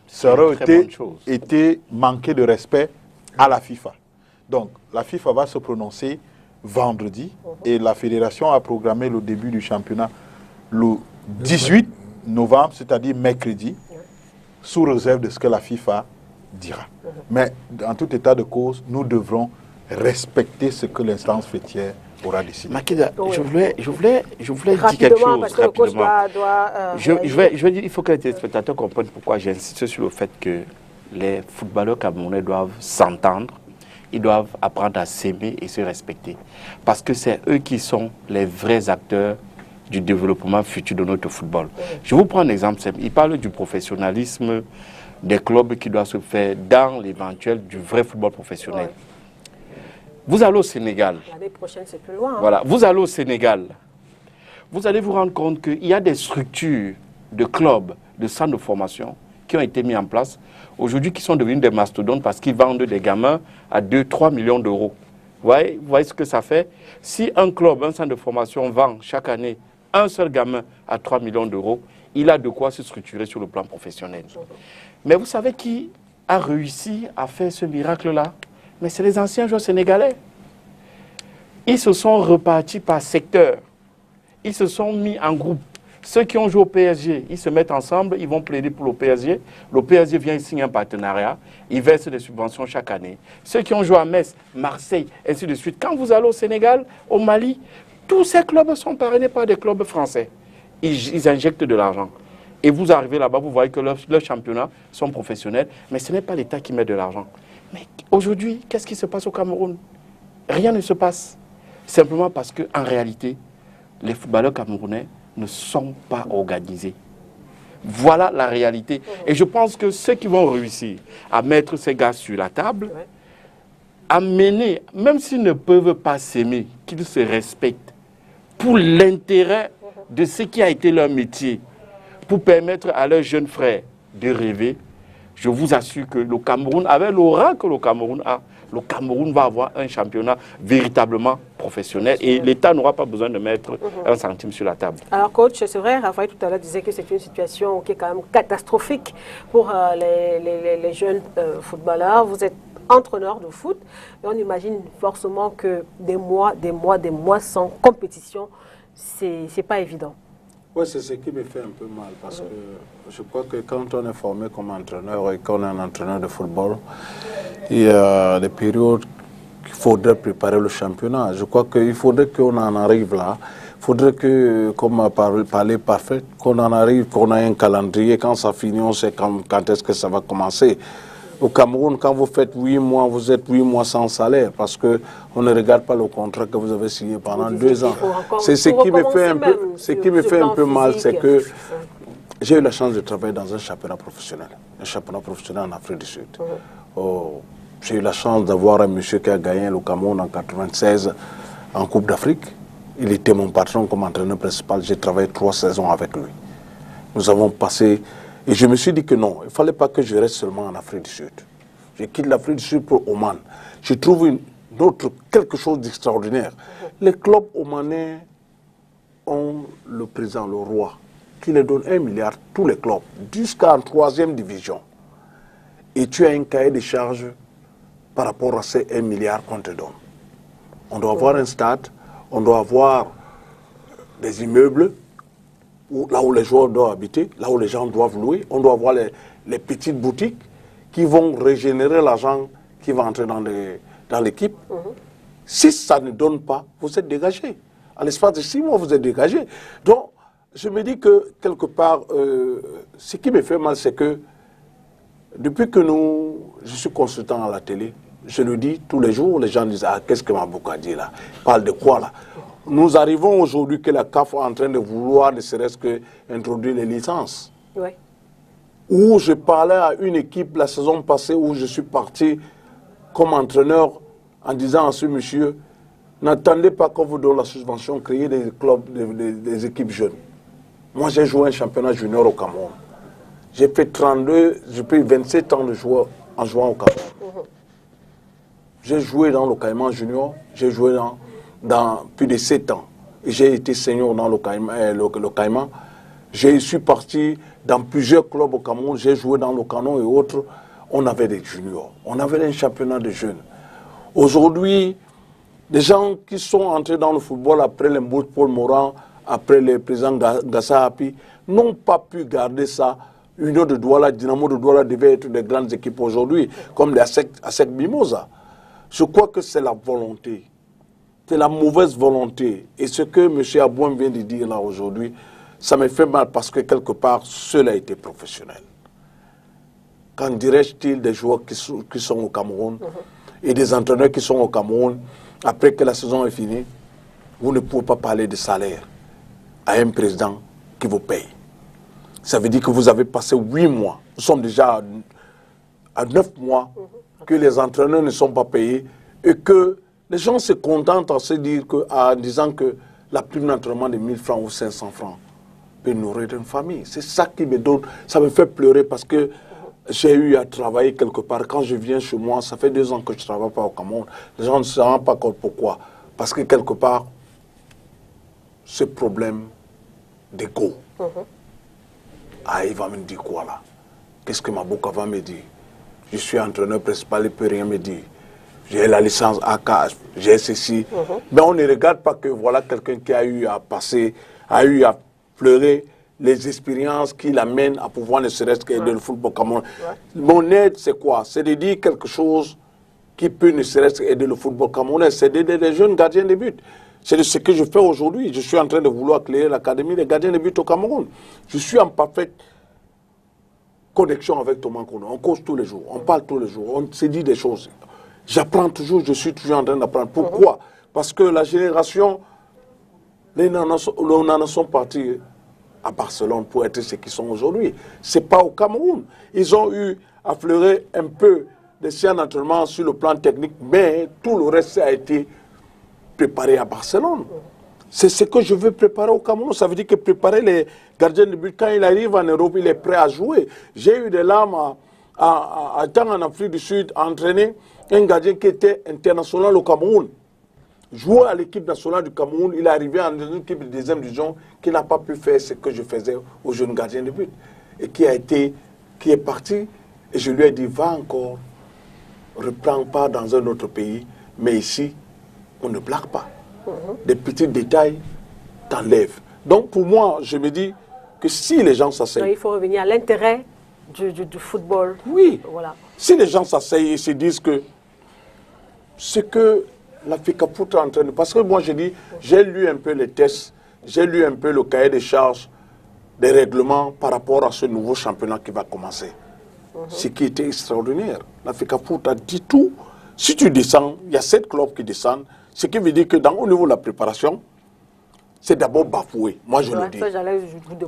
Ça aurait été manquer de respect à la FIFA. Donc, la FIFA va se prononcer vendredi et la fédération a programmé le début du championnat le 18 novembre, c'est-à-dire mercredi, sous réserve de ce que la FIFA dira. Mais en tout état de cause, nous devrons respecter ce que l'instance fêtière aura décidé. Makeda, je voulais dire quelque chose parce que rapidement. Je vais dire, il faut que les téléspectateurs comprennent pourquoi j'insiste sur le fait que les footballeurs camerounais doivent s'entendre, ils doivent apprendre à s'aimer et se respecter. Parce que c'est eux qui sont les vrais acteurs du développement futur de notre football. Je vous prends un exemple simple. Il parle du professionnalisme des clubs qui doit se faire dans l'éventuel du vrai football professionnel. Vous allez au Sénégal. L'année prochaine, c'est plus loin. Voilà. Vous allez au Sénégal. Vous allez vous rendre compte qu'il y a des structures de clubs, de centres de formation qui ont été mis en place aujourd'hui, qui sont devenus des mastodontes parce qu'ils vendent des gamins à 2-3 millions d'euros. Vous voyez ce que ça fait? Si un club, un centre de formation vend chaque année un seul gamin à 3 millions d'euros, il a de quoi se structurer sur le plan professionnel. Mais vous savez qui a réussi à faire ce miracle-là? Mais c'est les anciens joueurs sénégalais. Ils se sont repartis par secteur. Ils se sont mis en groupe. Ceux qui ont joué au PSG, ils se mettent ensemble, ils vont plaider pour le PSG. Le PSG vient signer un partenariat, ils versent des subventions chaque année. Ceux qui ont joué à Metz, Marseille, ainsi de suite. Quand vous allez au Sénégal, au Mali, tous ces clubs sont parrainés par des clubs français. Ils injectent de l'argent. Et vous arrivez là-bas, vous voyez que leurs championnats sont professionnels, mais ce n'est pas l'État qui met de l'argent. Mais aujourd'hui, qu'est-ce qui se passe au Cameroun? Rien ne se passe. Simplement parce qu'en réalité, les footballeurs camerounais ne sont pas organisés. Voilà la réalité. Et je pense que ceux qui vont réussir à mettre ces gars sur la table, à mener, même s'ils ne peuvent pas s'aimer, qu'ils se respectent, pour l'intérêt de ce qui a été leur métier, pour permettre à leurs jeunes frères de rêver, je vous assure que le Cameroun, avec l'aura que le Cameroun a, le Cameroun va avoir un championnat véritablement professionnel et l'État n'aura pas besoin de mettre un centime sur la table. Alors coach, c'est vrai, Raphaël tout à l'heure disait que c'est une situation qui est quand même catastrophique pour les jeunes footballeurs. Vous êtes entraîneur de foot, mais on imagine forcément que des mois sans compétition, c'est pas évident. Oui, c'est ce qui me fait un peu mal parce que je crois que quand on est formé comme entraîneur et qu'on est un entraîneur de football, il y a des périodes qu'il faudrait préparer le championnat. Je crois qu'il faudrait qu'on en arrive là. Il faudrait que, comme on parlait parfait, qu'on en arrive, qu'on ait un calendrier. Quand ça finit, on sait quand est-ce que ça va commencer. Au Cameroun, quand vous faites 8 mois, vous êtes 8 mois sans salaire parce qu'on ne regarde pas le contrat que vous avez signé pendant 2 ans. C'est ce qui me fait un peu mal, c'est que j'ai eu la chance de travailler dans un championnat professionnel en Afrique du Sud. J'ai eu la chance d'avoir un monsieur qui a gagné le Cameroun en 1996 en Coupe d'Afrique. Il était mon patron comme entraîneur principal. J'ai travaillé 3 saisons avec lui. Nous avons passé... Et je me suis dit que non, il ne fallait pas que je reste seulement en Afrique du Sud. Je quitte l'Afrique du Sud pour Oman. Je trouve quelque chose d'extraordinaire. Les clubs omanais ont le président, le roi, qui les donne 1 milliard, tous les clubs, jusqu'en 3e division. Et tu as un cahier de charges par rapport à ces 1 milliard qu'on te donne. On doit avoir un stade, on doit avoir des immeubles, là où les joueurs doivent habiter, là où les gens doivent louer. On doit avoir les petites boutiques qui vont régénérer l'argent qui va entrer dans l'équipe. Si ça ne donne pas, vous êtes dégagé. À l'espace de 6 mois, vous êtes dégagé. Donc, je me dis que, quelque part, ce qui me fait mal, c'est que depuis que je suis consultant à la télé, je le dis tous les jours, les gens disent « Ah, qu'est-ce que Mabouka dit là? Il parle de quoi là ?» Nous arrivons aujourd'hui que la CAF est en train de vouloir ne serait-ce qu'introduire les licences. Oui. Où je parlais à une équipe la saison passée où je suis parti comme entraîneur en disant à ce monsieur, n'attendez pas qu'on vous donne la subvention, créer des clubs, des équipes jeunes. Moi j'ai joué un championnat junior au Cameroun. J'ai fait 27 ans de joueur en jouant au Cameroun. J'ai joué dans le Caïman junior, j'ai joué dans plus de 7 ans. J'ai été senior dans le Caïman. Je suis parti dans plusieurs clubs au Cameroun. J'ai joué dans le Canon et autres. On avait des juniors. On avait un championnat de jeunes. Aujourd'hui, les gens qui sont entrés dans le football après les mots de Paul Morand, après le président Gassa Hapi, n'ont pas pu garder ça. Union de Douala, Dynamo de Douala devaient être des grandes équipes aujourd'hui, comme les ASEC Mimosa. Je crois que c'est la volonté. C'est la mauvaise volonté. Et ce que M. Abouem vient de dire là aujourd'hui, ça me fait mal parce que quelque part, cela a été professionnel. Qu'en dirais-je-t-il des joueurs qui sont au Cameroun et des entraîneurs qui sont au Cameroun, après que la saison est finie, vous ne pouvez pas parler de salaire à un président qui vous paye. Ça veut dire que vous avez passé 8 mois. Nous sommes déjà à 9 mois que les entraîneurs ne sont pas payés et que les gens se contentent en disant que la prime d'entraînement de 1000 francs ou 500 francs peut nourrir une famille. C'est ça qui me donne, ça me fait pleurer parce que j'ai eu à travailler quelque part. Quand je viens chez moi, ça fait 2 ans que je ne travaille pas au Cameroun. Les gens ne se rendent pas compte pourquoi. Parce que quelque part, ce problème d'égo. Ah, il va me dire quoi là? Qu'est-ce que Mabouka va me dire? Je suis entraîneur principal, il ne peut rien me dire. J'ai la licence AK, j'ai ceci. Mais on ne regarde pas que voilà quelqu'un qui a eu à passer, a eu à pleurer les expériences qui l'amènent à pouvoir ne serait-ce qu'aider le football camerounais. Mon aide, c'est quoi? C'est de dire quelque chose qui peut ne serait-ce qu'aider le football camerounais. C'est d'aider les jeunes gardiens de but. C'est ce que je fais aujourd'hui. Je suis en train de vouloir créer l'académie des gardiens de but au Cameroun. Je suis en parfaite connexion avec Thomas Kono. On cause tous les jours, on parle tous les jours, on se dit des choses. J'apprends toujours, je suis toujours en train d'apprendre. Pourquoi? Parce que la génération, les nanas sont partis à Barcelone pour être ce qu'ils sont aujourd'hui. Ce n'est pas au Cameroun. Ils ont eu à fleurer un peu de séances d'entraînement sur le plan technique, mais tout le reste a été préparé à Barcelone. C'est ce que je veux préparer au Cameroun. Ça veut dire que préparer les gardiens de but, quand il arrive en Europe, il est prêt à jouer. J'ai eu des larmes à temps en Afrique du Sud à entraîner un gardien qui était international au Cameroun. Jouer à l'équipe nationale du Cameroun, il est arrivé en une équipe de 2e division qui n'a pas pu faire ce que je faisais aux jeunes gardiens de but. Et qui est parti, et je lui ai dit, va encore, reprends pas dans un autre pays, mais ici, on ne blague pas. Des petits détails t'enlèvent. Donc pour moi, je me dis que si les gens s'asseyent... Il faut revenir à l'intérêt du football. Oui. Voilà. Si les gens s'asseyent et se disent que ce que la FECAFOOT est en train de... Parce que moi, je dis, j'ai lu un peu les tests, j'ai lu un peu le cahier des charges, des règlements par rapport à ce nouveau championnat qui va commencer. ce qui était extraordinaire. La FECAFOOT a dit tout. Si tu descends, il y a 7 clubs qui descendent, ce qui veut dire que au niveau de la préparation, c'est d'abord bafoué. Moi, je le dis.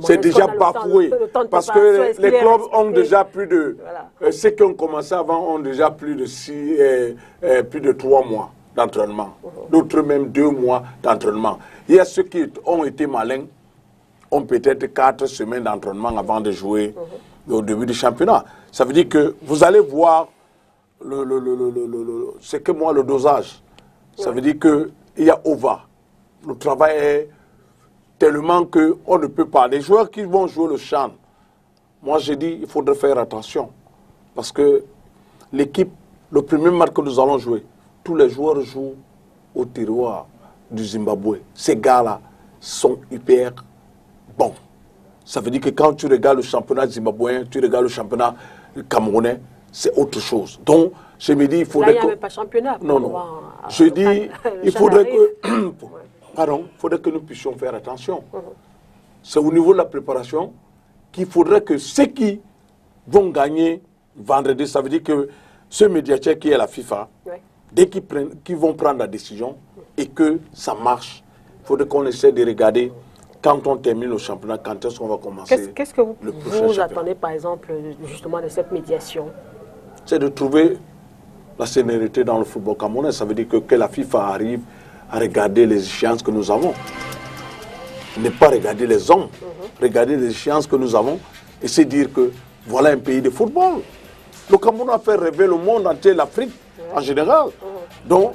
C'est déjà bafoué. Parce que les clubs ont déjà plus de... Voilà. Ceux qui ont commencé avant ont déjà plus de 3 mois d'entraînement. D'autres même 2 mois d'entraînement. Il y a ceux qui ont été malins, ont peut-être 4 semaines d'entraînement avant de jouer au début du championnat. Ça veut dire que vous allez voir c'est que moi le dosage. Ça veut dire qu'il y a OVA. Le travail est tellement qu'on ne peut pas. Les joueurs qui vont jouer le CHAN, moi j'ai dit il faudrait faire attention. Parce que l'équipe, le premier match que nous allons jouer, tous les joueurs jouent au tiroir du Zimbabwe. Ces gars-là sont hyper bons. Ça veut dire que quand tu regardes le championnat zimbabwéen, tu regardes le championnat camerounais, c'est autre chose. Donc, je me dis, il faudrait Là, il n'y avait pas championnat. Non. Je dis, il faudrait que... Pardon, il faudrait que nous puissions faire attention. C'est au niveau de la préparation qu'il faudrait que ceux qui vont gagner vendredi, ça veut dire que ce médiateur qui est la FIFA, dès qu'ils vont prendre la décision et que ça marche, il faudrait qu'on essaie de regarder quand on termine le championnat, quand est-ce qu'on va commencer. Qu'est-ce que vous attendez, par exemple, justement, de cette médiation? C'est de trouver la sérénité dans le football camerounais. Ça veut dire que la FIFA arrive à regarder les échéances que nous avons. Ne pas regarder les hommes, regarder les échéances que nous avons et se dire que voilà un pays de football. Le Cameroun a fait rêver le monde entier, l'Afrique en général. Donc,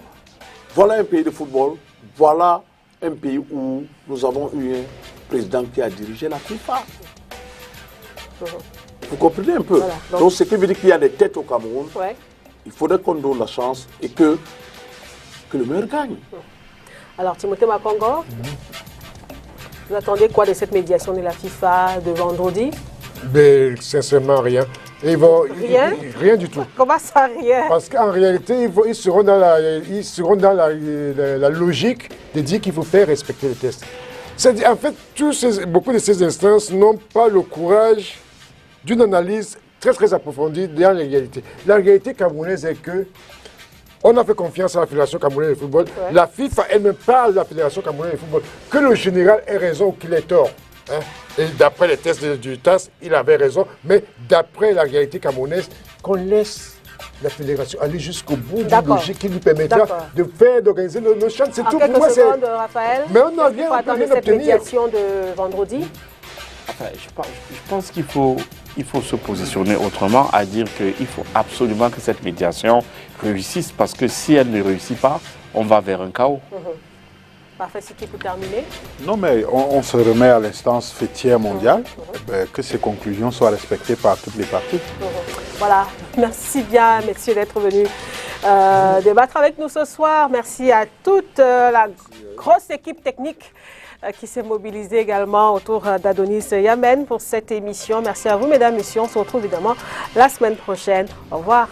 voilà un pays de football, voilà un pays où nous avons eu un président qui a dirigé la FIFA. Vous comprenez un peu? Voilà, donc, ce qui veut dire qu'il y a des têtes au Cameroun. Il faudrait qu'on donne la chance et que le meilleur gagne. Alors, Timothée Makongo, vous attendez quoi de cette médiation de la FIFA de vendredi? Mais sincèrement, rien. Rien du tout. Comment ça, rien? Parce qu'en réalité, ils seront dans la logique de dire qu'il faut faire respecter les tests. C'est-à-dire, en fait, beaucoup de ces instances n'ont pas le courage d'une analyse très approfondie dans la réalité. La réalité camerounaise est que on a fait confiance à la Fédération camerounaise de football. La FIFA elle-même parle de la Fédération camerounaise de football. Que le général ait raison ou qu'il ait tort. Et d'après les tests du TAS, il avait raison. Mais d'après la réalité camerounaise, qu'on laisse la fédération aller jusqu'au bout d'une logique qui lui permettra d'organiser nos chants. C'est tout pour moi. Raphaël, mais on n'a rien obtenu cette médiation de vendredi. Enfin, je pense qu'il faut se positionner autrement, à dire qu'il faut absolument que cette médiation réussisse, parce que si elle ne réussit pas, on va vers un chaos. Parfait, c'est qui pour terminer? Non, mais on se remet à l'instance fêtière mondiale, que ces conclusions soient respectées par toutes les parties. Voilà, merci bien, messieurs, d'être venus débattre avec nous ce soir. Merci à toute la grosse équipe technique qui s'est mobilisée également autour d'Adonis Yamen pour cette émission. Merci à vous, mesdames, messieurs. On se retrouve évidemment la semaine prochaine. Au revoir.